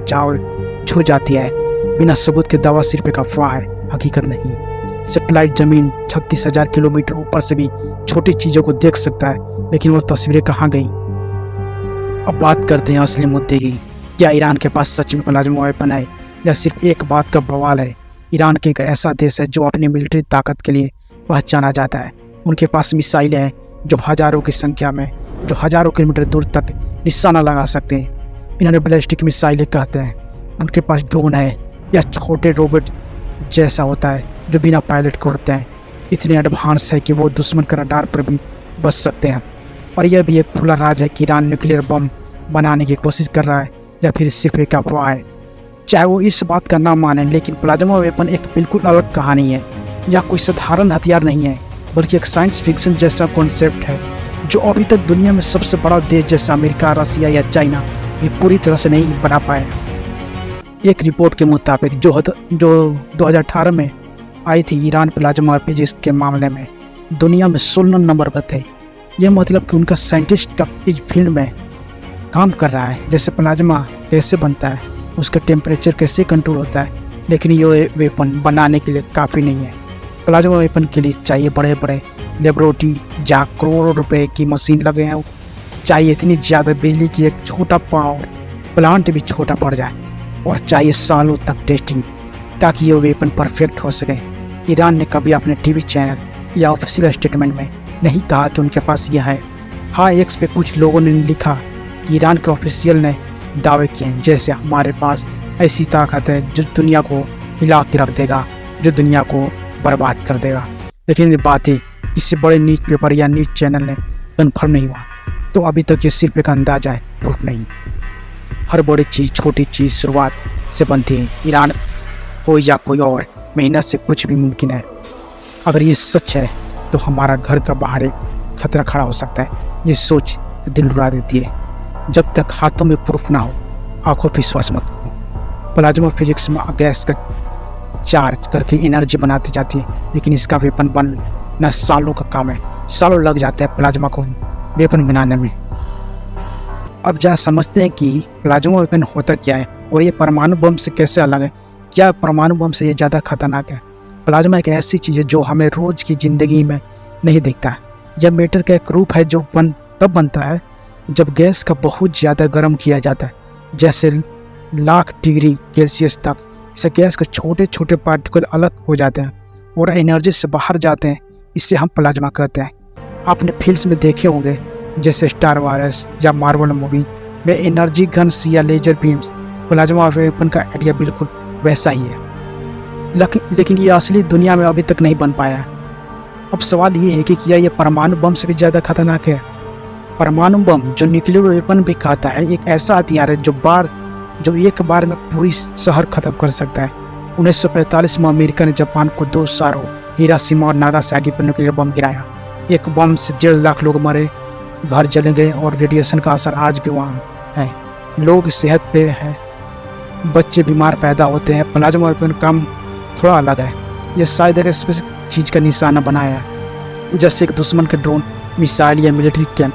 छू जाती है। बिना सबूत के दावा सिर्फ एक अफवाह है, हकीकत नहीं। सेटेलाइट जमीन 36,000 किलोमीटर ऊपर से भी छोटी चीज़ों को देख सकता है, लेकिन वो तस्वीरें कहाँ गई? अब बात करते हैं असली मुद्दे की। क्या ईरान के पास सच में प्लाज्मा वेपन है या सिर्फ एक बात का बवाल है? ईरान के एक ऐसा देश है जो अपनी मिलिट्री ताकत के लिए पहचाना जाता है। उनके पास मिसाइलें हैं जो हज़ारों की संख्या में, जो हज़ारों किलोमीटर दूर तक निशाना लगा सकते हैं। इन्होंने बैलिस्टिक मिसाइलें कहते हैं। उनके पास ड्रोन है या छोटे रोबोट जैसा होता है जो बिना पायलट के उड़ते हैं। इतने एडवांस है कि वो दुश्मन के रडार पर भी बच सकते हैं। और यह भी एक खुला राज है कि ईरान न्यूक्लियर बम बनाने की कोशिश कर रहा है या फिर सिर्फ एक अफवाह है। चाहे वो इस बात का ना माने, लेकिन प्लाज्मा वेपन एक बिल्कुल अलग कहानी है। यह कोई साधारण हथियार नहीं है, बल्कि एक साइंस फिक्शन जैसा कॉन्सेप्ट है जो अभी तक दुनिया में सबसे बड़ा देश जैसा अमेरिका, रसिया या चाइना भी पूरी तरह से नहीं बना पाए। एक रिपोर्ट के मुताबिक जो 2018 में आई थी, ईरान प्लाज्मा फिजिक्स के मामले में दुनिया में 16 नंबर पर थे। यह मतलब कि उनका साइंटिस्ट का इस फील्ड में काम कर रहा है, जैसे प्लाज्मा कैसे बनता है, उसका टेम्परेचर कैसे कंट्रोल होता है। लेकिन ये वेपन बनाने के लिए काफ़ी नहीं है। प्लाज्मा वेपन के लिए चाहिए बड़े बड़े लेबोरेटरी जहाँ करोड़ों रुपए की मशीन लगे हैं। चाहिए इतनी ज़्यादा बिजली की एक छोटा पावर प्लांट भी छोटा पड़ जाए, और चाहिए सालों तक टेस्टिंग ताकि ये वेपन परफेक्ट हो सके। ईरान ने कभी अपने टीवी चैनल या ऑफिशियल स्टेटमेंट में नहीं कहा कि उनके पास यह है। हाँ, एक्स पे कुछ लोगों ने लिखा कि ईरान के ऑफिशियल ने दावे किए हैं, जैसे हमारे पास ऐसी ताकत है जो दुनिया को हिला के रख देगा, जो दुनिया को बर्बाद कर देगा। लेकिन ये बातें किसी बड़े न्यूज़ पेपर या न्यूज़ चैनल ने कन्फर्म नहीं हुआ, तो अभी तक ये सिर्फ एक अंदाजा है, प्रूफ नहीं। हर बड़ी चीज़ छोटी चीज़ शुरुआत से बनती है। ईरान हो या कोई और, मेहनत से कुछ भी मुमकिन है। अगर ये सच है तो हमारा घर का बाहर एक खतरा खड़ा हो सकता है। ये सोच दिल रुला देती है। जब तक हाथों में प्रूफ ना हो, आंखों पर विश्वास मत करो। प्लाज्मा फिजिक्स में गैस का चार्ज करके एनर्जी बनाती जाती है, लेकिन इसका वेपन बनना सालों का काम है। सालों लग जाते हैं प्लाज्मा को वेपन बनाने में। अब जहाँ समझते हैं कि प्लाज्मा वेपन होता क्या है और ये परमाणु बम से कैसे अलग है। क्या परमाणु बम से ये ज़्यादा खतरनाक है? प्लाज्मा एक ऐसी चीज़ है जो हमें रोज़ की ज़िंदगी में नहीं दिखता है। यह मैटर का एक रूप है जो तब बनता है जब गैस का बहुत ज़्यादा गर्म किया जाता है, जैसे लाख डिग्री सेल्सियस तक। इसे गैस के छोटे छोटे पार्टिकल अलग हो जाते हैं और एनर्जी से बाहर जाते हैं। इससे हम प्लाज्मा कहते हैं। आपने फिल्म में देखे होंगे जैसे स्टार वार्स या मार्वल मूवी में एनर्जी गन्स या लेजर बीम्स। प्लाज्मा वेपन का आइडिया बिल्कुल वैसा ही है, लेकिन ये असली दुनिया में अभी तक नहीं बन पाया है। अब सवाल ये है कि क्या ये परमाणु बम से भी ज़्यादा खतरनाक है? परमाणु बम, जो न्यूक्लियर वेपन भी कहता है, एक ऐसा हथियार है जो एक बार में पूरी शहर खत्म कर सकता है। 1945 में अमेरिका ने जापान को 2 शहरों हिरोशिमा और नागासाकी पर न्यूक्लियर बम गिराया। एक बम से 1.5 लाख लोग मरे, घर जले गए और रेडिएशन का असर आज भी वहाँ है। लोग सेहत पे है, बच्चे बीमार पैदा होते हैं। प्लाज्मा वेपन काम थोड़ा अलग है। ये शायद एक स्पेसिफिक चीज़ का निशाना बनाया है, जैसे एक दुश्मन के ड्रोन, मिसाइल या मिलिट्री कैंप।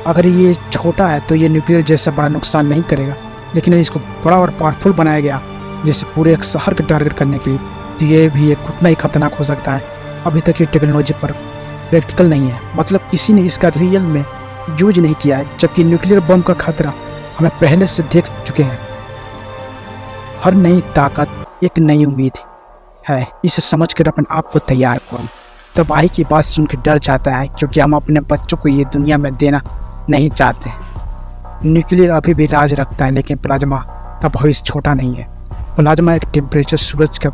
अगर ये छोटा है तो ये न्यूक्लियर जैसा बड़ा नुकसान नहीं करेगा, लेकिन इसको बड़ा और पावरफुल बनाया गया जैसे पूरे एक शहर को टारगेट करने के लिए, तो ये भी एक उतना ही खतरनाक हो सकता है। अभी तक ये टेक्नोलॉजी पर प्रैक्टिकल नहीं है, मतलब किसी ने इसका रियल में यूज नहीं किया है, जबकि न्यूक्लियर बम का खतरा हमें पहले से देख चुके हैं। हर नई ताकत एक नई उम्मीद है, इसे समझ कर अपन आप को तैयार करो। तबाही की बात सुनकर डर जाता है, क्योंकि हम अपने बच्चों को ये दुनिया में देना नहीं चाहते। न्यूक्लियर अभी भी राज रखता है, लेकिन प्लाज्मा का भविष्य छोटा नहीं है। प्लाज्मा एक टेम्परेचर सूरज का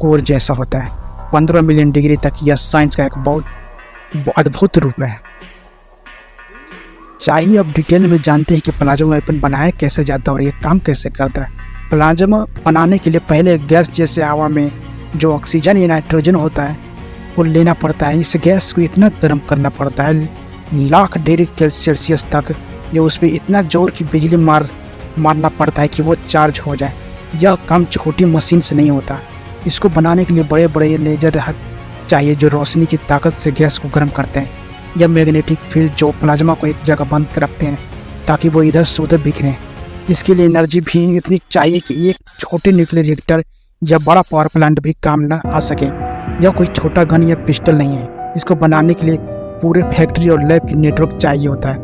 कोर जैसा होता है, 15 मिलियन डिग्री तक। यह साइंस का एक बहुत अद्भुत रूप है। चाहिए अब डिटेल में जानते हैं कि प्लाज्मा वेपन बनाया कैसे जाता है और ये काम कैसे करता है। प्लाज्मा बनाने के लिए पहले गैस जैसे हवा में जो ऑक्सीजन या नाइट्रोजन होता है वो लेना पड़ता है। इस गैस को इतना गर्म करना पड़ता है, लाख डिग्री सेल्सियस तक। ये उस पर इतना जोर की बिजली मारना पड़ता है कि वो चार्ज हो जाए। यह काम छोटी मशीन से नहीं होता। इसको बनाने के लिए बड़े बड़े लेजर चाहिए जो रोशनी की ताकत से गैस को गर्म करते हैं। यह मैग्नेटिक फील्ड जो प्लाज्मा को एक जगह बंद कर रखते हैं ताकि वो इधर से उधर बिखरें। इसके लिए एनर्जी भी इतनी चाहिए कि एक छोटे न्यूक्लियर रिएक्टर या बड़ा पावर प्लांट भी काम न आ सके। यह कोई छोटा गन या पिस्टल नहीं है। इसको बनाने के लिए पूरे फैक्ट्री और लैब नेटवर्क चाहिए होता है।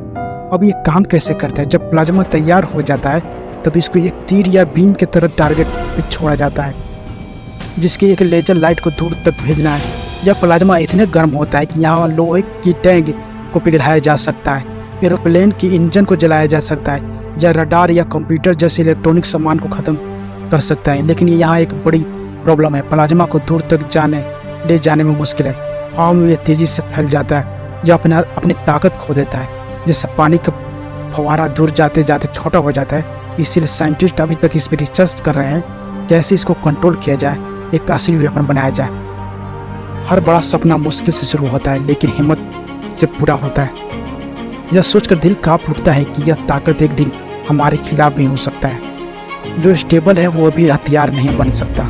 अब ये काम कैसे करता है? जब प्लाज्मा तैयार हो जाता है तब इसको एक तीर या बीम की तरह टारगेट पे छोड़ा जाता है, जिसके एक लेजर लाइट को दूर तक भेजना है। यह प्लाज्मा इतने गर्म होता है कि यहाँ लोहे की टैंक को पिघलाया जा सकता है, एरोप्लेन की इंजन को जलाया जा सकता है, या रडार या कंप्यूटर जैसे इलेक्ट्रॉनिक सामान को ख़त्म कर सकता है। लेकिन यहाँ एक बड़ी प्रॉब्लम है, प्लाज्मा को दूर तक ले जाने में मुश्किल है। हवा में यह तेज़ी से फैल जाता है, जो अपनी ताकत खो देता है। जैसे पानी का फवारा दूर जाते जाते छोटा हो जाता है। इसीलिए साइंटिस्ट अभी तक इस पर रिसर्च कर रहे हैं कैसे इसको कंट्रोल किया जाए, एक असली वेपन बनाया जाए। हर बड़ा सपना मुश्किल से शुरू होता है, लेकिन हिम्मत से पूरा होता है। यह सोचकर दिल कांप उठता है कि यह ताकत एक दिन हमारे खिलाफ भी हो सकता है। जो स्टेबल है वो अभी हथियार नहीं बन सकता।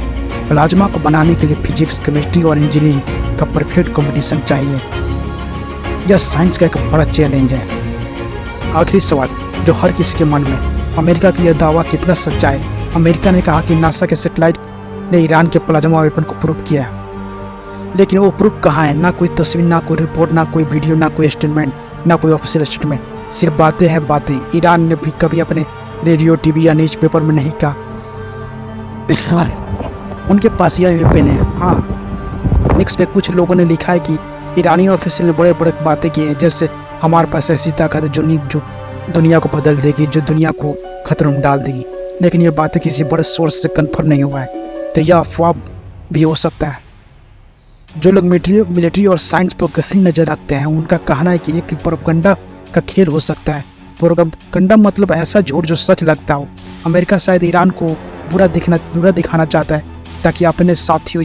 प्लाज्मा को बनाने के लिए फिजिक्स, केमिस्ट्री और इंजीनियरिंग का परफेक्ट कॉम्बिनेशन चाहिए। यह साइंस का एक बड़ा चैलेंज है। आखिरी सवाल जो हर किसी के मन में, अमेरिका का यह दावा कितना सच्चा है? अमेरिका ने कहा कि नासा के सैटेलाइट ने ईरान के प्लाज्मा वेपन को प्रूव किया, लेकिन वो प्रूफ कहाँ है? ना कोई तस्वीर, ना कोई रिपोर्ट, ना कोई वीडियो, ना कोई स्टेटमेंट, ना कोई ऑफिशियल स्टेटमेंट। सिर्फ बातें हैं बातें। ईरान ने भी कभी अपने रेडियो, टीवी या न्यूज़पेपर में नहीं कहा उनके पास यह वेपन है। हाँ, नेक्स्ट पे कुछ लोगों ने लिखा है कि ईरानी ऑफिशियल ने बड़े बड़े बातें की हैं, जैसे हमारे पास ऐसी ताकत है जो दुनिया को बदल देगी, जो दुनिया को खतरों में डाल देगी। लेकिन ये बातें किसी बड़े सोर्स से कन्फर्म नहीं हुआ है, तो यह अफवाह भी हो सकता है। जो लोग मिलिट्री और साइंस पर गहरी नज़र रखते हैं उनका कहना है कि एक प्रोपेगेंडा का खेल हो सकता है। प्रोपेगेंडा मतलब ऐसा झूठ जो सच लगता हो। अमेरिका शायद ईरान को बुरा दिखाना चाहता है ताकि अपने साथियों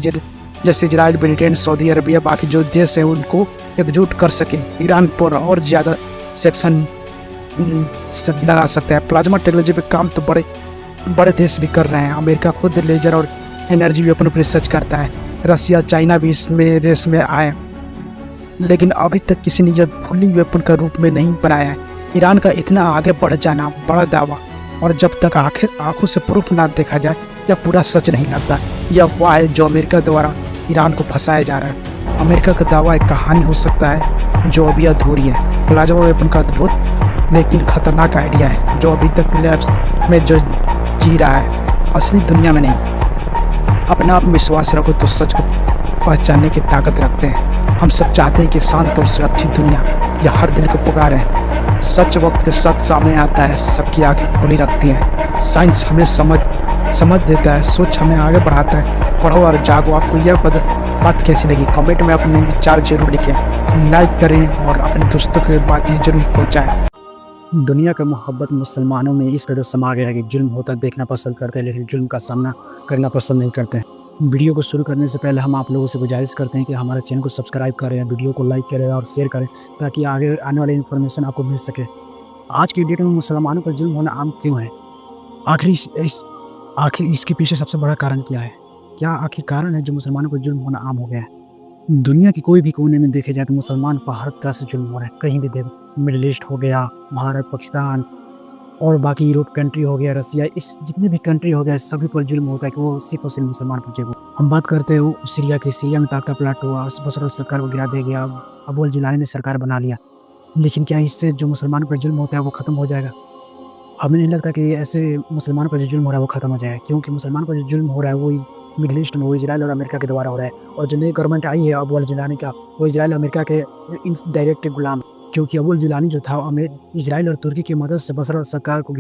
जैसे इजराइल, ब्रिटेन, सऊदी अरबिया, बाकी जो देश है उनको एकजुट कर सके। ईरान पर और ज़्यादा सेक्शन लगा सकता है। प्लाज्मा टेक्नोलॉजी पे काम तो बड़े देश भी कर रहे हैं। अमेरिका खुद लेजर और एनर्जी वेपन पर रिसर्च करता है। रसिया, चाइना भी इसमें रेस में आए। लेकिन अभी तक किसी ने यह फुल्ली वेपन का रूप में नहीं बनाया है। ईरान का इतना आगे बढ़ जाना बड़ा दावा, और जब तक आखिर आंखों से प्रूफ ना देखा जाए यह पूरा सच नहीं लगता। यह अफवाह है जो अमेरिका द्वारा ईरान को फंसाया जा रहा है। अमेरिका का दावा एक कहानी हो सकता है जो अभी अधूरी है। प्लाज्मा वेपन का अद्भुत लेकिन खतरनाक आइडिया है जो अभी तक लैब्स में जो जी रहा है, असली दुनिया में नहीं। अपने आप में विश्वास रखो तो सच को पहचानने की ताकत रखते हैं। हम सब चाहते हैं कि शांत और सुरक्षित दुनिया यह हर दिल को पुकारे। सच वक्त के साथ सामने आता है, सबकी आंखें खुली रखती हैं। साइंस हमें समझ देता है, सोच हमें आगे बढ़ाता है। पढ़ो और जागो। आपको यह बात कैसी लगी कमेंट में अपने विचार जरूर लिखें, लाइक करें और अपने दोस्तों के बात ये जरूर पहुँचाएँ। दुनिया का मोहब्बत मुसलमानों में इस कदर समा गया है कि जुल्म होता देखना पसंद करते हैं लेकिन जुल्म का सामना करना पसंद नहीं करते हैं। वीडियो को शुरू करने से पहले हम आप लोगों से गुजारिश करते हैं कि हमारे चैनल को सब्सक्राइब करें, वीडियो को लाइक करें और शेयर करें ताकि आगे आने वाली इन्फॉर्मेशन आपको मिल सके। आज की डेट में मुसलमानों पर जुल्म होना आम क्यों है? आखिर इसके पीछे सबसे बड़ा कारण क्या है? क्या आखिर कारण है जो मुसलमानों पर जुल्म होना आम हो गया है? दुनिया के कोई भी कोने में देखे जाए तो मुसलमान पर हर तरह से जुल्म हो रहे हैं। कहीं भी देखो, मिडिल ईस्ट हो गया, भारत, पाकिस्तान और बाकी यूरोप कंट्री हो गया, रसिया, इस जितने भी कंट्री हो गया सभी पर जुल्म होता है कि वो सिर्फ और सिर्फ मुसलमान पर जुल्म। हम बात करते हैं सीरिया में ताकता प्लाट हुआ, बसर सरकार को गिरा दे गया, अबुल जिलानी ने सरकार बना लिया। लेकिन क्या इससे जो मुसलमान पर जुल्म होता है वो ख़त्म हो जाएगा? हमें नहीं लगता कि ऐसे मुसलमान पर जो जुल्म हो रहा है वो ख़त्म हो जाएगा, क्योंकि मुसलमान पर जो जुल्म हो रहा है वो मिडिल ईस्ट में, वो इजराइल और अमेरिका के द्वारा हो रहा है। और जो नई गवर्नमेंट आई है अबुल जिलानी का, वो इजराइल और अमेरिका के डायरेक्ट गुलाम, क्योंकि अबुल जिलानी जो था इजराइल और तुर्की की मदद से बसर सरकार को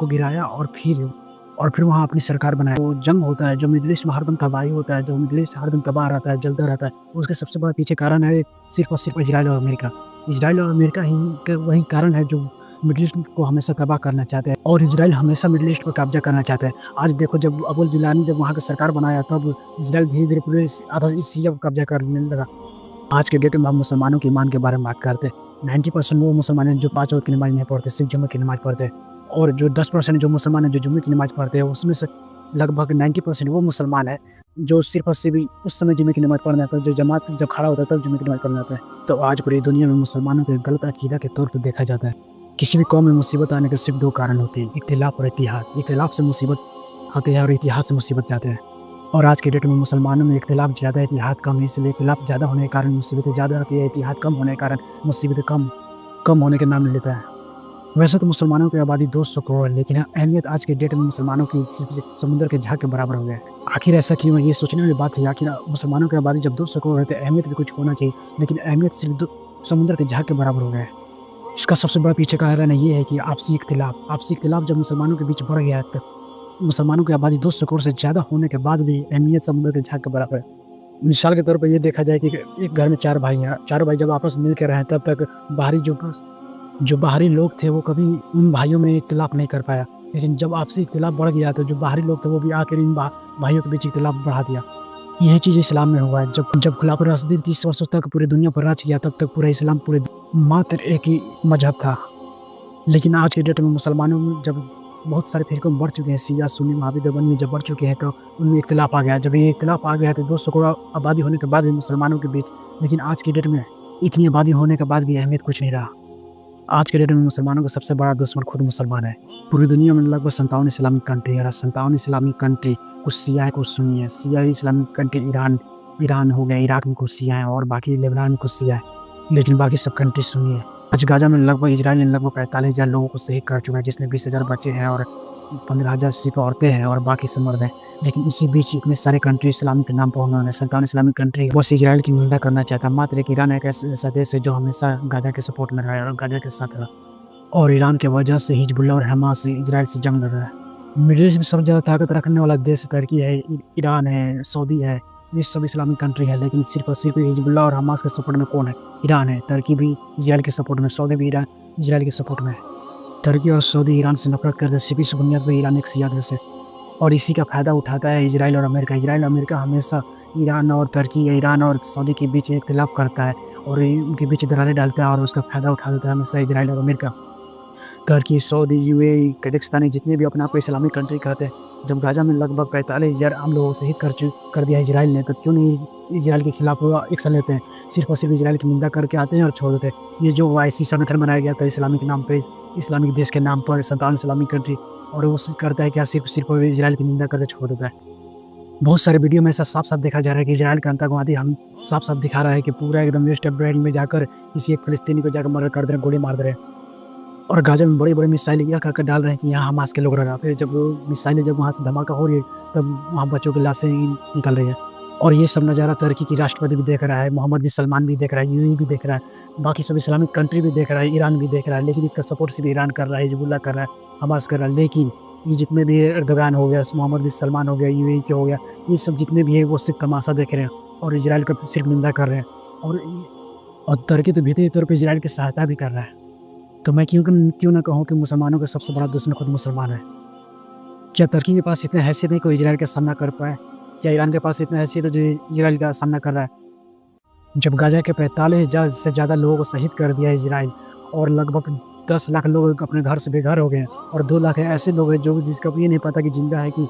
गिराया और फिर वहाँ अपनी सरकार बनाया। वो जंग होता है जो मिडिल ईस्ट में हरदम तबाही होता है, जो मिडिल ईस्ट हरदम तबाह रहता है, जलता रहता है, उसके सबसे बड़ा पीछे कारण है सिर्फ और सिर्फ इजराइल और अमेरिका। इजराइल और अमेरिका ही वही कारण है जो मिडिल ईस्ट को हमेशा तबाह करना चाहते हैं और इजराइल हमेशा मिडिल ईस्ट पर कब्जा करना चाहते हैं। आज देखो, जब अबुल जिलानी जब वहाँ की सरकार बनाया तब इजराइल धीरे धीरे पूरे आधा सीरिया को कब्जा करने लगा। आज के डेट में हम मुसलमानों के ईमान के बारे में बात करते हैं। 90% वो मुसलमान हैं जो 5 वक्त की नमाज नहीं पढ़ते, सिर्फ जुम्मे की नमाज पढ़ते हैं, और जो 10% जो मुसलमान हैं जो जुम्मे की नमाज पढ़ते हैं उसमें से लगभग 90% वो मुसलमान है जो सिर्फ और सिर्फ उस समय जुम्मे की नमाज पढ़ना आता है, जो जमात जब खड़ा होता है तब जुम्मे की नमाज पढ़ना आता है। तो आज पूरी दुनिया में मुसलमानों के गलत अकीदा के तौर पर देखा जाता है। किसी भी कौम में मुसीबत आने के सिर्फ 2 कारण होते हैं, इख्तिलाफ और इतिहाद। इख्तिलाफ से मुसीबत आते हैं और इतिहाद से मुसीबत जाते हैं। और आज के डेट में मुसलमानों में इख्तिलाफ ज़्यादा है, इतिहाद कम है। इसलिए इख्तिलाफ ज़्यादा होने के कारण मुसीबतें ज़्यादा आती है, इतिहाद कम होने के कारण मुसीबतें कम होने के नाम ले लेता है। वैसे तो मुसलमानों की आबादी 200 करोड़ है, लेकिन अहमियत आज के डेट में मुसलमानों की समुद्र के झाग के बराबर हो गया है। आखिर ऐसा क्यों है? ये सोचने वाली बात है। आखिर मुसलमानों की आबादी जब 200 करोड़ है तो अहमियत भी कुछ होना चाहिए, लेकिन अहमियत सिर्फ समुद्र के झाग के बराबर हो गया है। इसका सबसे बड़ा पीछे कारण ये है कि आपसी इख्तिलाफ जब मुसलमानों के बीच बढ़ गया है तब मुसलमानों की आबादी 200 करोड़ से ज़्यादा होने के बाद भी अहमियत समुद्र के झाग के बराबर है। मिसाल के तौर पर ये देखा जाए कि एक घर में 4 भाई हैं, 4 भाई जब आपस में मिल कर रहे तब तक जो बाहरी लोग थे वो कभी उन भाइयों में इख्तिलाफ नहीं कर पाया, लेकिन जब आपसी इख्तिलाफ बढ़ गया तो जो बाहरी लोग थे वो भी आकर इन भाइयों के बीच इख्तिलाफ बढ़ा दिया। यही चीज़ इस्लाम में हुआ है। जब खुलाफत राशिदीन 30 वर्षों तक पूरी दुनिया पर राज किया तब तक पूरा इस्लाम पूरे मात्र एक ही मजहब था। लेकिन आज के डेट में मुसलमानों में जब बहुत सारे फिरकों बढ़ चुके हैं, शिया सुन्नी वहाबी देवबंद में जब बढ़ चुके हैं तो उनमें इख्तिलाफ आ गया। जब ये इख्तिलाफ आ गया तो 200 करोड़ आबादी होने के बाद भी मुसलमानों के बीच, लेकिन आज की डेट में इतनी आबादी होने के बाद भी अहमियत कुछ नहीं रहा। आज के डेट में मुसलमानों का सबसे बड़ा दुश्मन खुद मुसलमान है। पूरी दुनिया में लगभग 57 इस्लामिक कंट्री है। 57 इस्लामिक कंट्री, कुछ शिया है कुछ सुन्नी है। शिया इस्लामिक कंट्री ईरान हो गया, इराक में कुछ शिया है और बाकी लेबनान में कुछ शिया है, लेकिन बाकी सब कंट्री सुन्नी है। आज गाजा में लगभग इजराइल ने लगभग 45,000 लोगों को शहीद कर चुका है, जिसमें 20,000 बच्चे हैं और 15,000 सिर्फ औरतें हैं और बाकी सब मर्द हैं। लेकिन इसी बीच इतने सारे कंट्री इस्लाम के नाम पर उन्होंने 57 इस्लामिक कंट्री बस इजराइल की निंदा करना चाहता। मात्र एक ईरान एक ऐसा देश है जो हमेशा गाजा के सपोर्ट में रहा है और गाजा के साथ रहा, और ईरान की वजह से हिजबुल्लाह और हमास इजराइल से जंग लड़ रहा है। मिडिल ईस्ट में सबसे ज़्यादा ताकत रखने वाला देश तुर्की है, ईरान है, सऊदी है, ये सब इस्लामिक कंट्री है। लेकिन सिर्फ और सिर्फ हिजबुल्लाह और हमास के सपोर्ट में कौन है? ईरान है। तुर्की भी इजराइल के सपोर्ट में, सऊदी भी इजराइल के सपोर्ट में है। तुर्की और सऊदी ईरान से नफरत करते हैं, सिर्फ इस बुनियाद पर ईरान एक शिया देश है और इसी का फ़ायदा उठाता है इजराइल और अमेरिका। इजराइल और अमेरिका हमेशा ईरान और तुर्की या ईरान और सऊदी के बीच इख्तिलाफ करता है और उनके बीच दरारें डालता है और उसका फ़ायदा उठा देता है हमेशा इजराइल और अमेरिका। तुर्की, सऊदी, UAE, कजाकिस्तान जितने भी अपने आप को इस्लामिक कंट्री कहते हैं, जब गाजा में लगभग 45,000 आम लोगों को शहीद कर दिया इजराइल ने, तो क्यों नहीं इजराइल के खिलाफ एक्शन लेते हैं? सिर्फ और सिर्फ इजराइल की निंदा करके आते हैं और छोड़ देते हैं। ये जो वाईसी संगठन बनाया गया था इस्लामिक नाम पे, इस्लामिक देश के नाम पर, 57 इस्लामिक कंट्री, और वो करता है क्या, सिर्फ इजराइल की निंदा करके छोड़ देता है। बहुत सारे वीडियो में ऐसा साफ साफ देखा जा रहा है कि इजराइल का आतंकवादी हम साफ साफ दिखा रहा है कि पूरा एकदम वेस्ट अब्राइल में जाकर किसी एक फिलिस्तीनी को जाकर मर्डर कर दे रहे हैं, गोली मार दे रहे हैं। और गाजा में बड़ी बड़ी मिसाइलें यह कहकर डाल रहे हैं कि यहाँ हमास के लोग रह रहे हैं। फिर जब वो मिसाइलें जब वहाँ से धमाका हो रही है, तब वहाँ बच्चों की लाशें निकल रही है। और ये सब नज़ारा तुर्की की राष्ट्रपति भी देख रहा है, मोहम्मद बिन सलमान भी देख रहा है, यूएई भी देख रहा है, बाकी सब इस्लामिक कंट्री भी देख रहा है, ईरान भी देख रहा है। लेकिन इसका सपोर्ट सिर्फ ईरान कर रहा है, हिजबुल्लाह कर रहा है, हमास कर रहा है। लेकिन ये जितने भी एर्दोगान हो गया, मोहम्मद बिन सलमान हो गया, यूएई के हो गया, ये सब जितने भी है वो सिर्फ तमाशा देख रहे हैं और इजराइल का सिर्फ निंदा कर रहे हैं। और तुर्की तो भीतरी तौर पर इजराइल की सहायता भी कर रहा है। तो मैं क्यों ना कहूँ कि मुसलमानों का सबसे बड़ा दुश्मन खुद मुसलमान है। क्या तुर्की के पास इतनी हैसियत नहीं कोई इजराइल का सामना कर पाए? क्या ईरान के पास इतनी हैसियत है जो इजराइल का सामना कर रहा है? जब गाजा के 45,000 से ज़्यादा लोगों को शहीद कर दिया इजराइल, और लगभग 10 लाख लोग अपने घर से बेघर हो गए हैं, और 2 लाख ऐसे लोग हैं जो जिसका ये नहीं पता कि जिंदा है कि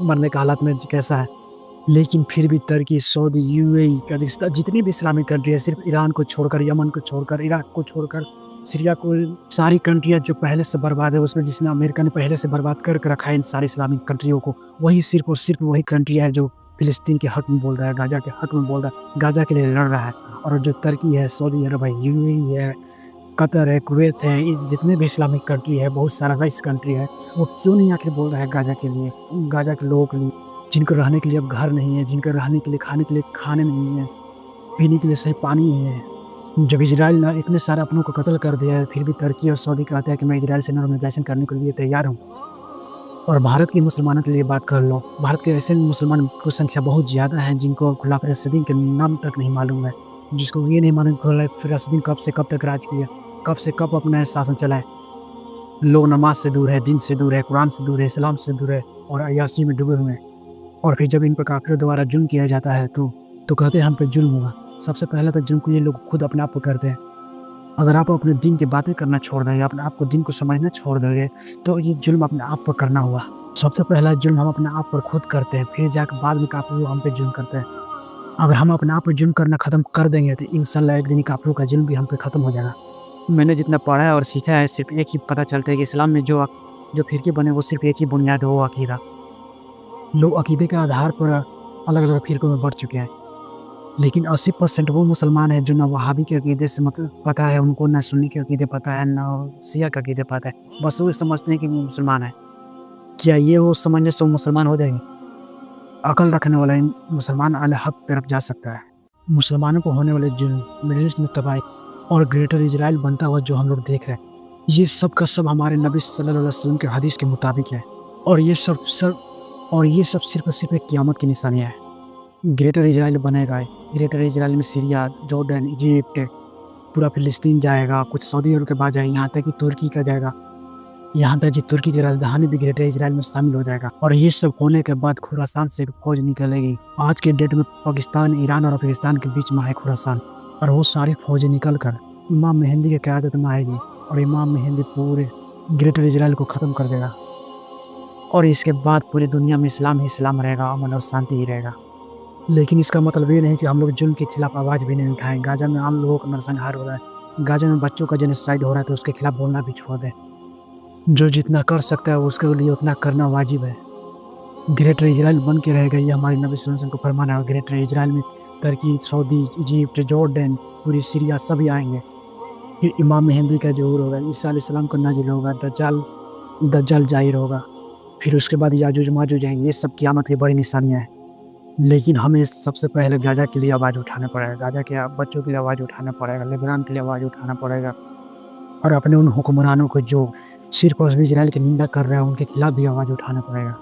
मरने का हालात में कैसा है। लेकिन फिर भी तुर्की, सऊदी, यूएई, कजाकिस्तान, जितनी भी इस्लामिक कंट्री है, सिर्फ ईरान को छोड़कर, यमन को छोड़कर, इराक को छोड़कर, सीरिया को, सारी कंट्रियाँ जो पहले से बर्बाद है, उसमें जिसमें अमेरिका ने पहले से बर्बाद करके रखा है इन सारी इस्लामिक कंट्रियों को, वही सिर्फ और सिर्फ वही कंट्री है जो फिलिस्तीन के हक में बोल रहा है, गाजा के हक में बोल रहा है, गाजा के लिए लड़ रहा है। और जो तुर्की है, सऊदी अरब है, यूएई है, कतर है, कुवैत है, जितने भी इस्लामिक कंट्री है, बहुत सारा राइस कंट्री है, वो क्यों नहीं आके बोल रहा है गाजा के लिए, गाजा के लोगों के लिए, जिनको रहने के लिए अब घर नहीं है, जिनको रहने के लिए, खाने के लिए खाने नहीं है, पीने के लिए सही पानी नहीं है। जब इजराइल ने इतने सारे अपनों को कत्ल कर दिया है, फिर भी तुर्की और सऊदी कहते हैं कि मैं इजराइल से नॉर्मलाइजेशन करने के लिए तैयार हूँ। और भारत के मुसलमानों के लिए बात कर लो, भारत के ऐसे मुसलमान की संख्या बहुत ज़्यादा है जिनको खुला फलस्तीन के नाम तक नहीं मालूम है, जिसको ये नहीं मालूम खुला फलस्तीन कब से कब तक राज किया, कब से कब अपना शासन चलाए। लोग नमाज से दूर है, दिन से दूर है, कुरान से दूर है, इस्लाम से दूर है, और अय्याशी में डूबे हुए हैं। और फिर जब इन पर काफिरों द्वारा जुल्म किया जाता है तो कहते हैं हम पे जुल्म हुआ। सबसे पहले तो जुल्म को ये लोग खुद अपने आप को करते हैं। अगर आप अपने दिन की बातें करना छोड़ देंगे, अपने आप को दिन को समझना छोड़ देंगे, तो ये जुल्म अपने आप पर करना हुआ। सबसे पहला जुल्म हम अपने आप पर खुद करते हैं, फिर जाकर बाद में काफिर लोग हम पे जुल्म करते हैं। अगर हम अपने आप पर जुल्म करना ख़त्म कर देंगे तो इंशाल्लाह एक दिन काफिरों का जुल्म भी हम पे ख़त्म हो जाएगा। मैंने जितना पढ़ा है और सीखा है, सिर्फ एक ही पता चलता है कि इस्लाम में जो फिरके बने वो सिर्फ एक ही बुनियाद है, वो अकीदा। लोग अकीदे के आधार पर अलग अलग फिरकों में बढ़ चुके हैं, लेकिन 80% वो मुसलमान हैं जो ना वहाबी के अकीदे से मतलब पता है उनको, ना सुन्नी के अकीदे पता है, ना शिया के अकीदे पता है। बस वो समझते हैं कि वो मुसलमान है। क्या ये वो समझने से वो मुसलमान हो जाएंगे? अकल रखने वाला मुसलमान अल हक तरफ जा सकता है। मुसलमानों को होने वाले जुल्म, मिडिल ईस्ट में तबाही और ग्रेटर इजराइल बनता हुआ जो हम लोग देख रहे हैं, ये सब का सब हमारे नबी सल्लल्लाहु अलैहि वसल्लम के हदीस के मुताबिक है। और ये सब सिर्फ और सिर्फ एक क़यामत की निशानियाँ है। ग्रेटर इजराइल बनेगा। ग्रेटर इजराइल में सीरिया, जॉर्डन, इजिप्ट, पूरा फिलिस्तीन जाएगा, कुछ सऊदी अरब के बाद जाएगा, यहाँ तक कि तुर्की का जाएगा, यहाँ तक कि तुर्की की राजधानी भी ग्रेटर इजराइल में शामिल हो जाएगा। और ये सब होने के बाद खुरासान से एक फौज निकलेगी। आज के डेट में पाकिस्तान, ईरान और अफगानिस्तान के बीच में है खुरासान, और वो सारी फौजें निकल कर इमाम मेहंदी की क़यादत में आएगी, और इमाम मेहंदी पूरे ग्रेटर इजराइल को ख़त्म कर देगा। और इसके बाद पूरी दुनिया में इस्लाम ही इस्लाम रहेगा, अमन और शांति ही रहेगा। लेकिन इसका मतलब ये नहीं कि हम लोग जुल्म के खिलाफ आवाज़ भी नहीं उठाएं। गाजा में आम लोगों का नरसंहार हो रहा है, गाजा में बच्चों का जेनोसाइड हो रहा है, तो उसके खिलाफ बोलना भी छोड़ दें। जो जितना कर सकता है उसके लिए उतना करना वाजिब है। ग्रेटर इजराइल बन के रहेगा, ये हमारे नबी सल्लल्लाहु अलैहि वसल्लम को फरमाना है। और ग्रेटर इजराइल में तुर्की, सऊदी, इजिप्ट, जॉर्डन, पूरी सीरिया सभी आएंगे। फिर इमाम मेहंदी का ज़हूर होगा, ईसा अलैहिस्सलाम का नाजिल होगा, दज्जाल जाहिर होगा, फिर उसके बाद याजूज माजूज आएंगे। ये सब क़यामत की बड़ी निशानियाँ हैं। लेकिन हमें सबसे पहले गाजा के लिए आवाज़ उठाना पड़ेगा, गाजा के बच्चों के लिए आवाज़ उठाना पड़ेगा, लेबनान के लिए आवाज़ उठाना पड़ेगा, और अपने उन हुक्मरानों को जो सिर्फ और सिर्फ इजराइल की निंदा कर रहे हैं उनके खिलाफ भी आवाज़ उठाना पड़ेगा।